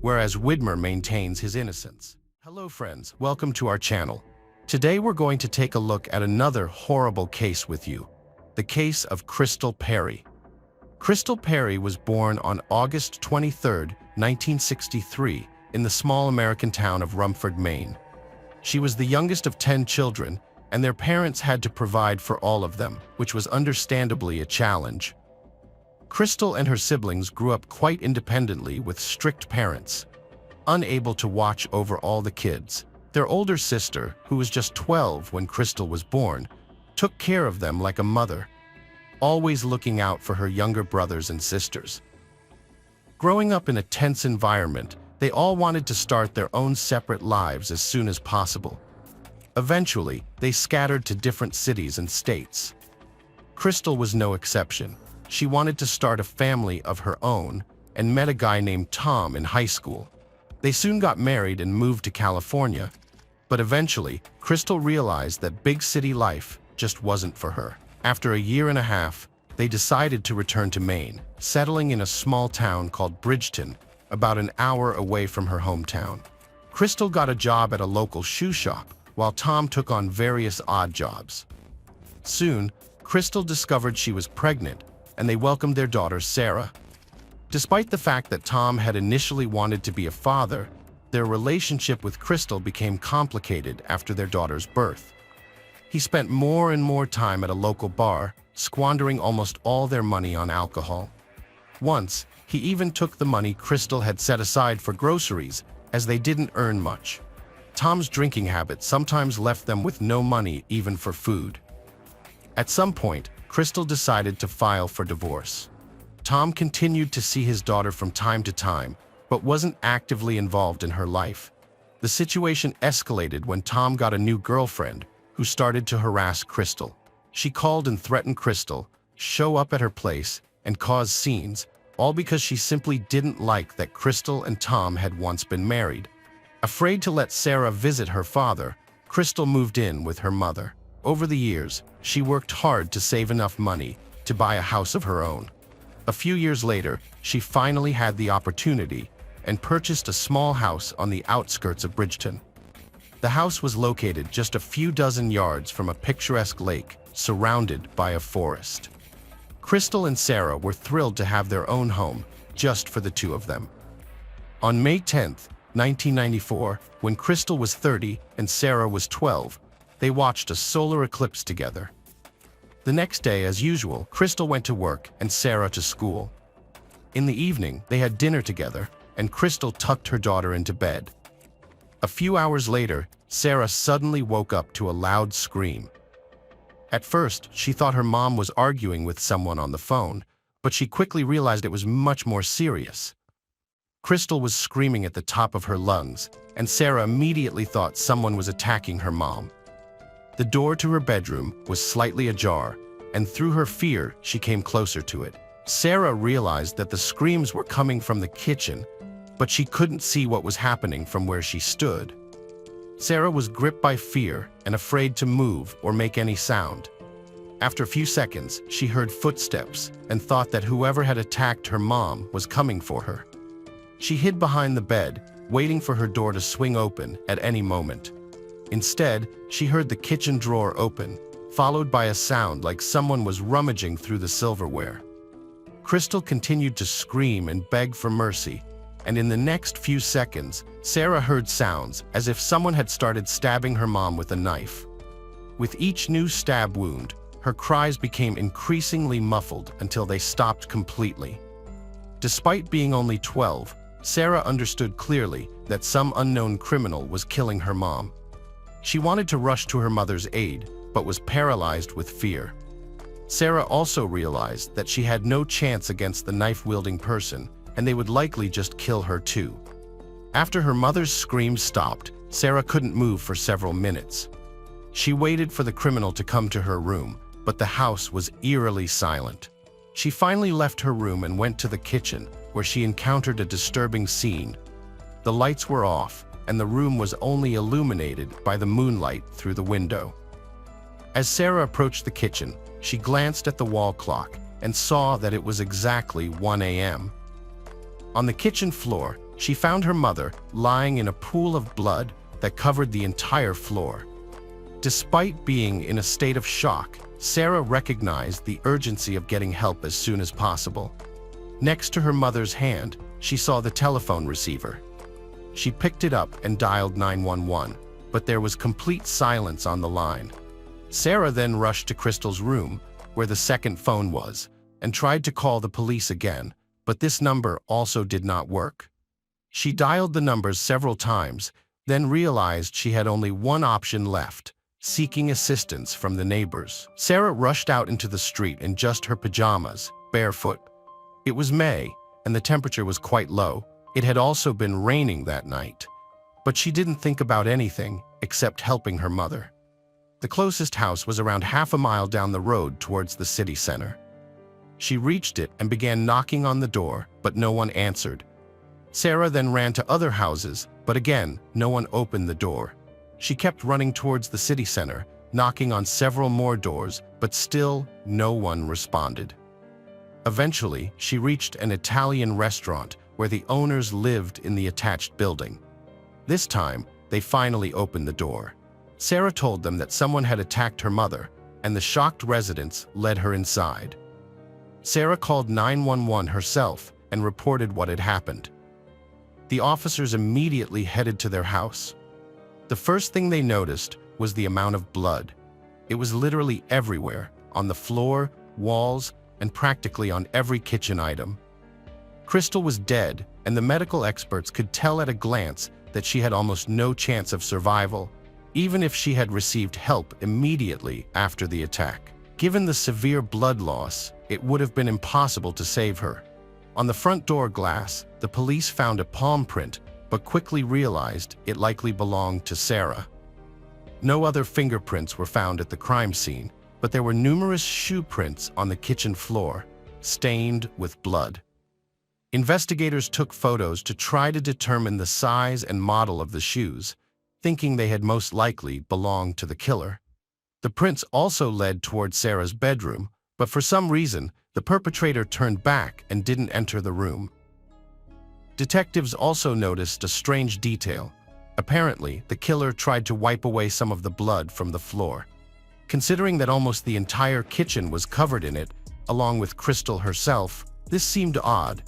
whereas Widmer maintains his innocence. Hello friends, welcome to our channel. Today we're going to take a look at another horrible case with you, the case of Crystal Perry. Crystal Perry was born on August 23, 1963, in the small American town of Rumford, Maine. She was the youngest of 10 children, and their parents had to provide for all of them, which was understandably a challenge. Crystal and her siblings grew up quite independently with strict parents, unable to watch over all the kids. Their older sister, who was just 12 when Crystal was born, took care of them like a mother, always looking out for her younger brothers and sisters. Growing up in a tense environment, they all wanted to start their own separate lives as soon as possible. Eventually, they scattered to different cities and states. Crystal was no exception. She wanted to start a family of her own and met a guy named Tom in high school. They soon got married and moved to California, but eventually, Crystal realized that big city life just wasn't for her. After a year and a half, they decided to return to Maine, settling in a small town called Bridgeton, about an hour away from her hometown. Crystal got a job at a local shoe shop, while Tom took on various odd jobs. Soon, Crystal discovered she was pregnant, and they welcomed their daughter Sarah. Despite the fact that Tom had initially wanted to be a father, their relationship with Crystal became complicated after their daughter's birth. He spent more and more time at a local bar, squandering almost all their money on alcohol. Once, he even took the money Crystal had set aside for groceries, as they didn't earn much. Tom's drinking habit sometimes left them with no money even for food. At some point, Crystal decided to file for divorce. Tom continued to see his daughter from time to time, but wasn't actively involved in her life. The situation escalated when Tom got a new girlfriend, who started to harass Crystal. She called and threatened Crystal, show up at her place, and cause scenes, all because she simply didn't like that Crystal and Tom had once been married. Afraid to let Sarah visit her father, Crystal moved in with her mother. Over the years, she worked hard to save enough money to buy a house of her own. A few years later, she finally had the opportunity and purchased a small house on the outskirts of Bridgeton. The house was located just a few dozen yards from a picturesque lake surrounded by a forest. Crystal and Sarah were thrilled to have their own home just for the two of them. On May 10th, 1994, when Crystal was 30 and Sarah was 12, they watched a solar eclipse together. The next day, as usual, Crystal went to work and Sarah to school. In the evening, they had dinner together, and Crystal tucked her daughter into bed. A few hours later, Sarah suddenly woke up to a loud scream. At first, she thought her mom was arguing with someone on the phone, but she quickly realized it was much more serious. Crystal was screaming at the top of her lungs, and Sarah immediately thought someone was attacking her mom. The door to her bedroom was slightly ajar, and through her fear, she came closer to it. Sarah realized that the screams were coming from the kitchen, but she couldn't see what was happening from where she stood. Sarah was gripped by fear and afraid to move or make any sound. After a few seconds, she heard footsteps and thought that whoever had attacked her mom was coming for her. She hid behind the bed, waiting for her door to swing open at any moment. Instead, she heard the kitchen drawer open, followed by a sound like someone was rummaging through the silverware. Crystal continued to scream and beg for mercy, and in the next few seconds, Sarah heard sounds as if someone had started stabbing her mom with a knife. With each new stab wound, her cries became increasingly muffled until they stopped completely. Despite being only 12, Sarah understood clearly that some unknown criminal was killing her mom. She wanted to rush to her mother's aid, but was paralyzed with fear. Sarah also realized that she had no chance against the knife-wielding person, and they would likely just kill her too. After her mother's screams stopped, Sarah couldn't move for several minutes. She waited for the criminal to come to her room, but the house was eerily silent. She finally left her room and went to the kitchen, where she encountered a disturbing scene. The lights were off, and the room was only illuminated by the moonlight through the window. As Sarah approached the kitchen, she glanced at the wall clock and saw that it was exactly 1 a.m. On the kitchen floor, she found her mother lying in a pool of blood that covered the entire floor. Despite being in a state of shock, Sarah recognized the urgency of getting help as soon as possible. Next to her mother's hand, she saw the telephone receiver. She picked it up and dialed 911, but there was complete silence on the line. Sarah then rushed to Crystal's room, where the second phone was, and tried to call the police again, but this number also did not work. She dialed the numbers several times, then realized she had only one option left: seeking assistance from the neighbors. Sarah rushed out into the street in just her pajamas, barefoot. It was May, and the temperature was quite low. It had also been raining that night. But she didn't think about anything except helping her mother. The closest house was around half a mile down the road towards the city center. She reached it and began knocking on the door, but no one answered. Sarah then ran to other houses, but again, no one opened the door. She kept running towards the city center, knocking on several more doors, but still no one responded. Eventually, she reached an Italian restaurant where the owners lived in the attached building. This time, they finally opened the door. Sarah told them that someone had attacked her mother, and the shocked residents led her inside. Sarah called 911 herself and reported what had happened. The officers immediately headed to their house. The first thing they noticed was the amount of blood. It was literally everywhere, on the floor, walls, and practically on every kitchen item. Crystal was dead, and the medical experts could tell at a glance that she had almost no chance of survival, even if she had received help immediately after the attack. Given the severe blood loss, it would have been impossible to save her. On the front door glass, the police found a palm print, but quickly realized it likely belonged to Sarah. No other fingerprints were found at the crime scene, but there were numerous shoe prints on the kitchen floor, stained with blood. Investigators took photos to try to determine the size and model of the shoes, thinking they had most likely belonged to the killer. The prints also led towards Sarah's bedroom, but for some reason, the perpetrator turned back and didn't enter the room. Detectives also noticed a strange detail. Apparently, the killer tried to wipe away some of the blood from the floor. Considering that almost the entire kitchen was covered in it, along with Crystal herself, this seemed odd.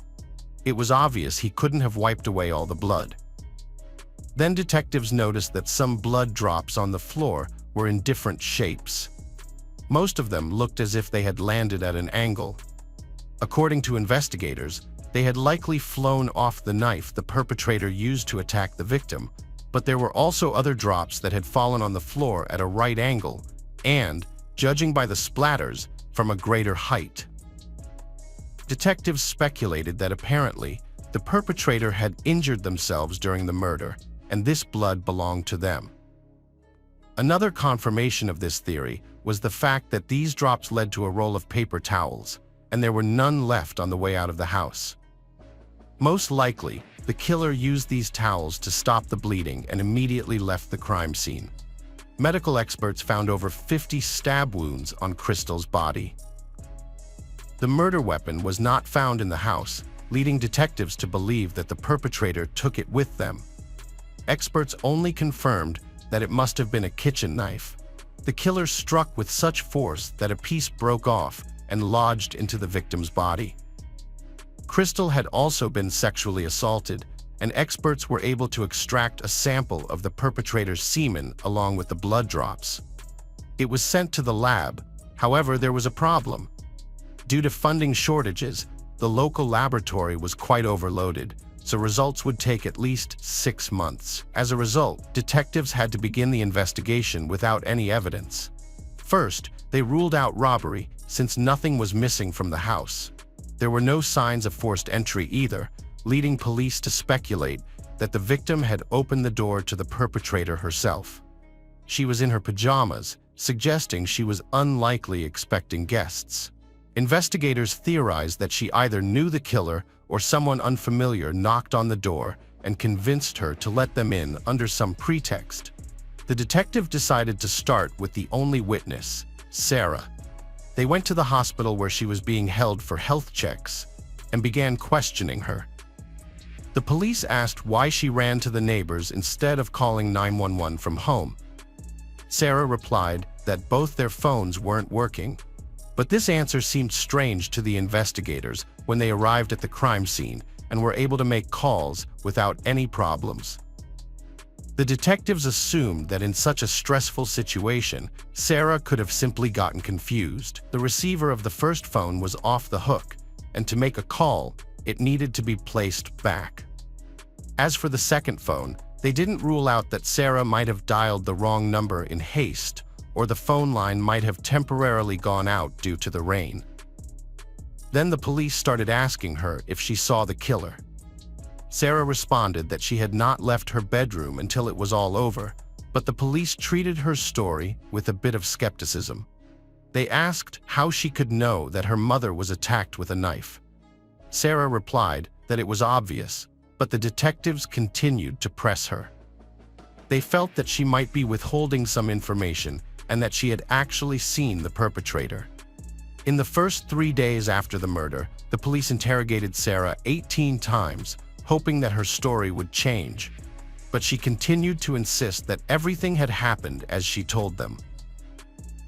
It was obvious he couldn't have wiped away all the blood. Then detectives noticed that some blood drops on the floor were in different shapes. Most of them looked as if they had landed at an angle. According to investigators, they had likely flown off the knife the perpetrator used to attack the victim, but there were also other drops that had fallen on the floor at a right angle and, judging by the splatters, from a greater height. Detectives speculated that apparently the perpetrator had injured themselves during the murder, and this blood belonged to them. Another confirmation of this theory was the fact that these drops led to a roll of paper towels, and there were none left on the way out of the house. Most likely, the killer used these towels to stop the bleeding and immediately left the crime scene. Medical experts found over 50 stab wounds on Crystal's body. The murder weapon was not found in the house, leading detectives to believe that the perpetrator took it with them. Experts only confirmed that it must have been a kitchen knife. The killer struck with such force that a piece broke off and lodged into the victim's body. Crystal had also been sexually assaulted, and experts were able to extract a sample of the perpetrator's semen along with the blood drops. It was sent to the lab. However, there was a problem. Due to funding shortages, the local laboratory was quite overloaded, so results would take at least 6 months. As a result, detectives had to begin the investigation without any evidence. First, they ruled out robbery, since nothing was missing from the house. There were no signs of forced entry either, leading police to speculate that the victim had opened the door to the perpetrator herself. She was in her pajamas, suggesting she was unlikely expecting guests. Investigators theorized that she either knew the killer or someone unfamiliar knocked on the door and convinced her to let them in under some pretext. The detective decided to start with the only witness, Sarah. They went to the hospital where she was being held for health checks and began questioning her. The police asked why she ran to the neighbors instead of calling 911 from home. Sarah replied that both their phones weren't working, but this answer seemed strange to the investigators when they arrived at the crime scene and were able to make calls without any problems. The detectives assumed that in such a stressful situation, Sarah could have simply gotten confused. The receiver of the first phone was off the hook, and to make a call, it needed to be placed back. As for the second phone, they didn't rule out that Sarah might have dialed the wrong number in haste, or the phone line might have temporarily gone out due to the rain. Then the police started asking her if she saw the killer. Sarah responded that she had not left her bedroom until it was all over, but the police treated her story with a bit of skepticism. They asked how she could know that her mother was attacked with a knife. Sarah replied that it was obvious, but the detectives continued to press her. They felt that she might be withholding some information and that she had actually seen the perpetrator. In the first 3 days after the murder, the police interrogated Sarah 18 times, hoping that her story would change. But she continued to insist that everything had happened as she told them.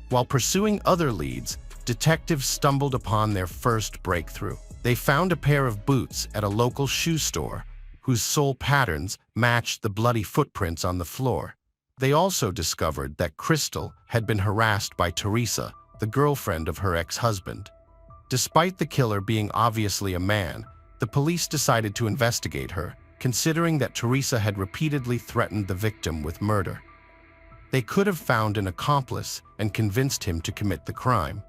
While pursuing other leads, detectives stumbled upon their first breakthrough. They found a pair of boots at a local shoe store, whose sole patterns matched the bloody footprints on the floor. They also discovered that Crystal had been harassed by Teresa, the girlfriend of her ex-husband. Despite the killer being obviously a man, the police decided to investigate her, considering that Teresa had repeatedly threatened the victim with murder. They could have found an accomplice and convinced him to commit the crime.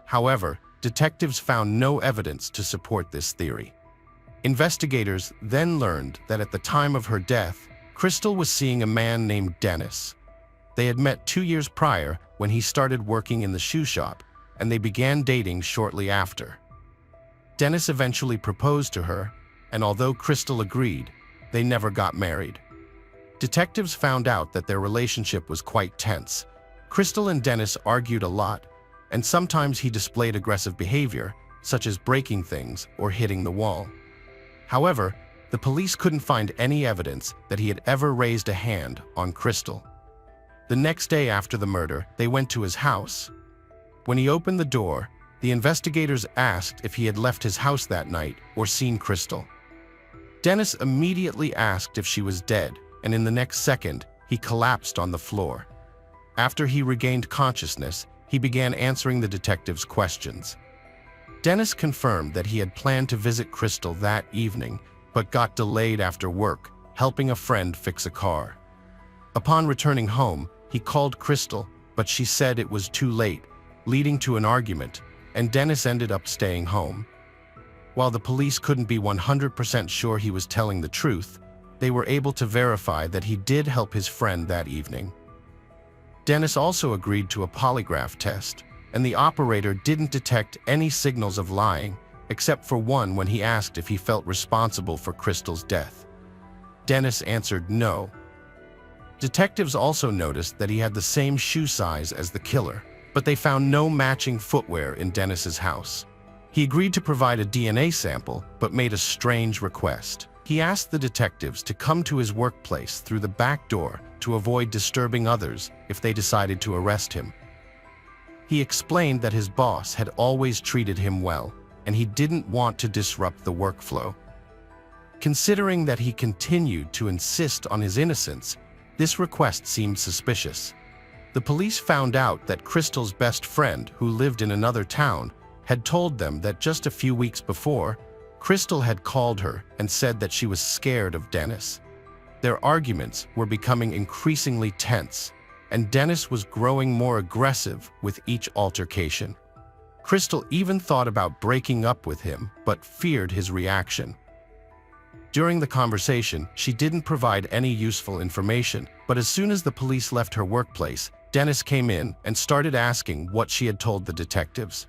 However, detectives found no evidence to support this theory. Investigators then learned that at the time of her death, Crystal was seeing a man named Dennis. They had met 2 years prior when he started working in the shoe shop, and they began dating shortly after. Dennis eventually proposed to her, and although Crystal agreed, they never got married. Detectives found out that their relationship was quite tense. Crystal and Dennis argued a lot, and sometimes he displayed aggressive behavior, such as breaking things or hitting the wall. However, the police couldn't find any evidence that he had ever raised a hand on Crystal. The next day after the murder, they went to his house. When he opened the door, the investigators asked if he had left his house that night or seen Crystal. Dennis immediately asked if she was dead, and in the next second, he collapsed on the floor. After he regained consciousness, he began answering the detectives' questions. Dennis confirmed that he had planned to visit Crystal that evening, but got delayed after work, helping a friend fix a car. Upon returning home, he called Crystal, but she said it was too late, leading to an argument, and Dennis ended up staying home. While the police couldn't be 100% sure he was telling the truth, they were able to verify that he did help his friend that evening. Dennis also agreed to a polygraph test, and the operator didn't detect any signals of lying, except for one when he asked if he felt responsible for Crystal's death. Dennis answered no. Detectives also noticed that he had the same shoe size as the killer, but they found no matching footwear in Dennis's house. He agreed to provide a DNA sample, but made a strange request. He asked the detectives to come to his workplace through the back door to avoid disturbing others if they decided to arrest him. He explained that his boss had always treated him well, and he didn't want to disrupt the workflow. Considering that he continued to insist on his innocence, this request seemed suspicious. The police found out that Crystal's best friend, who lived in another town, had told them that just a few weeks before, Crystal had called her and said that she was scared of Dennis. Their arguments were becoming increasingly tense, and Dennis was growing more aggressive with each altercation. Crystal even thought about breaking up with him, but feared his reaction. During the conversation, she didn't provide any useful information, but as soon as the police left her workplace, Dennis came in and started asking what she had told the detectives.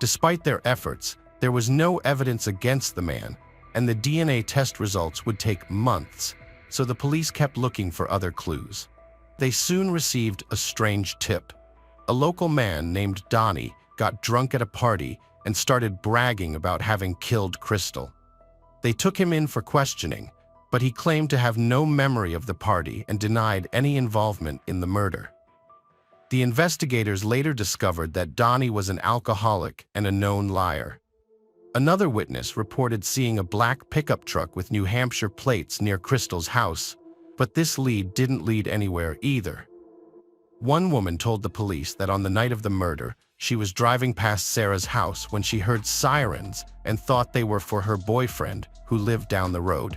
Despite their efforts, there was no evidence against the man, and the DNA test results would take months, so the police kept looking for other clues. They soon received a strange tip. A local man named Donnie got drunk at a party and started bragging about having killed Crystal. They took him in for questioning, but he claimed to have no memory of the party and denied any involvement in the murder. The investigators later discovered that Donnie was an alcoholic and a known liar. Another witness reported seeing a black pickup truck with New Hampshire plates near Crystal's house, but this lead didn't lead anywhere either. One woman told the police that on the night of the murder, she was driving past Sarah's house when she heard sirens and thought they were for her boyfriend, who lived down the road.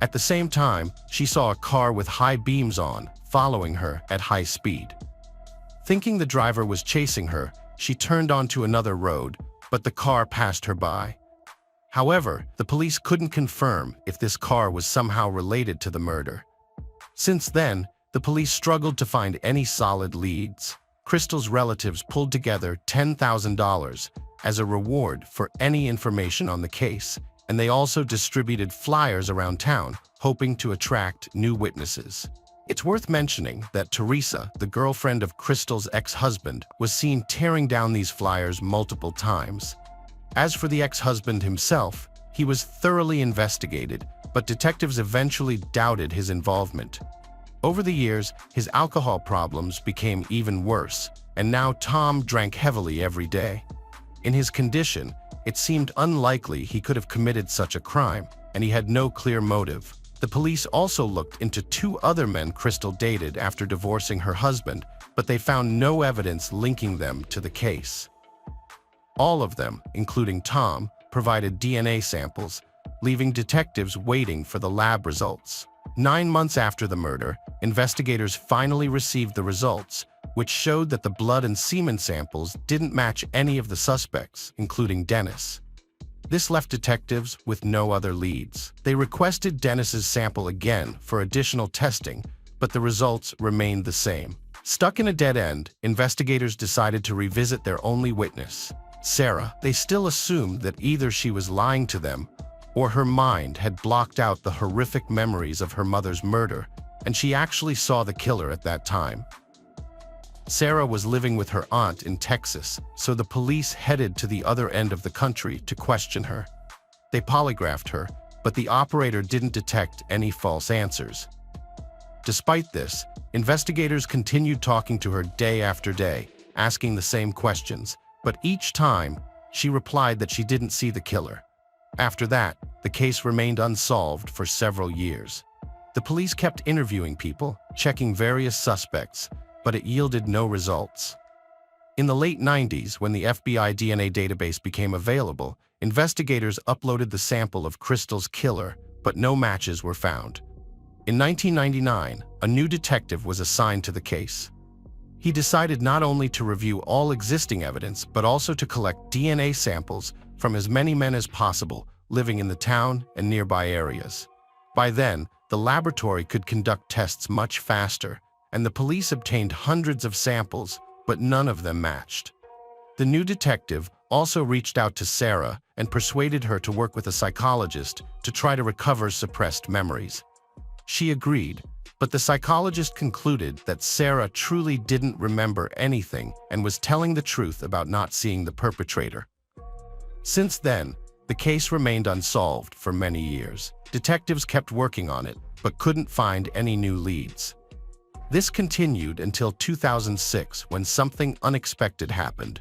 At the same time, she saw a car with high beams on, following her at high speed. Thinking the driver was chasing her, she turned onto another road, but the car passed her by. However, the police couldn't confirm if this car was somehow related to the murder. Since then, the police struggled to find any solid leads. Crystal's relatives pulled together $10,000 as a reward for any information on the case, and they also distributed flyers around town, hoping to attract new witnesses. It's worth mentioning that Teresa, the girlfriend of Crystal's ex-husband, was seen tearing down these flyers multiple times. As for the ex-husband himself, he was thoroughly investigated, but detectives eventually doubted his involvement. Over the years, his alcohol problems became even worse, and now Tom drank heavily every day. In his condition, it seemed unlikely he could have committed such a crime, and he had no clear motive. The police also looked into 2 other men Crystal dated after divorcing her husband, but they found no evidence linking them to the case. All of them, including Tom, provided DNA samples, leaving detectives waiting for the lab results. 9 months after the murder, investigators finally received the results, which showed that the blood and semen samples didn't match any of the suspects, including Dennis. This left detectives with no other leads. They requested Dennis's sample again for additional testing, but the results remained the same. Stuck in a dead end, investigators decided to revisit their only witness, Sarah. They still assumed that either she was lying to them or her mind had blocked out the horrific memories of her mother's murder, and she actually saw the killer at that time. Sarah was living with her aunt in Texas, so the police headed to the other end of the country to question her. They polygraphed her, but the operator didn't detect any false answers. Despite this, investigators continued talking to her day after day, asking the same questions, but each time, she replied that she didn't see the killer. After that, the case remained unsolved for several years. The police kept interviewing people, checking various suspects, but it yielded no results. In the late 90s, when the FBI DNA database became available, investigators uploaded the sample of Crystal's killer, but no matches were found. In 1999, a new detective was assigned to the case. He decided not only to review all existing evidence, but also to collect DNA samples from as many men as possible living in the town and nearby areas. By then, the laboratory could conduct tests much faster, and the police obtained hundreds of samples, but none of them matched. The new detective also reached out to Sarah and persuaded her to work with a psychologist to try to recover suppressed memories. She agreed, but the psychologist concluded that Sarah truly didn't remember anything and was telling the truth about not seeing the perpetrator. Since then, The case remained unsolved for many years. Detectives kept working on it, but couldn't find any new leads. This continued until 2006, when something unexpected happened.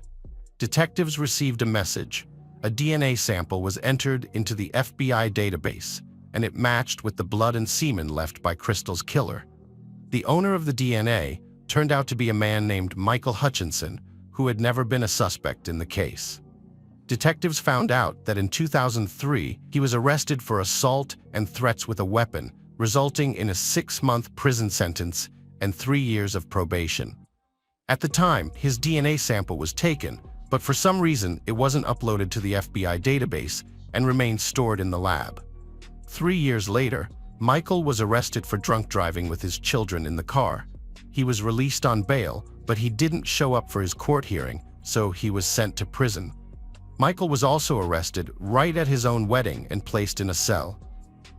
Detectives received a message. A DNA sample was entered into the FBI database, and it matched with the blood and semen left by Crystal's killer. The owner of the DNA turned out to be a man named Michael Hutchinson, who had never been a suspect in the case. Detectives found out that in 2003, he was arrested for assault and threats with a weapon, resulting in a 6-month prison sentence and 3 years of probation. At the time, his DNA sample was taken, but for some reason, it wasn't uploaded to the FBI database and remained stored in the lab. 3 years later, Michael was arrested for drunk driving with his children in the car. He was released on bail, but he didn't show up for his court hearing, so he was sent to prison. Michael was also arrested right at his own wedding and placed in a cell.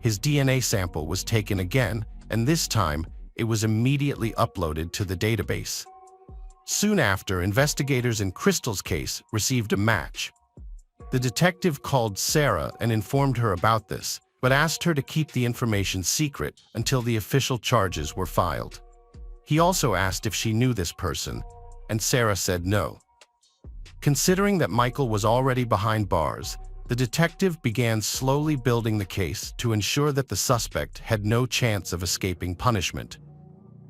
His DNA sample was taken again, and this time, it was immediately uploaded to the database. Soon after, investigators in Crystal's case received a match. The detective called Sarah and informed her about this, but asked her to keep the information secret until the official charges were filed. He also asked if she knew this person, and Sarah said no. Considering that Michael was already behind bars, the detective began slowly building the case to ensure that the suspect had no chance of escaping punishment.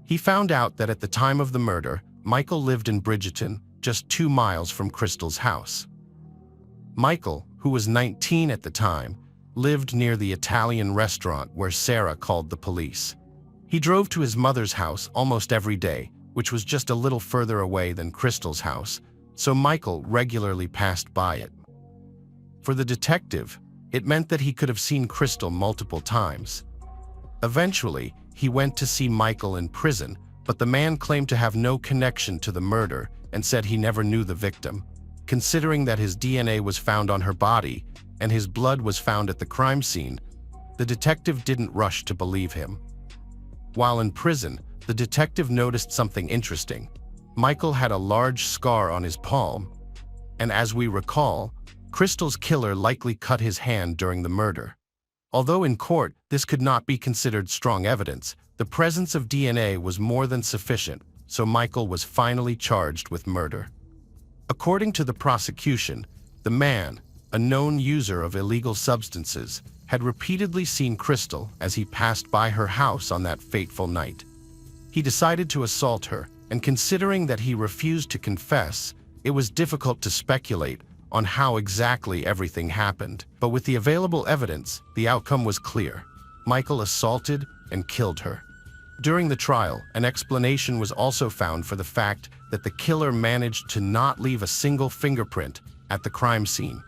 He found out that at the time of the murder, Michael lived in Bridgeton, just 2 miles from Crystal's house. Michael, who was 19 at the time, lived near the Italian restaurant where Sarah called the police. He drove to his mother's house almost every day, which was just a little further away than Crystal's house, so Michael regularly passed by it. For the detective, it meant that he could have seen Crystal multiple times. Eventually, he went to see Michael in prison, but the man claimed to have no connection to the murder and said he never knew the victim. Considering that his DNA was found on her body and his blood was found at the crime scene, the detective didn't rush to believe him. While in prison, the detective noticed something interesting. Michael had a large scar on his palm, and as we recall, Crystal's killer likely cut his hand during the murder. Although in court, this could not be considered strong evidence, the presence of DNA was more than sufficient, so Michael was finally charged with murder. According to the prosecution, the man, a known user of illegal substances, had repeatedly seen Crystal as he passed by her house on that fateful night. He decided to assault her, and considering that he refused to confess, it was difficult to speculate on how exactly everything happened. But with the available evidence, the outcome was clear. Michael assaulted and killed her. During the trial, an explanation was also found for the fact that the killer managed to not leave a single fingerprint at the crime scene.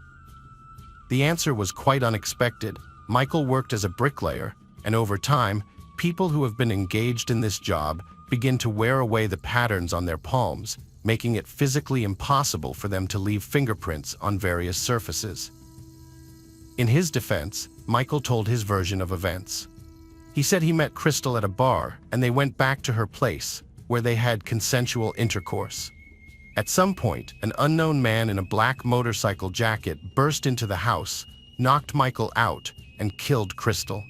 The answer was quite unexpected. Michael worked as a bricklayer, and over time, people who have been engaged in this job begin to wear away the patterns on their palms, making it physically impossible for them to leave fingerprints on various surfaces. In his defense, Michael told his version of events. He said he met Crystal at a bar, and they went back to her place, where they had consensual intercourse. At some point, an unknown man in a black motorcycle jacket burst into the house, knocked Michael out, and killed Crystal.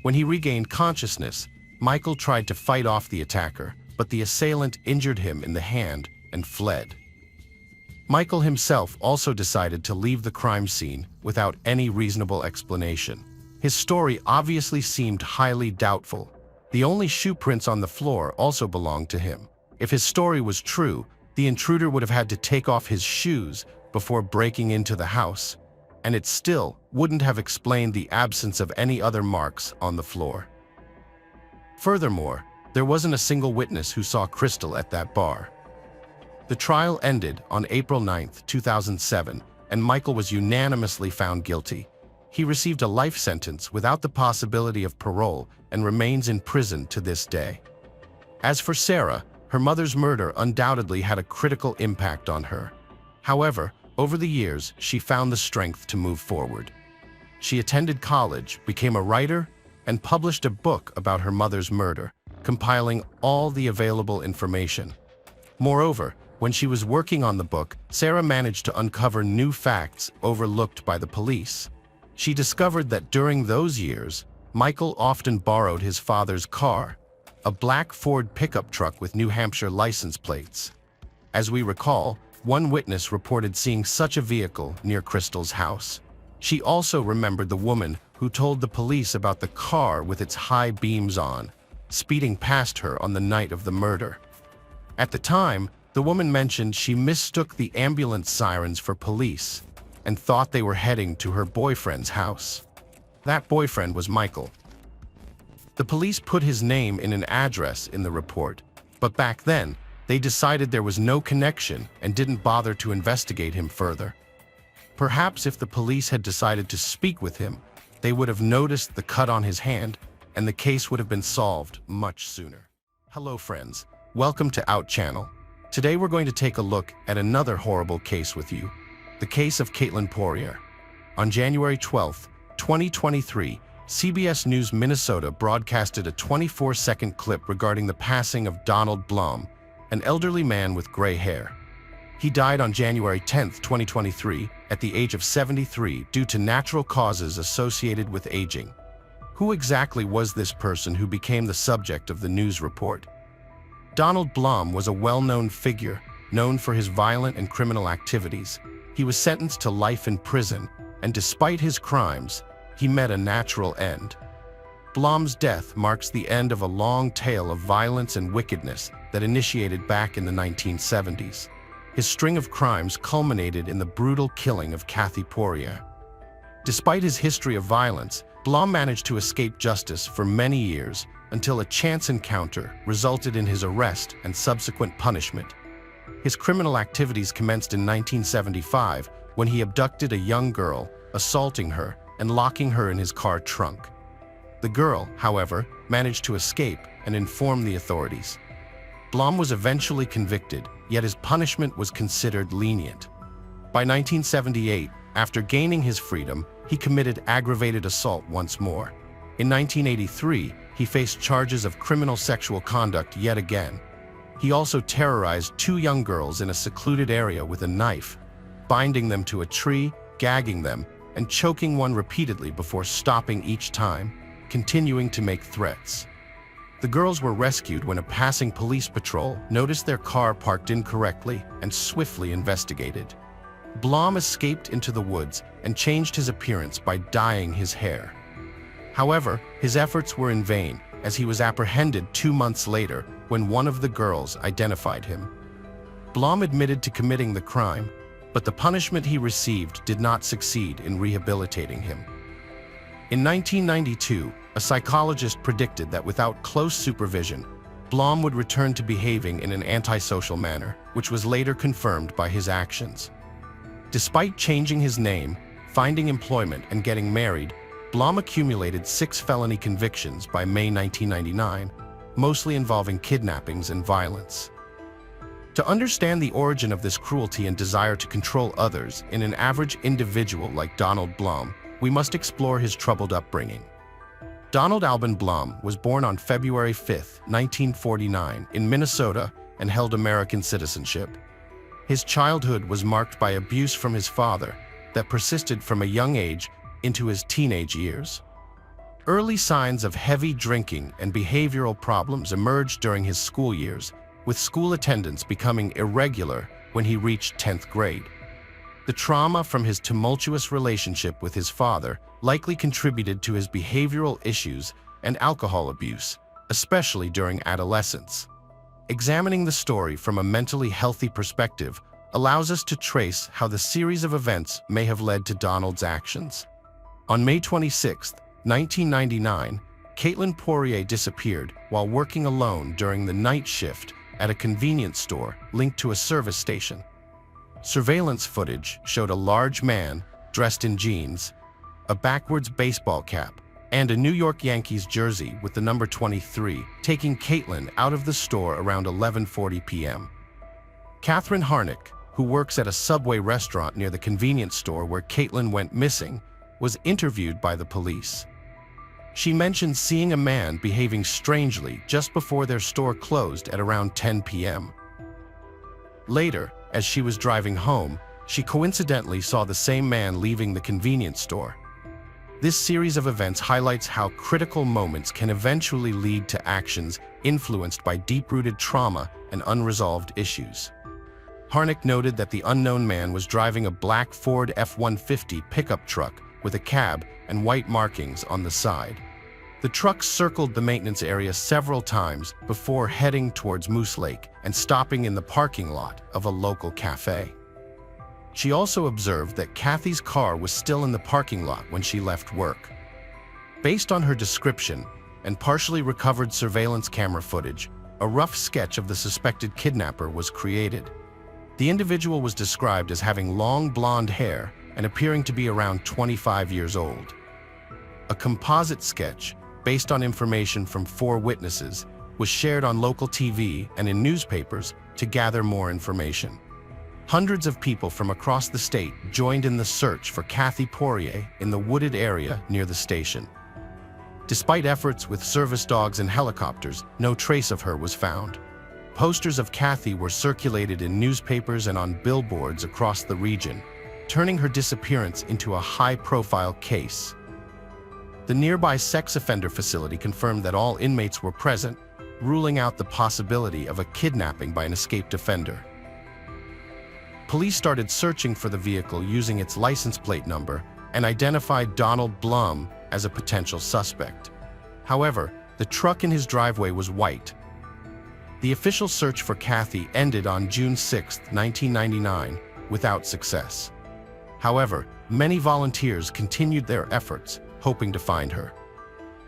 When he regained consciousness, Michael tried to fight off the attacker, but the assailant injured him in the hand and fled. Michael himself also decided to leave the crime scene without any reasonable explanation. His story obviously seemed highly doubtful. The only shoe prints on the floor also belonged to him. If his story was true, the intruder would have had to take off his shoes before breaking into the house, and it still wouldn't have explained the absence of any other marks on the floor. Furthermore, there wasn't a single witness who saw Crystal at that bar. The trial ended on April 9, 2007, and Michael was unanimously found guilty. He received a life sentence without the possibility of parole and remains in prison to this day. As for Sarah, her mother's murder undoubtedly had a critical impact on her. However, over the years, she found the strength to move forward. She attended college, became a writer, and published a book about her mother's murder, compiling all the available information. Moreover, When she was working on the book, Sarah managed to uncover new facts overlooked by the police. She discovered that during those years, Michael often borrowed his father's car, a black Ford pickup truck with New Hampshire license plates. As we recall, one witness reported seeing such a vehicle near Crystal's house. She also remembered the woman who told the police about the car with its high beams on, speeding past her on the night of the murder. At the time, the woman mentioned she mistook the ambulance sirens for police and thought they were heading to her boyfriend's house. That boyfriend was Michael. The police put his name in an address in the report, but back then, they decided there was no connection and didn't bother to investigate him further. Perhaps if the police had decided to speak with him, they would have noticed the cut on his hand, and the case would have been solved much sooner. Hello friends, welcome to Out Channel. Today we're going to take a look at another horrible case with you, the case of Catelyn Porier. On January 12, 2023, CBS News Minnesota broadcasted a 24-second clip regarding the passing of Donald Blum, an elderly man with gray hair. He died on January 10, 2023, at the age of 73 due to natural causes associated with aging. Who exactly was this person who became the subject of the news report? Donald Blum was a well-known figure, known for his violent and criminal activities. He was sentenced to life in prison, and despite his crimes, he met a natural end. Blum's death marks the end of a long tale of violence and wickedness that initiated back in the 1970s. His string of crimes culminated in the brutal killing of Cathy Porier. Despite his history of violence, Blum managed to escape justice for many years until a chance encounter resulted in his arrest and subsequent punishment. His criminal activities commenced in 1975 when he abducted a young girl, assaulting her and locking her in his car trunk. The girl, however, managed to escape and inform the authorities. Blum was eventually convicted, yet his punishment was considered lenient. By 1978, after gaining his freedom, he committed aggravated assault once more. In 1983, he faced charges of criminal sexual conduct yet again. He also terrorized two young girls in a secluded area with a knife, binding them to a tree, gagging them, and choking one repeatedly before stopping each time, continuing to make threats. The girls were rescued when a passing police patrol noticed their car parked incorrectly and swiftly investigated. Blum escaped into the woods and changed his appearance by dyeing his hair. However, his efforts were in vain, as he was apprehended 2 months later when one of the girls identified him. Blum admitted to committing the crime, but the punishment he received did not succeed in rehabilitating him. In 1992, a psychologist predicted that without close supervision, Blum would return to behaving in an antisocial manner, which was later confirmed by his actions. Despite changing his name, finding employment, and getting married, Blum accumulated 6 felony convictions by May 1999, mostly involving kidnappings and violence. To understand the origin of this cruelty and desire to control others in an average individual like Donald Blum, we must explore his troubled upbringing. Donald Alban Blum was born on February 5, 1949, in Minnesota and held American citizenship. His childhood was marked by abuse from his father that persisted from a young age into his teenage years. Early signs of heavy drinking and behavioral problems emerged during his school years, with school attendance becoming irregular when he reached 10th grade. The trauma from his tumultuous relationship with his father likely contributed to his behavioral issues and alcohol abuse, especially during adolescence. Examining the story from a mentally healthy perspective allows us to trace how the series of events may have led to Donald's actions. On May 26, 1999, Catelyn Porier disappeared while working alone during the night shift at a convenience store linked to a service station. Surveillance footage showed a large man dressed in jeans, a backwards baseball cap, and a New York Yankees jersey with the number 23, taking Catelyn out of the store around 11:40 p.m. Catherine Harnick, who works at a Subway restaurant near the convenience store where Catelyn went missing, was interviewed by the police. She mentioned seeing a man behaving strangely just before their store closed at around 10 p.m. Later, as she was driving home, she coincidentally saw the same man leaving the convenience store. This series of events highlights how critical moments can eventually lead to actions influenced by deep-rooted trauma and unresolved issues. Harnack noted that the unknown man was driving a black Ford F-150 pickup truck with a cab and white markings on the side. The truck circled the maintenance area several times before heading towards Moose Lake and stopping in the parking lot of a local cafe. She also observed that Kathy's car was still in the parking lot when she left work. Based on her description and partially recovered surveillance camera footage, a rough sketch of the suspected kidnapper was created. The individual was described as having long blonde hair and appearing to be around 25 years old. A composite sketch, based on information from 4 witnesses, was shared on local TV and in newspapers to gather more information. Hundreds of people from across the state joined in the search for Kathy Porier in the wooded area near the station. Despite efforts with service dogs and helicopters, no trace of her was found. Posters of Kathy were circulated in newspapers and on billboards across the region, turning her disappearance into a high-profile case. The nearby sex offender facility confirmed that all inmates were present, ruling out the possibility of a kidnapping by an escaped offender. Police started searching for the vehicle using its license plate number and identified Donald Blum as a potential suspect. However, the truck in his driveway was white. The official search for Kathy ended on June 6, 1999, without success. However, many volunteers continued their efforts, hoping to find her.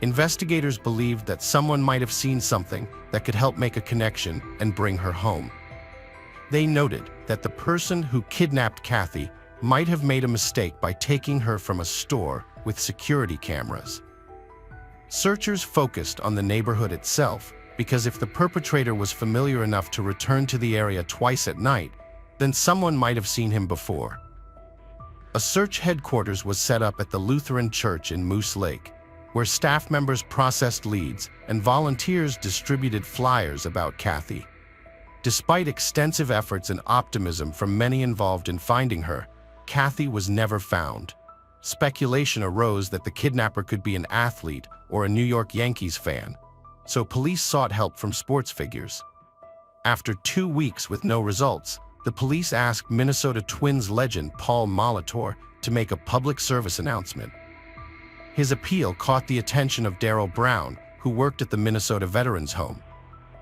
Investigators believed that someone might have seen something that could help make a connection and bring her home. They noted that the person who kidnapped Kathy might have made a mistake by taking her from a store with security cameras. Searchers focused on the neighborhood itself because if the perpetrator was familiar enough to return to the area twice at night, then someone might have seen him before. A search headquarters was set up at the Lutheran Church in Moose Lake, where staff members processed leads and volunteers distributed flyers about Kathy. Despite extensive efforts and optimism from many involved in finding her, Kathy was never found. Speculation arose that the kidnapper could be an athlete or a New York Yankees fan, so police sought help from sports figures. After 2 weeks with no results, the police asked Minnesota Twins legend Paul Molitor to make a public service announcement. His appeal caught the attention of Darryl Brown, who worked at the Minnesota Veterans Home.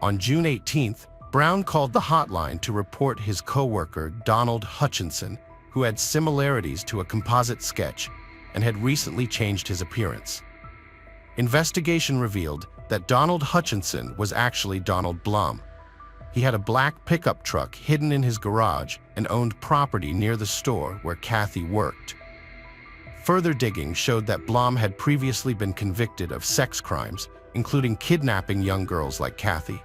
On June 18th, Brown called the hotline to report his co-worker Donald Hutchinson, who had similarities to a composite sketch and had recently changed his appearance. Investigation revealed that Donald Hutchinson was actually Donald Blum. He had a black pickup truck hidden in his garage and owned property near the store where Kathy worked. Further digging showed that Blum had previously been convicted of sex crimes, including kidnapping young girls like Kathy.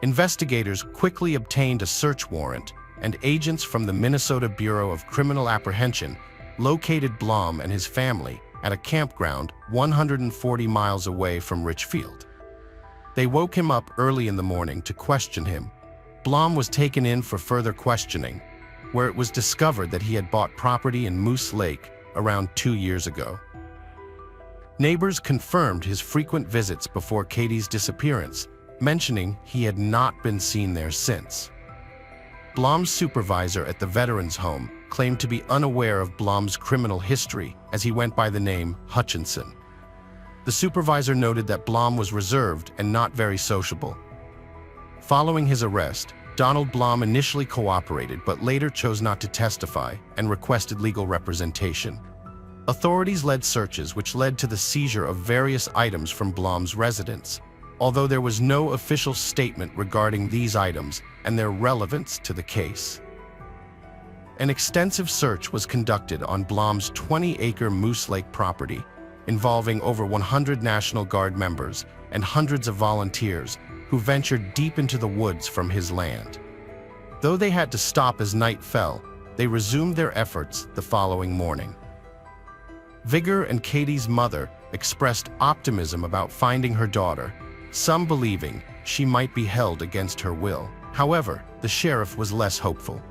Investigators quickly obtained a search warrant, and agents from the Minnesota Bureau of Criminal Apprehension located Blum and his family at a campground 140 miles away from Richfield. They woke him up early in the morning to question him. Blum was taken in for further questioning, where it was discovered that he had bought property in Moose Lake around 2 years ago. Neighbors confirmed his frequent visits before Katie's disappearance, mentioning he had not been seen there since. Blum's supervisor at the Veterans Home claimed to be unaware of Blum's criminal history as he went by the name Hutchinson. The supervisor noted that Blum was reserved and not very sociable. Following his arrest, Donald Blum initially cooperated but later chose not to testify and requested legal representation. Authorities led searches which led to the seizure of various items from Blum's residence, although there was no official statement regarding these items and their relevance to the case. An extensive search was conducted on Blum's 20-acre Moose Lake property, involving over 100 National Guard members and hundreds of volunteers who ventured deep into the woods from his land. Though they had to stop as night fell, they resumed their efforts the following morning. Vigor and Katie's mother expressed optimism about finding her daughter, some believing she might be held against her will, However, the sheriff was less hopeful.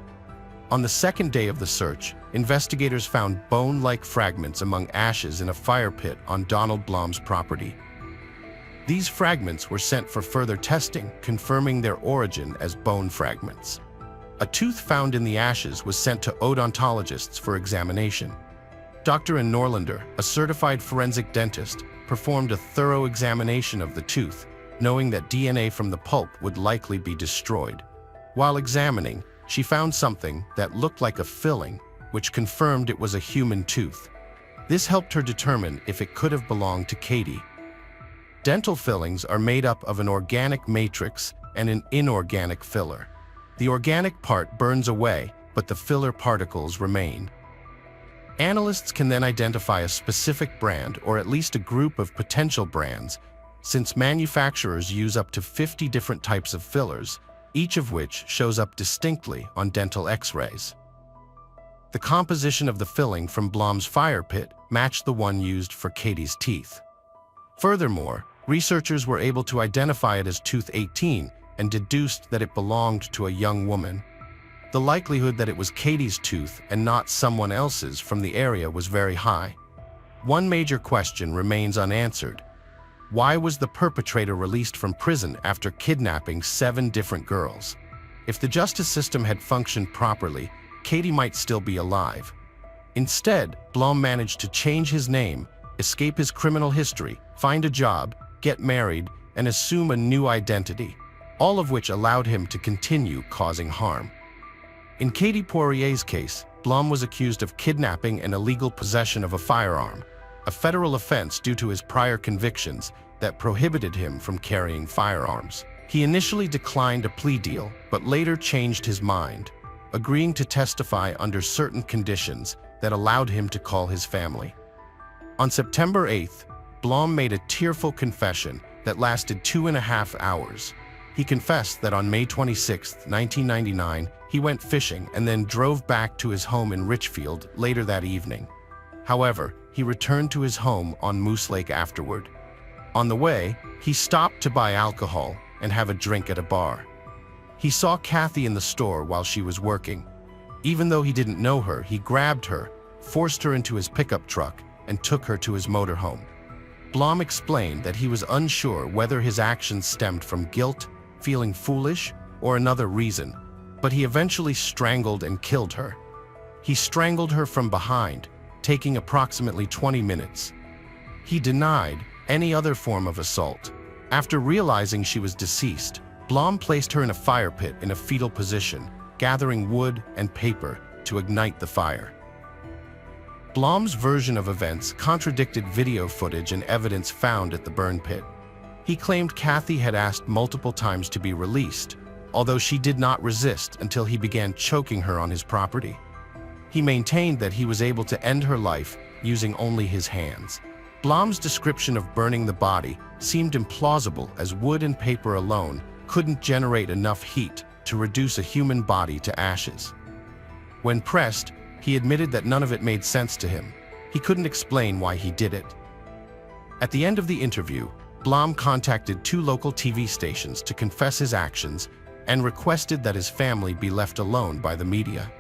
On the second day of the search, investigators found bone-like fragments among ashes in a fire pit on Donald Blom's property. These fragments were sent for further testing, confirming their origin as bone fragments. A tooth found in the ashes was sent to odontologists for examination. Dr. Norlander, a certified forensic dentist, performed a thorough examination of the tooth, knowing that DNA from the pulp would likely be destroyed. While examining, she found something that looked like a filling, which confirmed it was a human tooth. This helped her determine if it could have belonged to Katie. Dental fillings are made up of an organic matrix and an inorganic filler. The organic part burns away, but the filler particles remain. Analysts can then identify a specific brand or at least a group of potential brands, since manufacturers use up to 50 different types of fillers, each of which shows up distinctly on dental X-rays. The composition of the filling from Blom's fire pit matched the one used for Katie's teeth. Furthermore, researchers were able to identify it as tooth 18 and deduced that it belonged to a young woman. The likelihood that it was Katie's tooth and not someone else's from the area was very high. One major question remains unanswered. Why was the perpetrator released from prison after kidnapping 7 different girls? If the justice system had functioned properly, Katie might still be alive. Instead, Blom managed to change his name, escape his criminal history, find a job, get married, and assume a new identity, all of which allowed him to continue causing harm. In Katie Porier's case, Blom was accused of kidnapping and illegal possession of a firearm, a federal offense due to his prior convictions that prohibited him from carrying firearms. He initially declined a plea deal, but later changed his mind, agreeing to testify under certain conditions that allowed him to call his family. On September 8th, Blom made a tearful confession that lasted 2.5 hours. He confessed that on May 26, 1999, he went fishing and then drove back to his home in Richfield later that evening. However, he returned to his home on Moose Lake afterward. On the way, he stopped to buy alcohol and have a drink at a bar. He saw Kathy in the store while she was working. Even though he didn't know her, he grabbed her, forced her into his pickup truck, and took her to his motorhome. Blom explained that he was unsure whether his actions stemmed from guilt, feeling foolish, or another reason, but he eventually strangled and killed her. He strangled her from behind, taking approximately 20 minutes. He denied any other form of assault. After realizing she was deceased, Blom placed her in a fire pit in a fetal position, gathering wood and paper to ignite the fire. Blom's version of events contradicted video footage and evidence found at the burn pit. He claimed Kathy had asked multiple times to be released, although she did not resist until he began choking her on his property. He maintained that he was able to end her life using only his hands. Blom's description of burning the body seemed implausible, as wood and paper alone couldn't generate enough heat to reduce a human body to ashes. When pressed, he admitted that none of it made sense to him. He couldn't explain why he did it. At the end of the interview, Blom contacted 2 local TV stations to confess his actions and requested that his family be left alone by the media.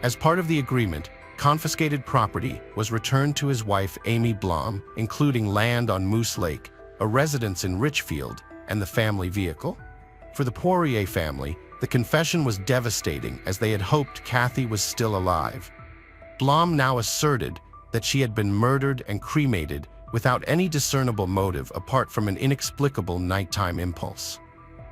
As part of the agreement, confiscated property was returned to his wife Amy Blom, including land on Moose Lake, a residence in Richfield, and the family vehicle. For the Porier family, the confession was devastating, as they had hoped Kathy was still alive. Blom now asserted that she had been murdered and cremated without any discernible motive apart from an inexplicable nighttime impulse.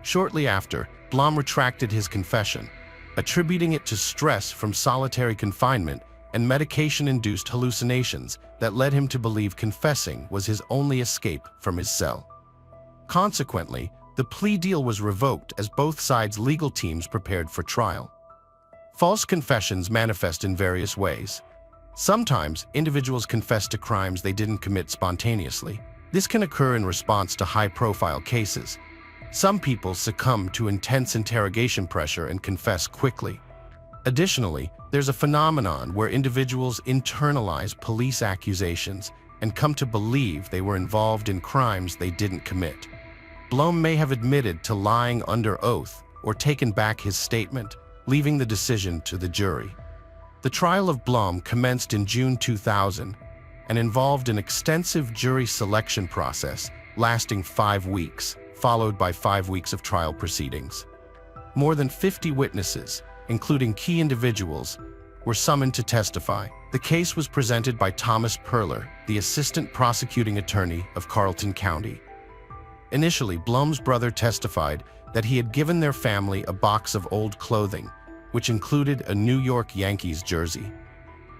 Shortly after, Blom retracted his confession, attributing it to stress from solitary confinement and medication-induced hallucinations that led him to believe confessing was his only escape from his cell. Consequently, the plea deal was revoked as both sides' legal teams prepared for trial. False confessions manifest in various ways. Sometimes, individuals confess to crimes they didn't commit spontaneously. This can occur in response to high-profile cases. Some people succumb to intense interrogation pressure and confess quickly. Additionally, there's a phenomenon where individuals internalize police accusations and come to believe they were involved in crimes they didn't commit. Blom may have admitted to lying under oath, or taken back his statement, leaving the decision to the jury. The trial of Blom commenced in June 2000 and involved an extensive jury selection process lasting 5 weeks, followed by 5 weeks of trial proceedings. More than 50 witnesses, including key individuals, were summoned to testify. The case was presented by Thomas Porier, the assistant prosecuting attorney of Carleton County. Initially, Blom's brother testified that he had given their family a box of old clothing, which included a New York Yankees jersey.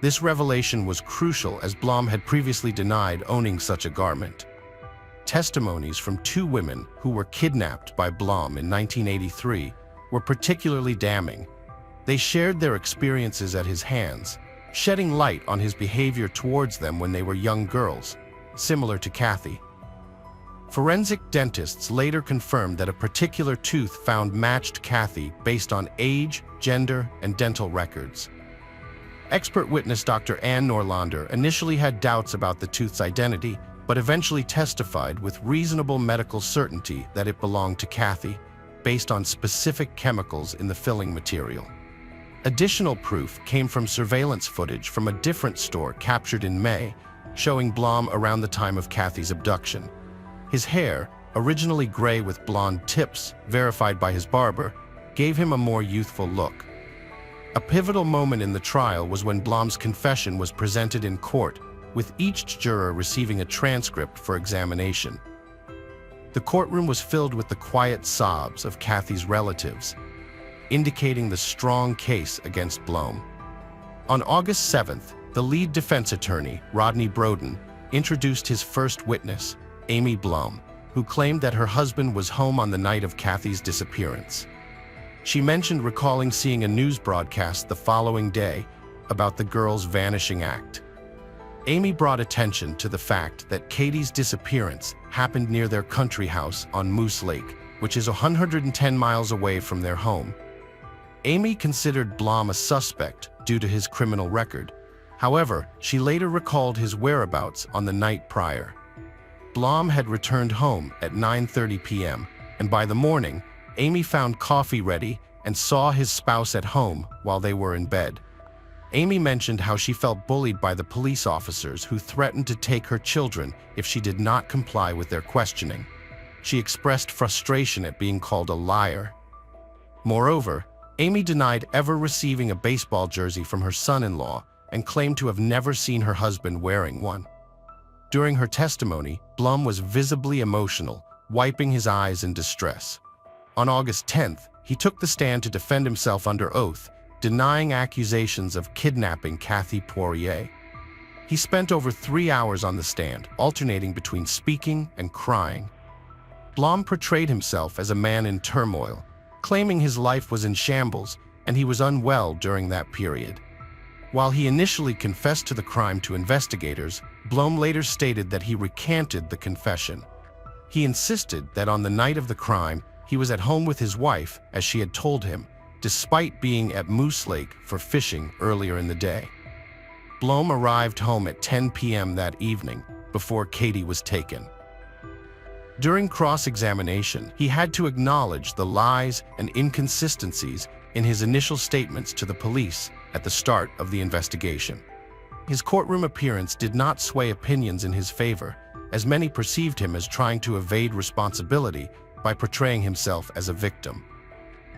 This revelation was crucial as Blom had previously denied owning such a garment. Testimonies from 2 women who were kidnapped by Blom in 1983 were particularly damning. They shared their experiences at his hands, shedding light on his behavior towards them when they were young girls, similar to Kathy. Forensic dentists later confirmed that a particular tooth found matched Kathy based on age, gender, and dental records. Expert witness Dr. Ann Norlander initially had doubts about the tooth's identity, but eventually testified with reasonable medical certainty that it belonged to Kathy, based on specific chemicals in the filling material. Additional proof came from surveillance footage from a different store captured in May, showing Blom around the time of Kathy's abduction. His hair, originally gray with blonde tips, verified by his barber, gave him a more youthful look. A pivotal moment in the trial was when Blom's confession was presented in court, with each juror receiving a transcript for examination. The courtroom was filled with the quiet sobs of Kathy's relatives, indicating the strong case against Blom. On August 7th, the lead defense attorney, Rodney Broden, introduced his first witness, Amy Blom, who claimed that her husband was home on the night of Kathy's disappearance. She mentioned recalling seeing a news broadcast the following day about the girl's vanishing act. Amy brought attention to the fact that Katie's disappearance happened near their country house on Moose Lake, which is 110 miles away from their home. Amy considered Blom a suspect due to his criminal record. However, she later recalled his whereabouts on the night prior. Blom had returned home at 9:30 p.m., and by the morning, Amy found coffee ready and saw his spouse at home while they were in bed. Amy mentioned how she felt bullied by the police officers who threatened to take her children if she did not comply with their questioning. She expressed frustration at being called a liar. Moreover, Amy denied ever receiving a baseball jersey from her son-in-law and claimed to have never seen her husband wearing one. During her testimony, Blom was visibly emotional, wiping his eyes in distress. On August 10th, he took the stand to defend himself under oath, denying accusations of kidnapping Kathy Porier. He spent over 3 hours on the stand, alternating between speaking and crying. Blom portrayed himself as a man in turmoil, claiming his life was in shambles and he was unwell during that period. While he initially confessed to the crime to investigators, Blom later stated that he recanted the confession. He insisted that on the night of the crime, he was at home with his wife, as she had told him, despite being at Moose Lake for fishing earlier in the day. Blom arrived home at 10 p.m. that evening, before Katie was taken. During cross-examination, he had to acknowledge the lies and inconsistencies in his initial statements to the police at the start of the investigation. His courtroom appearance did not sway opinions in his favor, as many perceived him as trying to evade responsibility by portraying himself as a victim.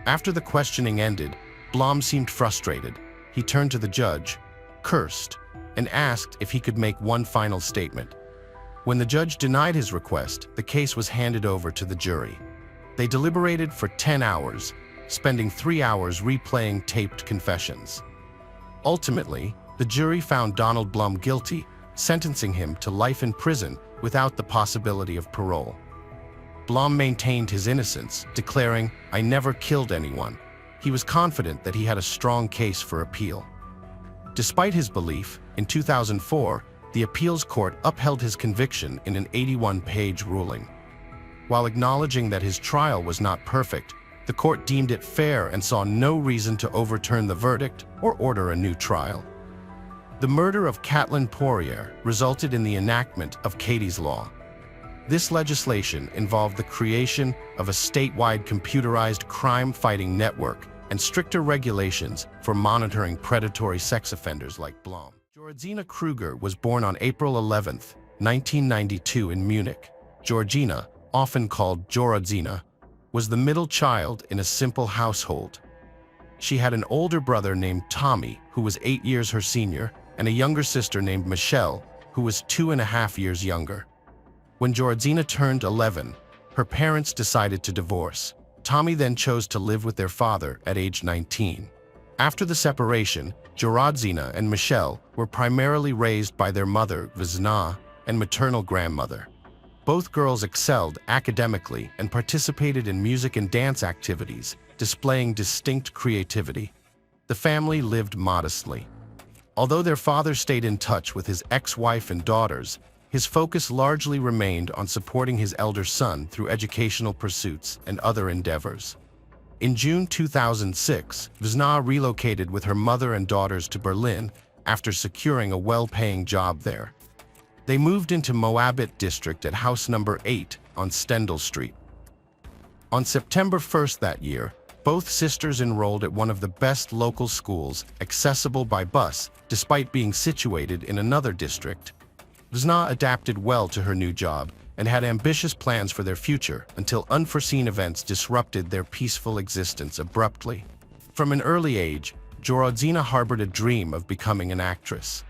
After the questioning ended, Blom seemed frustrated. He turned to the judge, cursed, and asked if he could make one final statement. When the judge denied his request, the case was handed over to the jury. They deliberated for 10 hours, spending 3 hours replaying taped confessions. Ultimately, the jury found Donald Blom guilty, sentencing him to life in prison without the possibility of parole. Blom maintained his innocence, declaring, "I never killed anyone." He was confident that he had a strong case for appeal. Despite his belief, in 2004, the appeals court upheld his conviction in an 81-page ruling. While acknowledging that his trial was not perfect, the court deemed it fair and saw no reason to overturn the verdict or order a new trial. The murder of Catelyn Porier resulted in the enactment of Katie's Law. This legislation involved the creation of a statewide computerized crime-fighting network and stricter regulations for monitoring predatory sex offenders like Blom. Georgina Kruger was born on April 11, 1992 in Munich. Georgina, often called Jorodzina, was the middle child in a simple household. She had an older brother named Tommy, who was 8 years her senior, and a younger sister named Michelle, who was 2.5 years younger. When Jorodzina turned 11, her parents decided to divorce. Tommy then chose to live with their father at age 19. After the separation, Jorodzina and Michelle were primarily raised by their mother, Vesna, and maternal grandmother. Both girls excelled academically and participated in music and dance activities, displaying distinct creativity. The family lived modestly. Although their father stayed in touch with his ex-wife and daughters, his focus largely remained on supporting his elder son through educational pursuits and other endeavors. In June 2006, Vesna relocated with her mother and daughters to Berlin after securing a well-paying job there. They moved into Moabit district at house number 8 on Stendal Street. On September 1st that year, both sisters enrolled at one of the best local schools accessible by bus, despite being situated in another district. Vesna adapted well to her new job and had ambitious plans for their future until unforeseen events disrupted their peaceful existence abruptly. From an early age, Jorodzina harbored a dream of becoming an actress.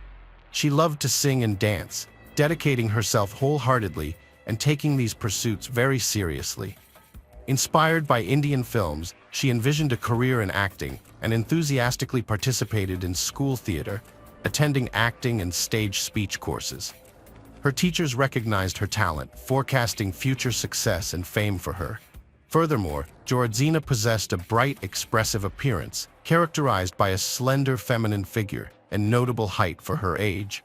She loved to sing and dance, dedicating herself wholeheartedly and taking these pursuits very seriously. Inspired by Indian films, she envisioned a career in acting and enthusiastically participated in school theater, attending acting and stage speech courses. Her teachers recognized her talent, forecasting future success and fame for her. Furthermore, Jorodzina possessed a bright, expressive appearance, characterized by a slender feminine figure and notable height for her age.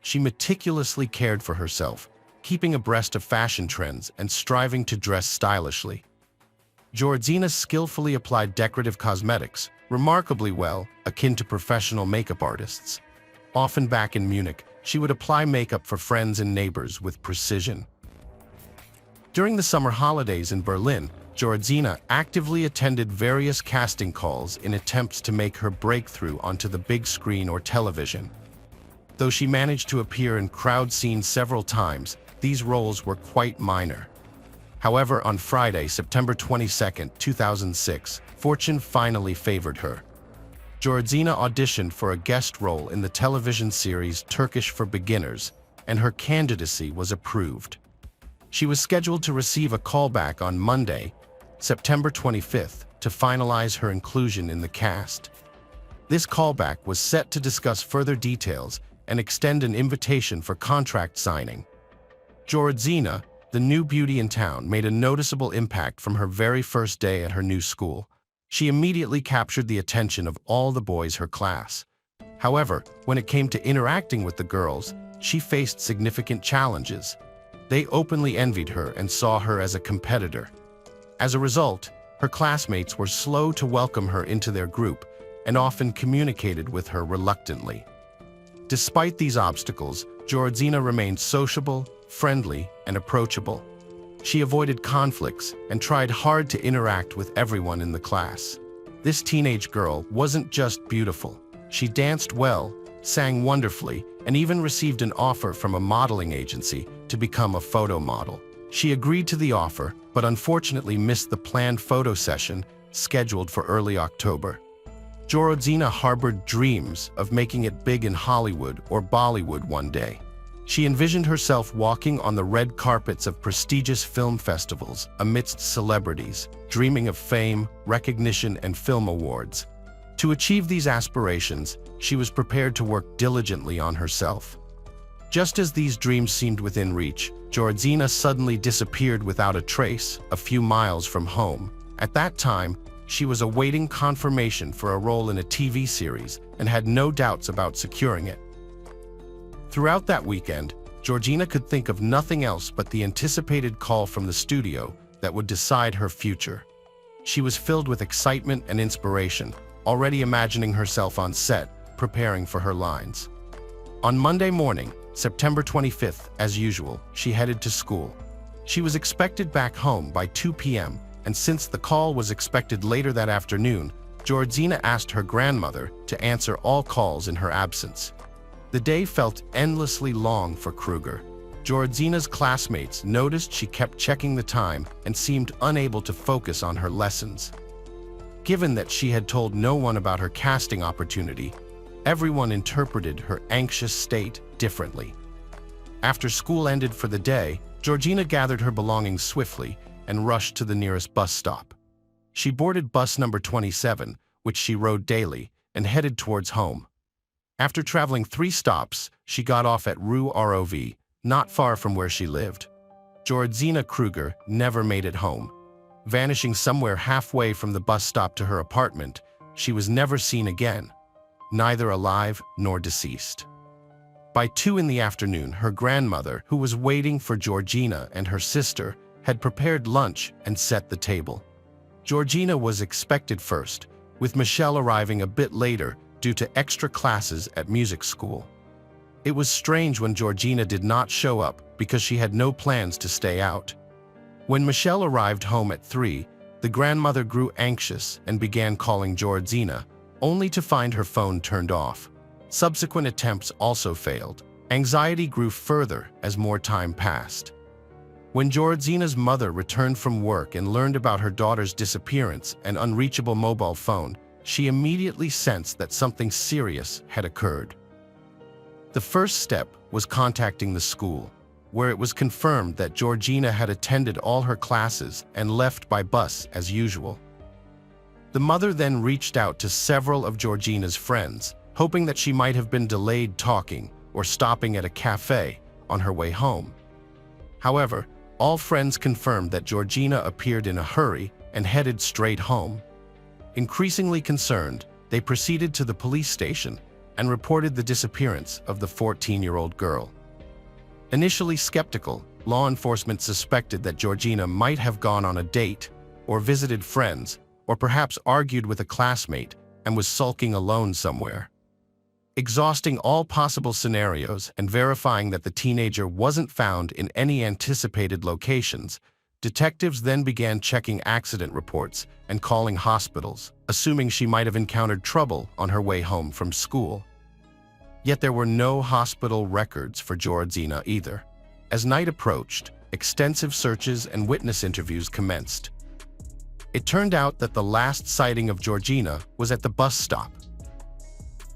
She meticulously cared for herself, keeping abreast of fashion trends and striving to dress stylishly. Jorodzina skillfully applied decorative cosmetics, remarkably well, akin to professional makeup artists. Often back in Munich, she would apply makeup for friends and neighbors with precision. During the summer holidays in Berlin, Jorodzina actively attended various casting calls in attempts to make her breakthrough onto the big screen or television. Though she managed to appear in crowd scenes several times, these roles were quite minor. However, on Friday, September 22, 2006, fortune finally favored her. Jorodzina auditioned for a guest role in the television series Turkish for Beginners, and her candidacy was approved. She was scheduled to receive a callback on Monday, September 25th, to finalize her inclusion in the cast. This callback was set to discuss further details and extend an invitation for contract signing. Jorodzina, the new beauty in town, made a noticeable impact from her very first day at her new school. She immediately captured the attention of all the boys her class. However, when it came to interacting with the girls, she faced significant challenges. They openly envied her and saw her as a competitor. As a result, her classmates were slow to welcome her into their group and often communicated with her reluctantly. Despite these obstacles, Jorodzina remained sociable, friendly, and approachable. She avoided conflicts and tried hard to interact with everyone in the class. This teenage girl wasn't just beautiful. She danced well, sang wonderfully, and even received an offer from a modeling agency to become a photo model. She agreed to the offer, but unfortunately missed the planned photo session scheduled for early October. Jorodzina harbored dreams of making it big in Hollywood or Bollywood one day. She envisioned herself walking on the red carpets of prestigious film festivals amidst celebrities, dreaming of fame, recognition, and film awards. To achieve these aspirations, she was prepared to work diligently on herself. Just as these dreams seemed within reach, Jorodzina suddenly disappeared without a trace a few miles from home. At that time, she was awaiting confirmation for a role in a TV series and had no doubts about securing it. Throughout that weekend, Jorodzina could think of nothing else but the anticipated call from the studio that would decide her future. She was filled with excitement and inspiration, already imagining herself on set, preparing for her lines. On Monday morning, September 25th, as usual, she headed to school. She was expected back home by 2 p.m., and since the call was expected later that afternoon, Georgina asked her grandmother to answer all calls in her absence. The day felt endlessly long for Kruger. Georgina's classmates noticed she kept checking the time and seemed unable to focus on her lessons. Given that she had told no one about her casting opportunity, everyone interpreted her anxious state differently. After school ended for the day, Georgina gathered her belongings swiftly and rushed to the nearest bus stop. She boarded bus number 27, which she rode daily, and headed towards home. After traveling 3 stops, she got off at Rue Rov, not far from where she lived. Georgina Kruger never made it home. Vanishing somewhere halfway from the bus stop to her apartment, she was never seen again, neither alive nor deceased. By 2 in the afternoon, her grandmother, who was waiting for Georgina and her sister, had prepared lunch and set the table. Georgina was expected first, with Michelle arriving a bit later due to extra classes at music school. It was strange when Georgina did not show up because she had no plans to stay out. When Michelle arrived home at 3, the grandmother grew anxious and began calling Georgina, only to find her phone turned off. Subsequent attempts also failed. Anxiety grew further as more time passed. When Georgina's mother returned from work and learned about her daughter's disappearance and unreachable mobile phone, she immediately sensed that something serious had occurred. The first step was contacting the school, where it was confirmed that Georgina had attended all her classes and left by bus as usual. The mother then reached out to several of Georgina's friends, hoping that she might have been delayed talking or stopping at a cafe on her way home. However, all friends confirmed that Georgina appeared in a hurry and headed straight home. Increasingly concerned, they proceeded to the police station and reported the disappearance of the 14-year-old girl. Initially skeptical, law enforcement suspected that Georgina might have gone on a date or visited friends or perhaps argued with a classmate and was sulking alone somewhere. Exhausting all possible scenarios and verifying that the teenager wasn't found in any anticipated locations, detectives then began checking accident reports and calling hospitals, assuming she might have encountered trouble on her way home from school. Yet there were no hospital records for Georgina either. As night approached, extensive searches and witness interviews commenced. It turned out that the last sighting of Georgina was at the bus stop.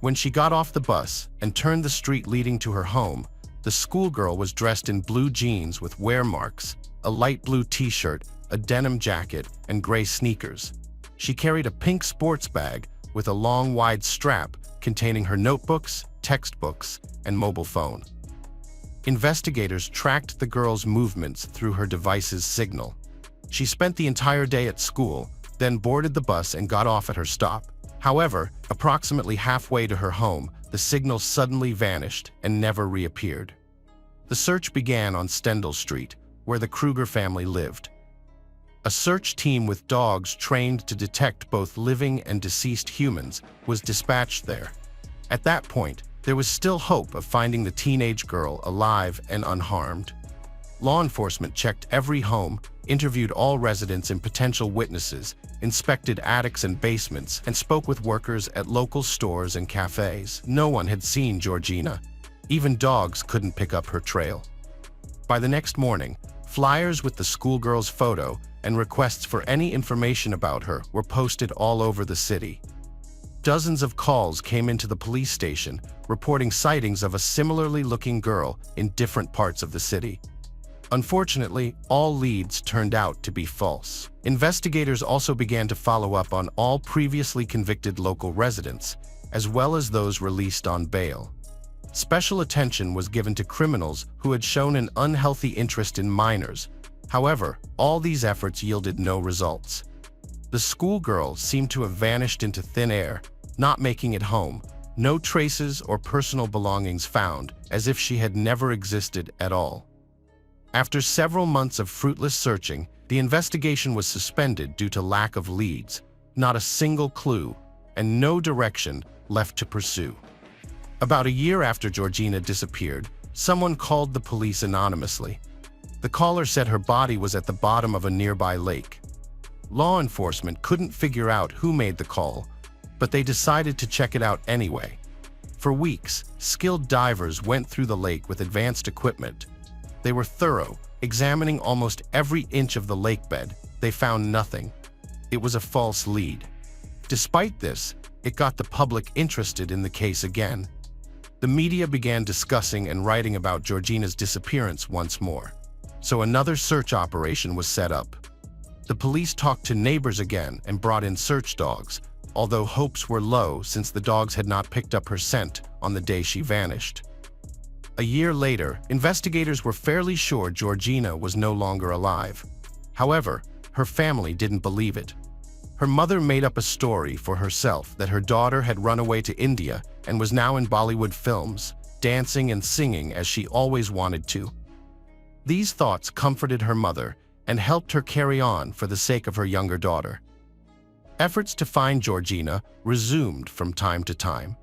When she got off the bus and turned the street leading to her home, the schoolgirl was dressed in blue jeans with wear marks, a light blue t-shirt, a denim jacket, and gray sneakers. She carried a pink sports bag with a long, wide strap containing her notebooks, textbooks, and mobile phone. Investigators tracked the girl's movements through her device's signal. She spent the entire day at school, then boarded the bus and got off at her stop. However, approximately halfway to her home, the signal suddenly vanished and never reappeared. The search began on Stendhal Street, where the Kruger family lived. A search team with dogs trained to detect both living and deceased humans was dispatched there. At that point, there was still hope of finding the teenage girl alive and unharmed. Law enforcement checked every home, interviewed all residents and potential witnesses, inspected attics and basements, and spoke with workers at local stores and cafes. No one had seen Georgina. Even dogs couldn't pick up her trail. By the next morning, flyers with the schoolgirl's photo and requests for any information about her were posted all over the city. Dozens of calls came into the police station, reporting sightings of a similarly looking girl in different parts of the city. Unfortunately, all leads turned out to be false. Investigators also began to follow up on all previously convicted local residents, as well as those released on bail. Special attention was given to criminals who had shown an unhealthy interest in minors. However, all these efforts yielded no results. The schoolgirl seemed to have vanished into thin air, not making it home. No traces or personal belongings found, as if she had never existed at all. After several months of fruitless searching, the investigation was suspended due to lack of leads, not a single clue, and no direction left to pursue. About a year after Georgina disappeared, someone called the police anonymously. The caller said her body was at the bottom of a nearby lake. Law enforcement couldn't figure out who made the call, but they decided to check it out anyway. For weeks, skilled divers went through the lake with advanced equipment. They were thorough, examining almost every inch of the lake bed. They found nothing. It was a false lead. Despite this, it got the public interested in the case again. The media began discussing and writing about Georgina's disappearance once more. So another search operation was set up. The police talked to neighbors again and brought in search dogs, although hopes were low since the dogs had not picked up her scent on the day she vanished. A year later, investigators were fairly sure Georgina was no longer alive. However, her family didn't believe it. Her mother made up a story for herself that her daughter had run away to India and was now in Bollywood films, dancing and singing as she always wanted to. These thoughts comforted her mother and helped her carry on for the sake of her younger daughter. Efforts to find Georgina resumed from time to time.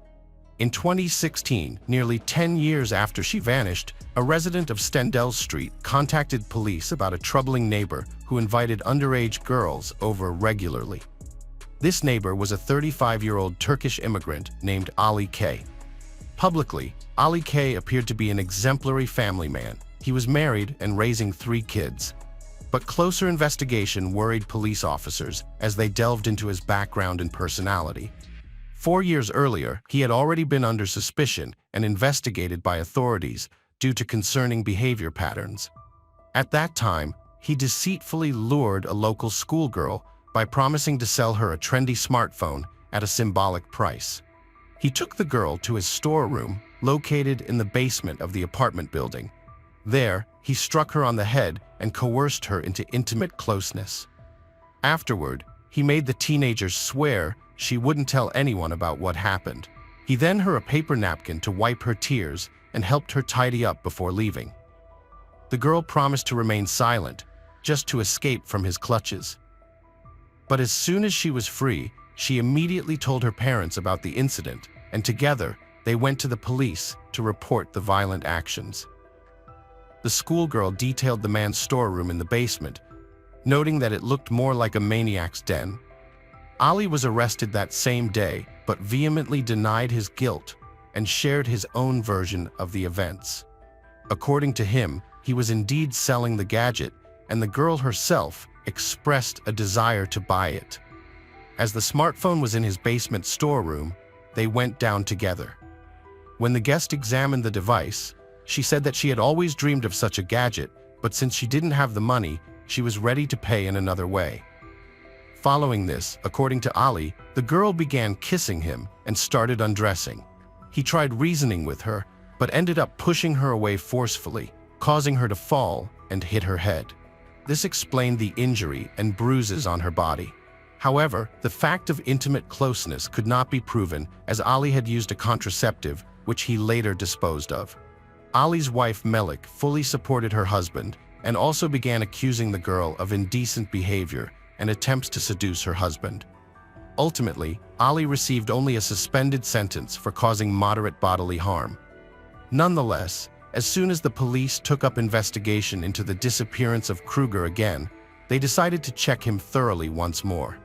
In 2016, nearly 10 years after she vanished, a resident of Stendhal Street contacted police about a troubling neighbor who invited underage girls over regularly. This neighbor was a 35-year-old Turkish immigrant named Ali K. Publicly, Ali K appeared to be an exemplary family man. He was married and raising 3 kids. But closer investigation worried police officers as they delved into his background and personality. 4 years earlier, he had already been under suspicion and investigated by authorities due to concerning behavior patterns. At that time, he deceitfully lured a local schoolgirl by promising to sell her a trendy smartphone at a symbolic price. He took the girl to his storeroom, located in the basement of the apartment building. There, he struck her on the head and coerced her into intimate closeness. Afterward, he made the teenager swear she wouldn't tell anyone about what happened. He then her a paper napkin to wipe her tears and helped her tidy up before leaving. The girl promised to remain silent, just to escape from his clutches. But as soon as she was free, she immediately told her parents about the incident, and together they went to the police to report the violent actions. The schoolgirl detailed the man's storeroom in the basement, noting that it looked more like a maniac's den. Ali was arrested that same day, but vehemently denied his guilt and shared his own version of the events. According to him, he was indeed selling the gadget, and the girl herself expressed a desire to buy it. As the smartphone was in his basement storeroom, they went down together. When the guest examined the device, she said that she had always dreamed of such a gadget, but since she didn't have the money, she was ready to pay in another way. Following this, according to Ali, the girl began kissing him and started undressing. He tried reasoning with her, but ended up pushing her away forcefully, causing her to fall and hit her head. This explained the injury and bruises on her body. However, the fact of intimate closeness could not be proven as Ali had used a contraceptive, which he later disposed of. Ali's wife Melik fully supported her husband and also began accusing the girl of indecent behavior and attempts to seduce her husband. Ultimately, Ali received only a suspended sentence for causing moderate bodily harm. Nonetheless, as soon as the police took up investigation into the disappearance of Kruger again, they decided to check him thoroughly once more.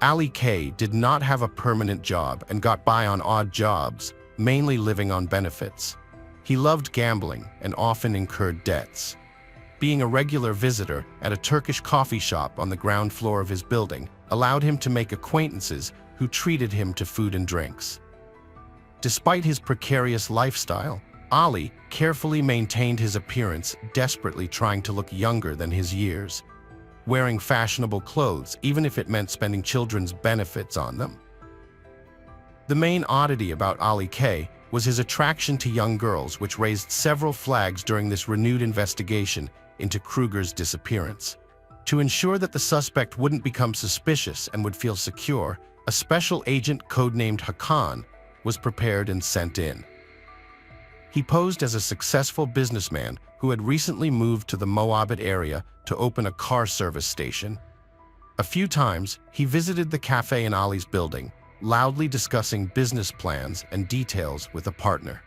Ali K did not have a permanent job and got by on odd jobs, mainly living on benefits. He loved gambling and often incurred debts. Being a regular visitor at a Turkish coffee shop on the ground floor of his building allowed him to make acquaintances who treated him to food and drinks. Despite his precarious lifestyle, Ali carefully maintained his appearance, desperately trying to look younger than his years, wearing fashionable clothes even if it meant spending children's benefits on them. The main oddity about Ali K was his attraction to young girls, which raised several flags during this renewed investigation into Kruger's disappearance. To ensure that the suspect wouldn't become suspicious and would feel secure, a special agent codenamed Hakan was prepared and sent in. He posed as a successful businessman who had recently moved to the Moabit area to open a car service station. A few times, he visited the cafe in Ali's building, loudly discussing business plans and details with a partner.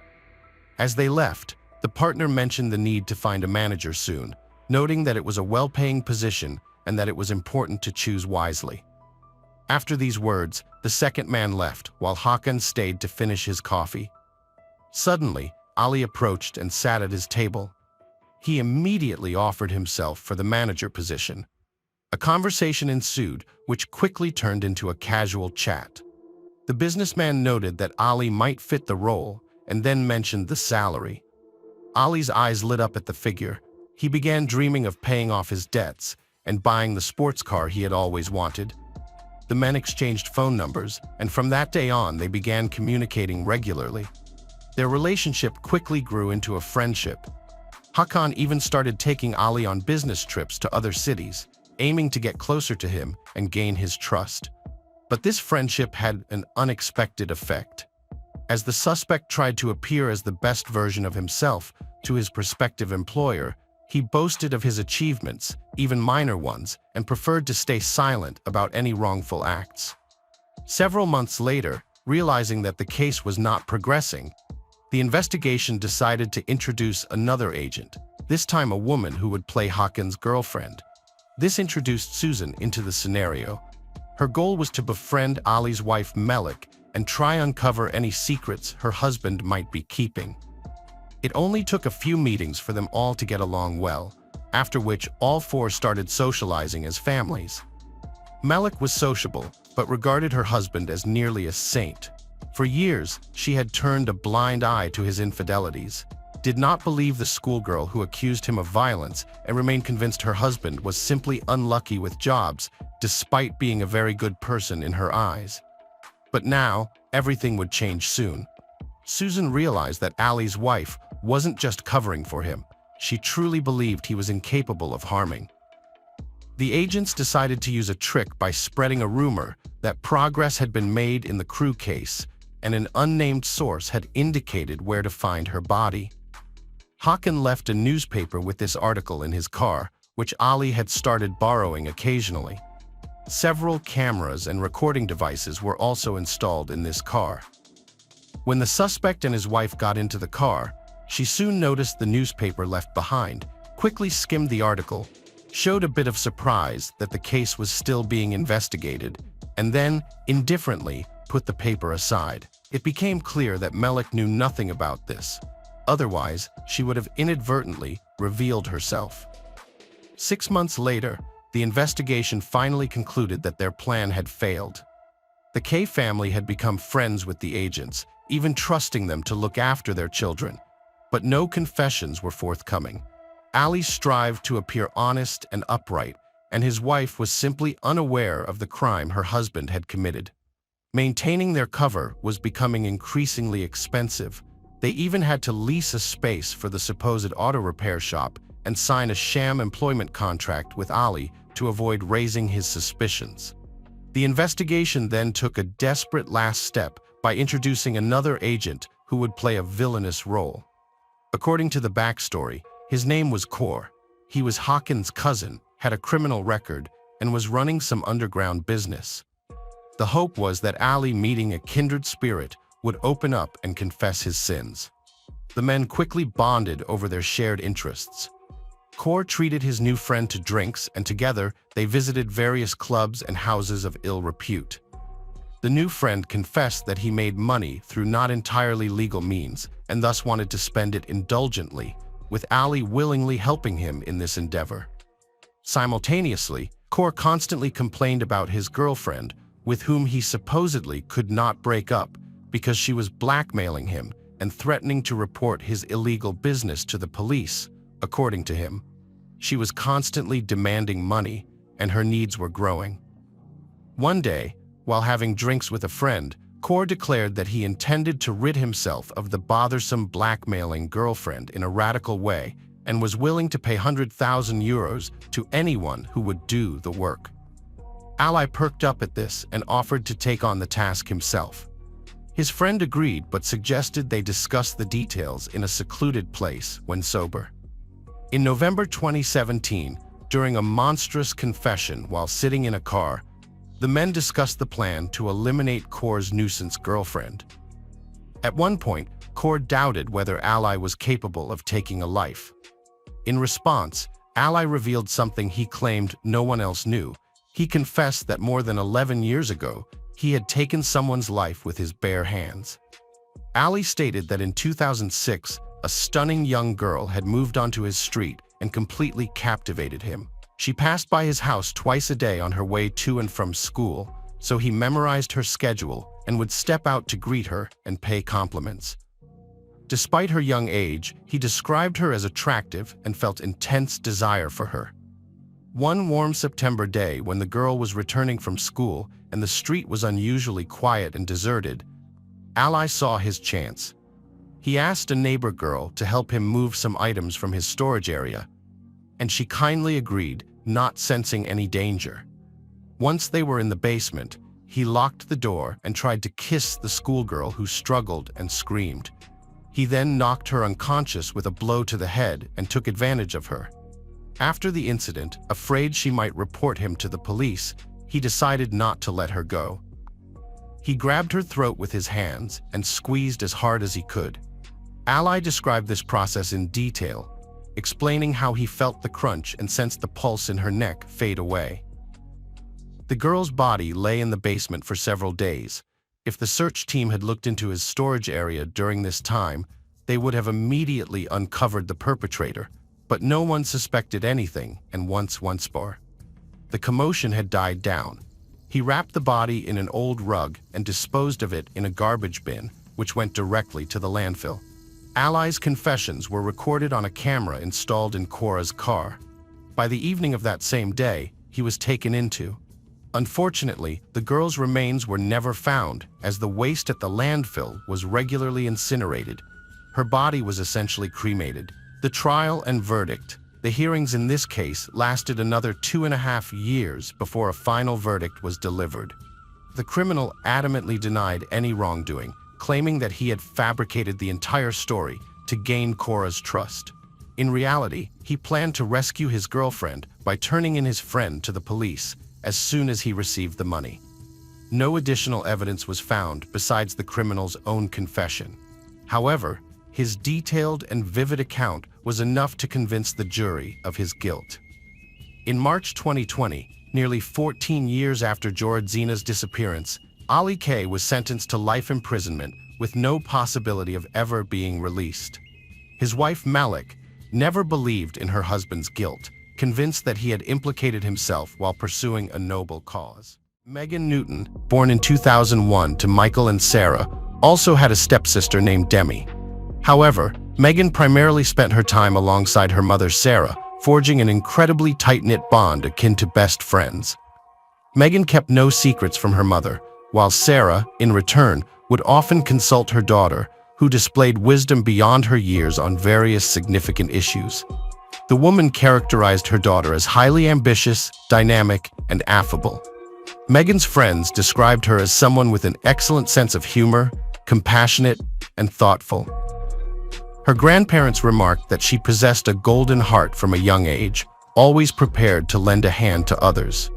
As they left, the partner mentioned the need to find a manager soon, noting that it was a well-paying position and that it was important to choose wisely. After these words, the second man left, while Hakan stayed to finish his coffee. Suddenly, Ali approached and sat at his table. He immediately offered himself for the manager position. A conversation ensued, which quickly turned into a casual chat. The businessman noted that Ali might fit the role and then mentioned the salary. Ali's eyes lit up at the figure. He began dreaming of paying off his debts and buying the sports car he had always wanted. The men exchanged phone numbers, and from that day on, they began communicating regularly. Their relationship quickly grew into a friendship. Hakan even started taking Ali on business trips to other cities, aiming to get closer to him and gain his trust. But this friendship had an unexpected effect. As the suspect tried to appear as the best version of himself to his prospective employer, he boasted of his achievements, even minor ones, and preferred to stay silent about any wrongful acts. Several months later, realizing that the case was not progressing, the investigation decided to introduce another agent, this time a woman who would play Hakan's girlfriend. This introduced Susan into the scenario. Her goal was to befriend Ali's wife Melik and try uncover any secrets her husband might be keeping. It only took a few meetings for them all to get along well, after which all four started socializing as families. Melik was sociable, but regarded her husband as nearly a saint. For years, she had turned a blind eye to his infidelities, did not believe the schoolgirl who accused him of violence, and remained convinced her husband was simply unlucky with jobs, despite being a very good person in her eyes. But now, everything would change soon. Susan realized that Ali's wife wasn't just covering for him. She truly believed he was incapable of harming. The agents decided to use a trick by spreading a rumor that progress had been made in the Crew case, and an unnamed source had indicated where to find her body. Hakan left a newspaper with this article in his car, which Ali had started borrowing occasionally. Several cameras and recording devices were also installed in this car. When the suspect and his wife got into the car, she soon noticed the newspaper left behind, quickly skimmed the article, showed a bit of surprise that the case was still being investigated, and then, indifferently, put the paper aside. It became clear that Melik knew nothing about this. Otherwise, she would have inadvertently revealed herself. 6 months later, the investigation finally concluded that their plan had failed. The K family had become friends with the agents, even trusting them to look after their children. But no confessions were forthcoming. Ali strived to appear honest and upright, and his wife was simply unaware of the crime her husband had committed. Maintaining their cover was becoming increasingly expensive. They even had to lease a space for the supposed auto repair shop and sign a sham employment contract with Ali to avoid raising his suspicions. The investigation then took a desperate last step by introducing another agent who would play a villainous role. According to the backstory, his name was Kor. He was Hakan's cousin, had a criminal record, and was running some underground business. The hope was that Ali, meeting a kindred spirit, would open up and confess his sins. The men quickly bonded over their shared interests. Kor treated his new friend to drinks, and together they visited various clubs and houses of ill repute. The new friend confessed that he made money through not entirely legal means and thus wanted to spend it indulgently, with Ali willingly helping him in this endeavor. Simultaneously, Kor constantly complained about his girlfriend, with whom he supposedly could not break up because she was blackmailing him and threatening to report his illegal business to the police, according to him. She was constantly demanding money, and her needs were growing. One day, while having drinks with a friend, Kor declared that he intended to rid himself of the bothersome blackmailing girlfriend in a radical way and was willing to pay 100,000 euros to anyone who would do the work. Ali perked up at this and offered to take on the task himself. His friend agreed but suggested they discuss the details in a secluded place when sober. In November 2017, during a monstrous confession while sitting in a car, the men discussed the plan to eliminate Kor's nuisance girlfriend. At one point, Kor doubted whether Ali was capable of taking a life. In response, Ally revealed something he claimed no one else knew. He confessed that more than 11 years ago, he had taken someone's life with his bare hands. Ally stated that in 2006, a stunning young girl had moved onto his street and completely captivated him. She passed by his house twice a day on her way to and from school, so he memorized her schedule and would step out to greet her and pay compliments. Despite her young age, he described her as attractive and felt intense desire for her. One warm September day, when the girl was returning from school and the street was unusually quiet and deserted, Ally saw his chance. He asked a neighbor girl to help him move some items from his storage area, and she kindly agreed, not sensing any danger. Once they were in the basement, he locked the door and tried to kiss the schoolgirl who struggled and screamed. He then knocked her unconscious with a blow to the head and took advantage of her. After the incident, afraid she might report him to the police, he decided not to let her go. He grabbed her throat with his hands and squeezed as hard as he could. Ally described this process in detail, explaining how he felt the crunch and sensed the pulse in her neck fade away. The girl's body lay in the basement for several days. If the search team had looked into his storage area during this time, they would have immediately uncovered the perpetrator, but no one suspected anything, and once more, the commotion had died down. He wrapped the body in an old rug and disposed of it in a garbage bin, which went directly to the landfill. Ally's confessions were recorded on a camera installed in Cora's car. By the evening of that same day, he was taken into. Unfortunately, the girl's remains were never found, as the waste at the landfill was regularly incinerated. Her body was essentially cremated. The trial and verdict. The hearings in this case lasted another 2.5 years before a final verdict was delivered. The criminal adamantly denied any wrongdoing, claiming that he had fabricated the entire story to gain Cora's trust. In reality, he planned to rescue his girlfriend by turning in his friend to the police as soon as he received the money. No additional evidence was found besides the criminal's own confession. However, his detailed and vivid account was enough to convince the jury of his guilt. In March 2020, nearly 14 years after Joradzina's disappearance, Ali K was sentenced to life imprisonment with no possibility of ever being released. His wife Malik never believed in her husband's guilt, convinced that he had implicated himself while pursuing a noble cause. Megan Newton, born in 2001 to Michael and Sarah, also had a stepsister named Demi. However, Megan primarily spent her time alongside her mother Sarah, forging an incredibly tight-knit bond akin to best friends. Megan kept no secrets from her mother, while Sarah, in return, would often consult her daughter, who displayed wisdom beyond her years on various significant issues. The woman characterized her daughter as highly ambitious, dynamic, and affable. Megan's friends described her as someone with an excellent sense of humor, compassionate, and thoughtful. Her grandparents remarked that she possessed a golden heart from a young age, always prepared to lend a hand to others.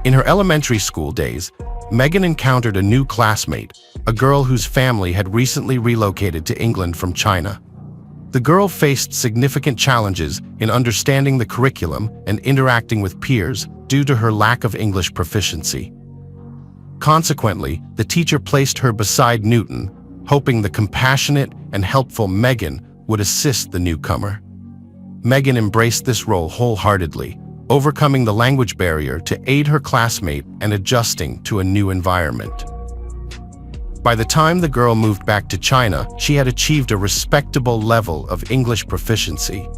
In her elementary school days, Megan encountered a new classmate, a girl whose family had recently relocated to England from China. The girl faced significant challenges in understanding the curriculum and interacting with peers due to her lack of English proficiency. Consequently, the teacher placed her beside Newton, hoping the compassionate and helpful Megan would assist the newcomer. Megan embraced this role wholeheartedly, overcoming the language barrier to aid her classmate and adjusting to a new environment. By the time the girl moved back to China, she had achieved a respectable level of English proficiency.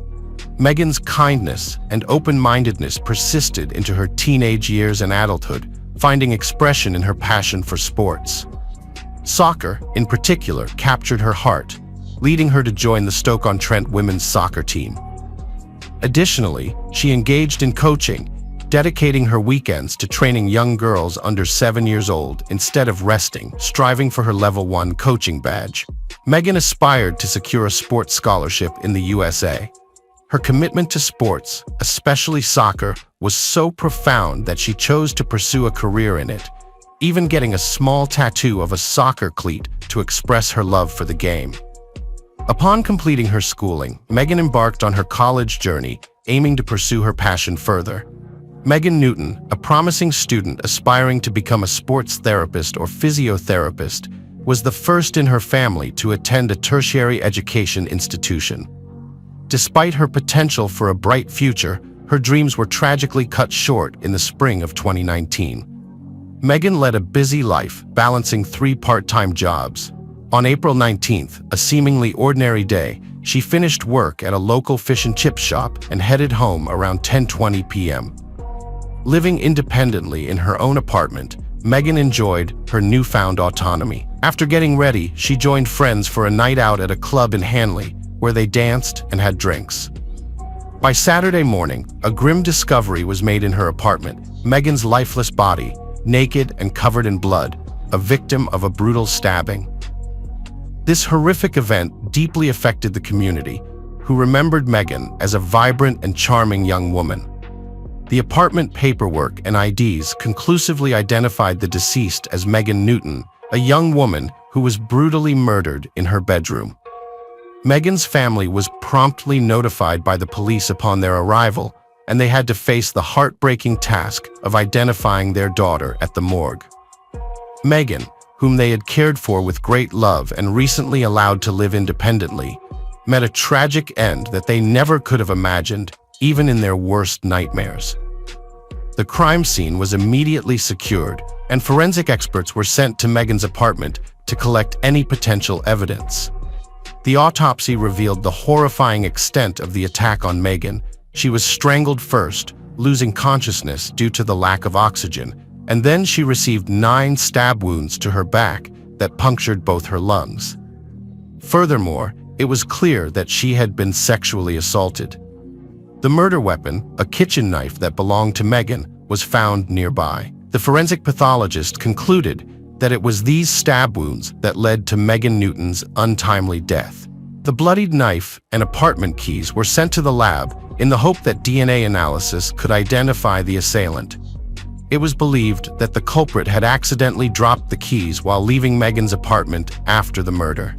Megan's kindness and open-mindedness persisted into her teenage years and adulthood, finding expression in her passion for sports. Soccer, in particular, captured her heart, leading her to join the Stoke-on-Trent women's soccer team. Additionally, she engaged in coaching, dedicating her weekends to training young girls under 7 years old instead of resting, striving for her Level 1 coaching badge. Megan aspired to secure a sports scholarship in the USA. Her commitment to sports, especially soccer, was so profound that she chose to pursue a career in it, even getting a small tattoo of a soccer cleat to express her love for the game. Upon completing her schooling, Megan embarked on her college journey, aiming to pursue her passion further. Megan Newton, a promising student aspiring to become a sports therapist or physiotherapist, was the first in her family to attend a tertiary education institution. Despite her potential for a bright future, her dreams were tragically cut short in the spring of 2019. Megan led a busy life, balancing 3 part-time jobs. On April 19th, a seemingly ordinary day, she finished work at a local fish and chip shop and headed home around 10:20 p.m. Living independently in her own apartment, Megan enjoyed her newfound autonomy. After getting ready, she joined friends for a night out at a club in Hanley, where they danced and had drinks. By Saturday morning, a grim discovery was made in her apartment: Megan's lifeless body, naked and covered in blood, a victim of a brutal stabbing. This horrific event deeply affected the community, who remembered Megan as a vibrant and charming young woman. The apartment paperwork and IDs conclusively identified the deceased as Megan Newton, a young woman who was brutally murdered in her bedroom. Megan's family was promptly notified by the police upon their arrival, and they had to face the heartbreaking task of identifying their daughter at the morgue. Megan, whom they had cared for with great love and recently allowed to live independently, met a tragic end that they never could have imagined, even in their worst nightmares. The crime scene was immediately secured, and forensic experts were sent to Megan's apartment to collect any potential evidence. The autopsy revealed the horrifying extent of the attack on Megan. She was strangled first, losing consciousness due to the lack of oxygen, and then she received 9 stab wounds to her back that punctured both her lungs. Furthermore, it was clear that she had been sexually assaulted. The murder weapon, a kitchen knife that belonged to Megan, was found nearby. The forensic pathologist concluded that it was these stab wounds that led to Megan Newton's untimely death. The bloodied knife and apartment keys were sent to the lab in the hope that DNA analysis could identify the assailant. It was believed that the culprit had accidentally dropped the keys while leaving Megan's apartment after the murder.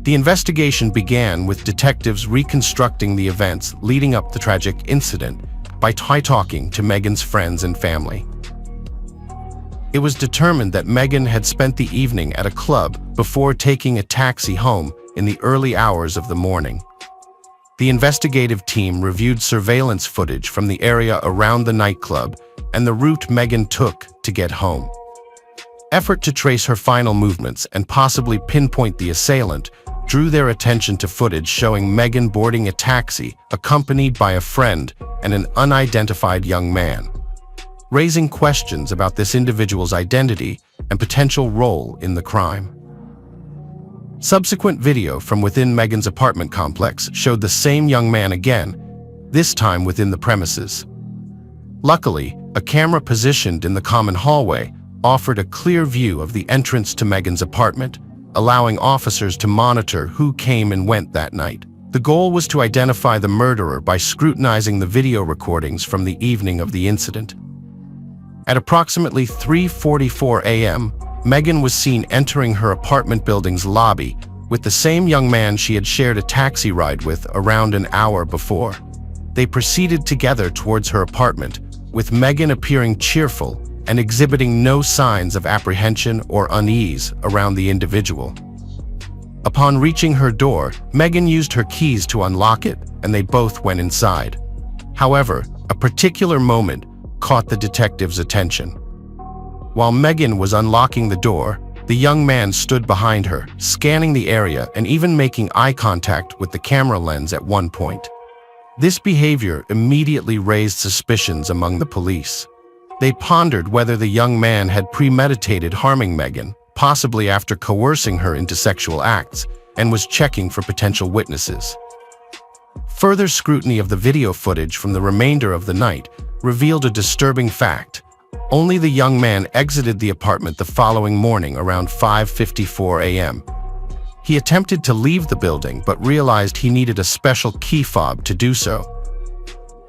The investigation began with detectives reconstructing the events leading up the tragic incident by talking to Megan's friends and family. It was determined that Megan had spent the evening at a club before taking a taxi home in the early hours of the morning. The investigative team reviewed surveillance footage from the area around the nightclub and the route Megan took to get home. Effort to trace her final movements and possibly pinpoint the assailant drew their attention to footage showing Megan boarding a taxi accompanied by a friend and an unidentified young man, raising questions about this individual's identity and potential role in the crime. Subsequent video from within Megan's apartment complex showed the same young man again, this time within the premises. Luckily, a camera positioned in the common hallway offered a clear view of the entrance to Megan's apartment, allowing officers to monitor who came and went that night. The goal was to identify the murderer by scrutinizing the video recordings from the evening of the incident. At approximately 3:44 a.m., Megan was seen entering her apartment building's lobby with the same young man she had shared a taxi ride with around an hour before. They proceeded together towards her apartment, with Megan appearing cheerful and exhibiting no signs of apprehension or unease around the individual. Upon reaching her door, Megan used her keys to unlock it, and they both went inside. However, a particular moment caught the detective's attention. While Megan was unlocking the door, the young man stood behind her, scanning the area and even making eye contact with the camera lens at one point. This behavior immediately raised suspicions among the police. They pondered whether the young man had premeditated harming Megan, possibly after coercing her into sexual acts, and was checking for potential witnesses. Further scrutiny of the video footage from the remainder of the night revealed a disturbing fact. Only the young man exited the apartment the following morning around 5:54 a.m. He attempted to leave the building but realized he needed a special key fob to do so.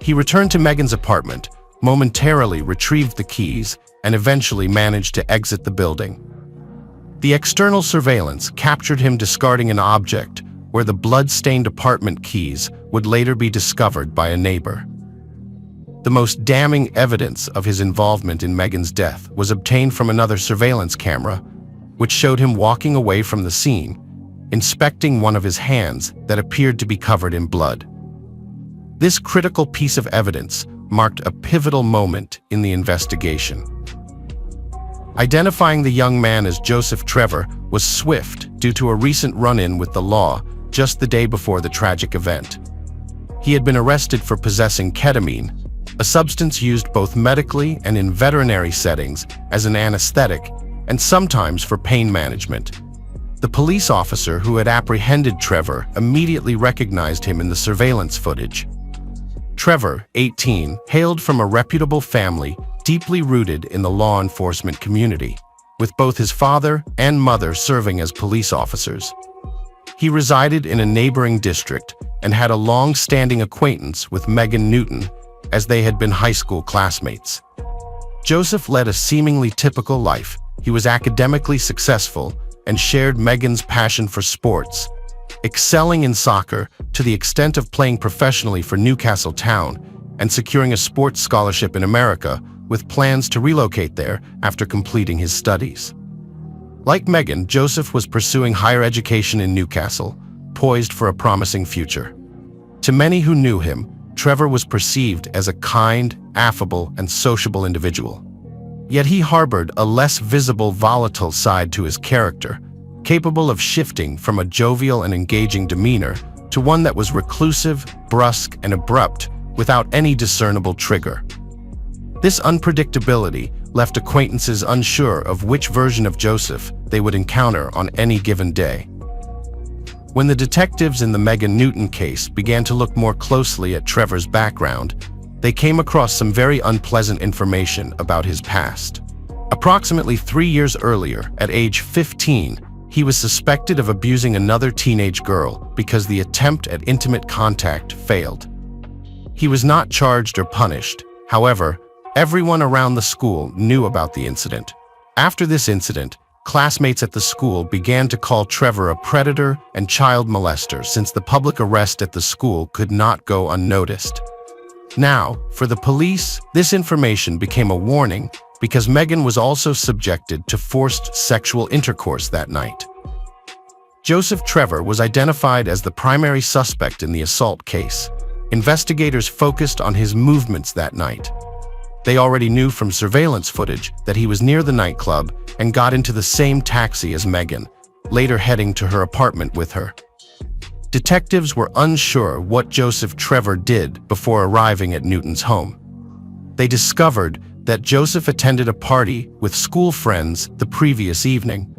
He returned to Megan's apartment, momentarily retrieved the keys, and eventually managed to exit the building. The external surveillance captured him discarding an object, where the blood-stained apartment keys would later be discovered by a neighbor. The most damning evidence of his involvement in Meghan's death was obtained from another surveillance camera, which showed him walking away from the scene, inspecting one of his hands that appeared to be covered in blood. This critical piece of evidence marked a pivotal moment in the investigation. Identifying the young man as Joseph Trevor was swift due to a recent run-in with the law just the day before the tragic event. He had been arrested for possessing ketamine, a substance used both medically and in veterinary settings as an anesthetic and sometimes for pain management. The police officer who had apprehended Trevor immediately recognized him in the surveillance footage. Trevor, 18, hailed from a reputable family deeply rooted in the law enforcement community, with both his father and mother serving as police officers. He resided in a neighboring district and had a long-standing acquaintance with Megan Newton, as they had been high school classmates. Joseph led a seemingly typical life. He was academically successful and shared Megan's passion for sports, excelling in soccer to the extent of playing professionally for Newcastle Town and securing a sports scholarship in America with plans to relocate there after completing his studies. Like Megan, Joseph was pursuing higher education in Newcastle, poised for a promising future. To many who knew him, Trevor was perceived as a kind, affable, and sociable individual. Yet he harbored a less visible, volatile side to his character, capable of shifting from a jovial and engaging demeanor to one that was reclusive, brusque, and abrupt without any discernible trigger. This unpredictability left acquaintances unsure of which version of Joseph they would encounter on any given day. When the detectives in the Megan Newton case began to look more closely at Trevor's background, they came across some very unpleasant information about his past. Approximately 3 years earlier, at age 15, he was suspected of abusing another teenage girl because the attempt at intimate contact failed. He was not charged or punished. However, everyone around the school knew about the incident. After this incident, classmates at the school began to call Trevor a predator and child molester since the public arrest at the school could not go unnoticed. Now, for the police, this information became a warning because Megan was also subjected to forced sexual intercourse that night. Joseph Trevor was identified as the primary suspect in the assault case. Investigators focused on his movements that night. They already knew from surveillance footage that he was near the nightclub and got into the same taxi as Megan, later heading to her apartment with her. Detectives were unsure what Joseph Trevor did before arriving at Newton's home. They discovered that Joseph attended a party with school friends the previous evening.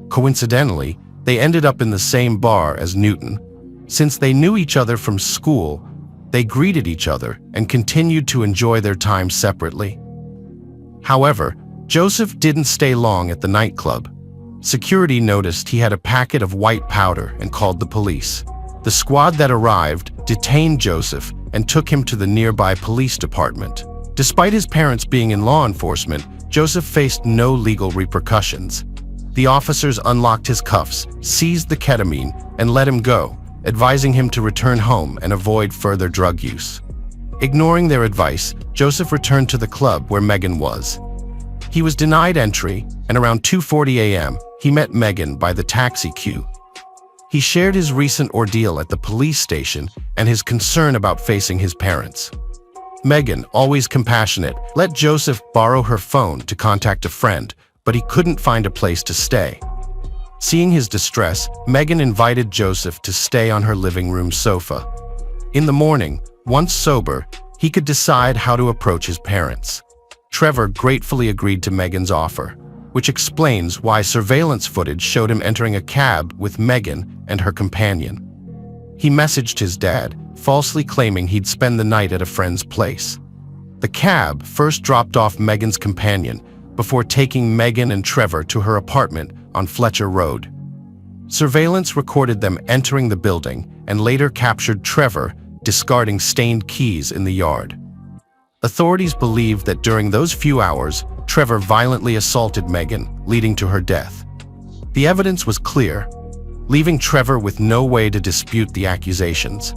Coincidentally, they ended up in the same bar as Newton. Since they knew each other from school, they greeted each other and continued to enjoy their time separately. However, Joseph didn't stay long at the nightclub. Security noticed he had a packet of white powder and called the police. The squad that arrived detained Joseph and took him to the nearby police department. Despite his parents being in law enforcement, Joseph faced no legal repercussions. The officers unlocked his cuffs, seized the ketamine, and let him go, advising him to return home and avoid further drug use. Ignoring their advice, Joseph returned to the club where Megan was. He was denied entry, and around 2:40 a.m., he met Megan by the taxi queue. He shared his recent ordeal at the police station and his concern about facing his parents. Megan, always compassionate, let Joseph borrow her phone to contact a friend, but he couldn't find a place to stay. Seeing his distress, Megan invited Joseph to stay on her living room sofa. In the morning, once sober, he could decide how to approach his parents. Trevor gratefully agreed to Megan's offer, which explains why surveillance footage showed him entering a cab with Megan and her companion. He messaged his dad, falsely claiming he'd spend the night at a friend's place. The cab first dropped off Megan's companion before taking Megan and Trevor to her apartment on Fletcher Road. Surveillance recorded them entering the building and later captured Trevor discarding stained keys in the yard. Authorities believe that during those few hours, Trevor violently assaulted Megan, leading to her death. The evidence was clear. leaving Trevor with no way to dispute the accusations.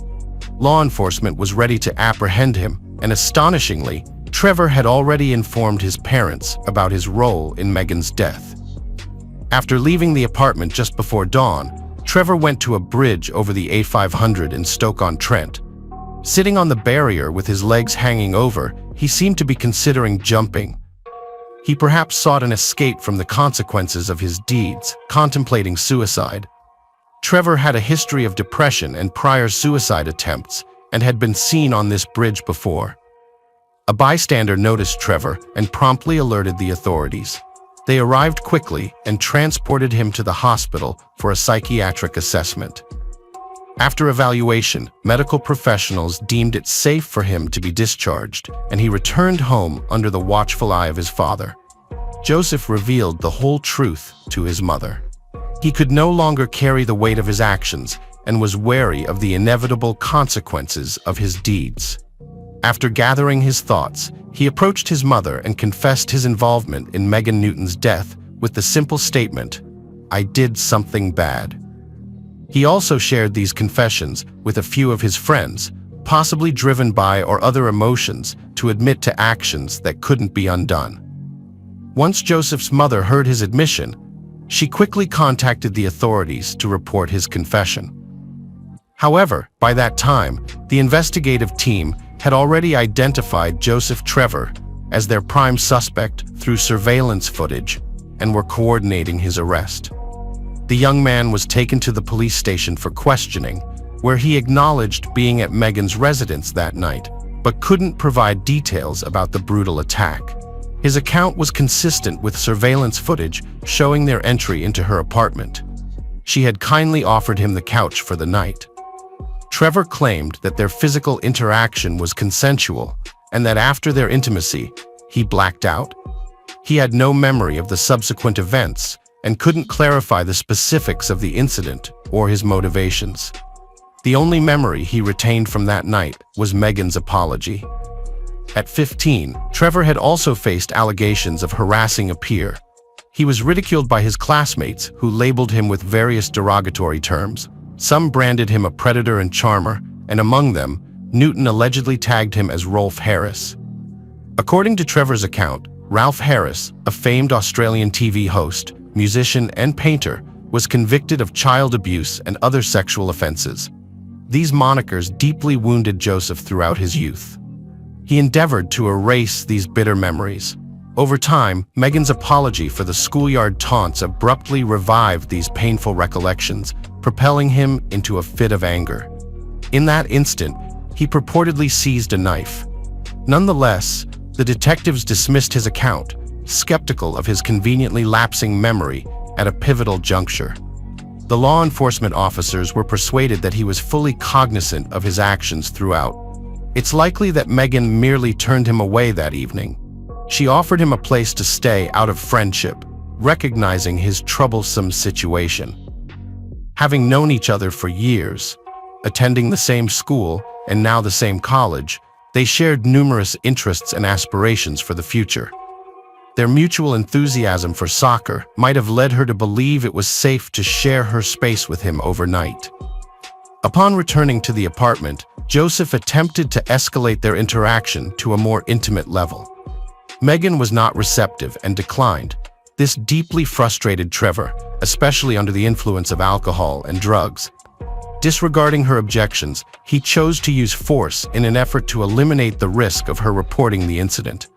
Law enforcement was ready to apprehend him, and astonishingly, Trevor had already informed his parents about his role in Megan's death. After leaving the apartment just before dawn, Trevor went to a bridge over the A500 in Stoke-on-Trent. Sitting on the barrier with his legs hanging over, he seemed to be considering jumping. He perhaps sought an escape from the consequences of his deeds, contemplating suicide. Trevor had a history of depression and prior suicide attempts, and had been seen on this bridge before. A bystander noticed Trevor and promptly alerted the authorities. They arrived quickly and transported him to the hospital for a psychiatric assessment. After evaluation, medical professionals deemed it safe for him to be discharged, and he returned home under the watchful eye of his father. Joseph revealed the whole truth to his mother. He could no longer carry the weight of his actions and was wary of the inevitable consequences of his deeds. After gathering his thoughts, he approached his mother and confessed his involvement in Megan Newton's death with the simple statement, "I did something bad." He also shared these confessions with a few of his friends, possibly driven by or other emotions to admit to actions that couldn't be undone. Once Joseph's mother heard his admission, she quickly contacted the authorities to report his confession. However, by that time, the investigative team had already identified Joseph Trevor as their prime suspect through surveillance footage and were coordinating his arrest. The young man was taken to the police station for questioning, where he acknowledged being at Megan's residence that night, but couldn't provide details about the brutal attack. His account was consistent with surveillance footage showing their entry into her apartment. She had kindly offered him the couch for the night. Trevor claimed that their physical interaction was consensual and that after their intimacy, he blacked out. He had no memory of the subsequent events and couldn't clarify the specifics of the incident or his motivations. The only memory he retained from that night was Megan's apology. At 15, Trevor had also faced allegations of harassing a peer. He was ridiculed by his classmates, who labeled him with various derogatory terms. Some branded him a predator and charmer, and among them, Newton allegedly tagged him as Rolf Harris. According to Trevor's account, Ralph Harris, a famed Australian TV host, musician, and painter, was convicted of child abuse and other sexual offenses. These monikers deeply wounded Joseph throughout his youth. He endeavored to erase these bitter memories. Over time, Megan's apology for the schoolyard taunts abruptly revived these painful recollections, propelling him into a fit of anger. In that instant, he purportedly seized a knife. Nonetheless, the detectives dismissed his account, skeptical of his conveniently lapsing memory at a pivotal juncture. The law enforcement officers were persuaded that he was fully cognizant of his actions throughout. It's likely that Megan merely turned him away that evening. She offered him a place to stay out of friendship, recognizing his troublesome situation. Having known each other for years, attending the same school and now the same college, they shared numerous interests and aspirations for the future. Their mutual enthusiasm for soccer might have led her to believe it was safe to share her space with him overnight. Upon returning to the apartment, Joseph attempted to escalate their interaction to a more intimate level. Megan was not receptive and declined. This deeply frustrated Trevor, especially under the influence of alcohol and drugs. Disregarding her objections, he chose to use force in an effort to eliminate the risk of her reporting the incident.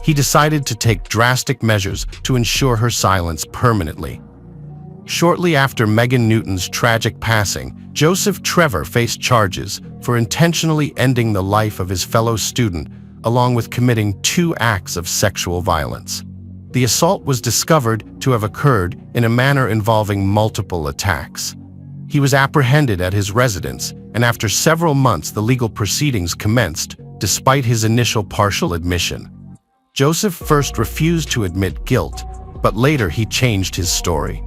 He decided to take drastic measures to ensure her silence permanently. Shortly after Megan Newton's tragic passing, Joseph Trevor faced charges for intentionally ending the life of his fellow student, along with committing 2 acts of sexual violence. The assault was discovered to have occurred in a manner involving multiple attacks. He was apprehended at his residence, and after several months the legal proceedings commenced, despite his initial partial admission. Joseph first refused to admit guilt, but later he changed his story.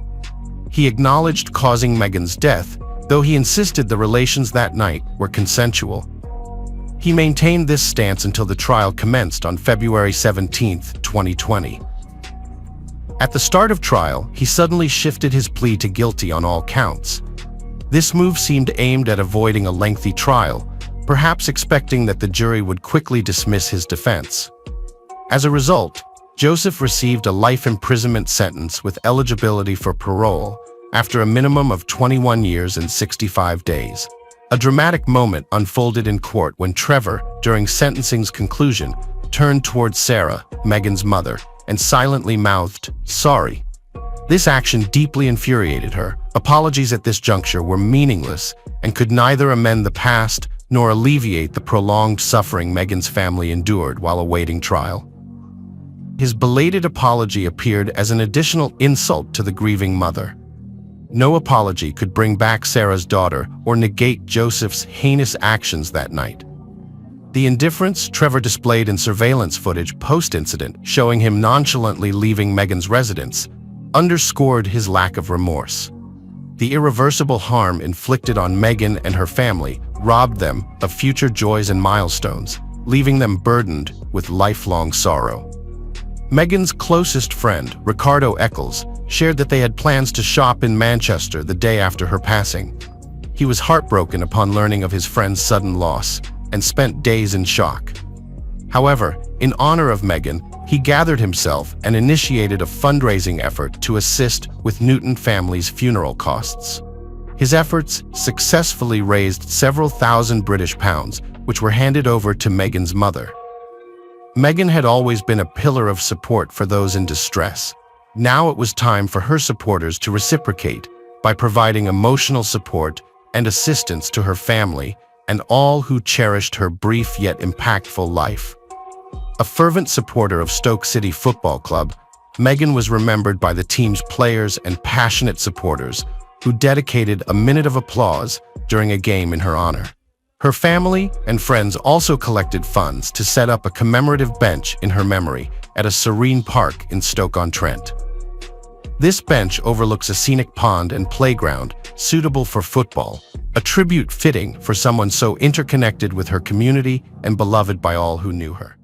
He acknowledged causing Megan's death, though he insisted the relations that night were consensual. He maintained this stance until the trial commenced on February 17, 2020. At the start of trial, he suddenly shifted his plea to guilty on all counts, This move seemed aimed at avoiding a lengthy trial, perhaps expecting that the jury would quickly dismiss his defense. As a result, Joseph received a life imprisonment sentence with eligibility for parole after a minimum of 21 years and 65 days. A dramatic moment unfolded in court when Trevor, during sentencing's conclusion, turned towards Sarah, Meghan's mother, and silently mouthed, "Sorry." This action deeply infuriated her. Apologies at this juncture were meaningless and could neither amend the past nor alleviate the prolonged suffering Meghan's family endured while awaiting trial. His belated apology appeared as an additional insult to the grieving mother. No apology could bring back Sarah's daughter or negate Joseph's heinous actions that night. The indifference Trevor displayed in surveillance footage post-incident, showing him nonchalantly leaving Meghan's residence, underscored his lack of remorse. The irreversible harm inflicted on Meghan and her family robbed them of future joys and milestones, leaving them burdened with lifelong sorrow. Meghan's closest friend, Ricardo Eccles, shared that they had plans to shop in Manchester the day after her passing. He was heartbroken upon learning of his friend's sudden loss and spent days in shock. However, in honor of Meghan, he gathered himself and initiated a fundraising effort to assist with Newton family's funeral costs. His efforts successfully raised several thousand British pounds, which were handed over to Meghan's mother. Meghan had always been a pillar of support for those in distress. Now it was time for her supporters to reciprocate by providing emotional support and assistance to her family and all who cherished her brief yet impactful life. A fervent supporter of Stoke City Football Club, Meghan was remembered by the team's players and passionate supporters who dedicated a minute of applause during a game in her honor. Her family and friends also collected funds to set up a commemorative bench in her memory at a serene park in Stoke-on-Trent. This bench overlooks a scenic pond and playground suitable for football, a tribute fitting for someone so interconnected with her community and beloved by all who knew her.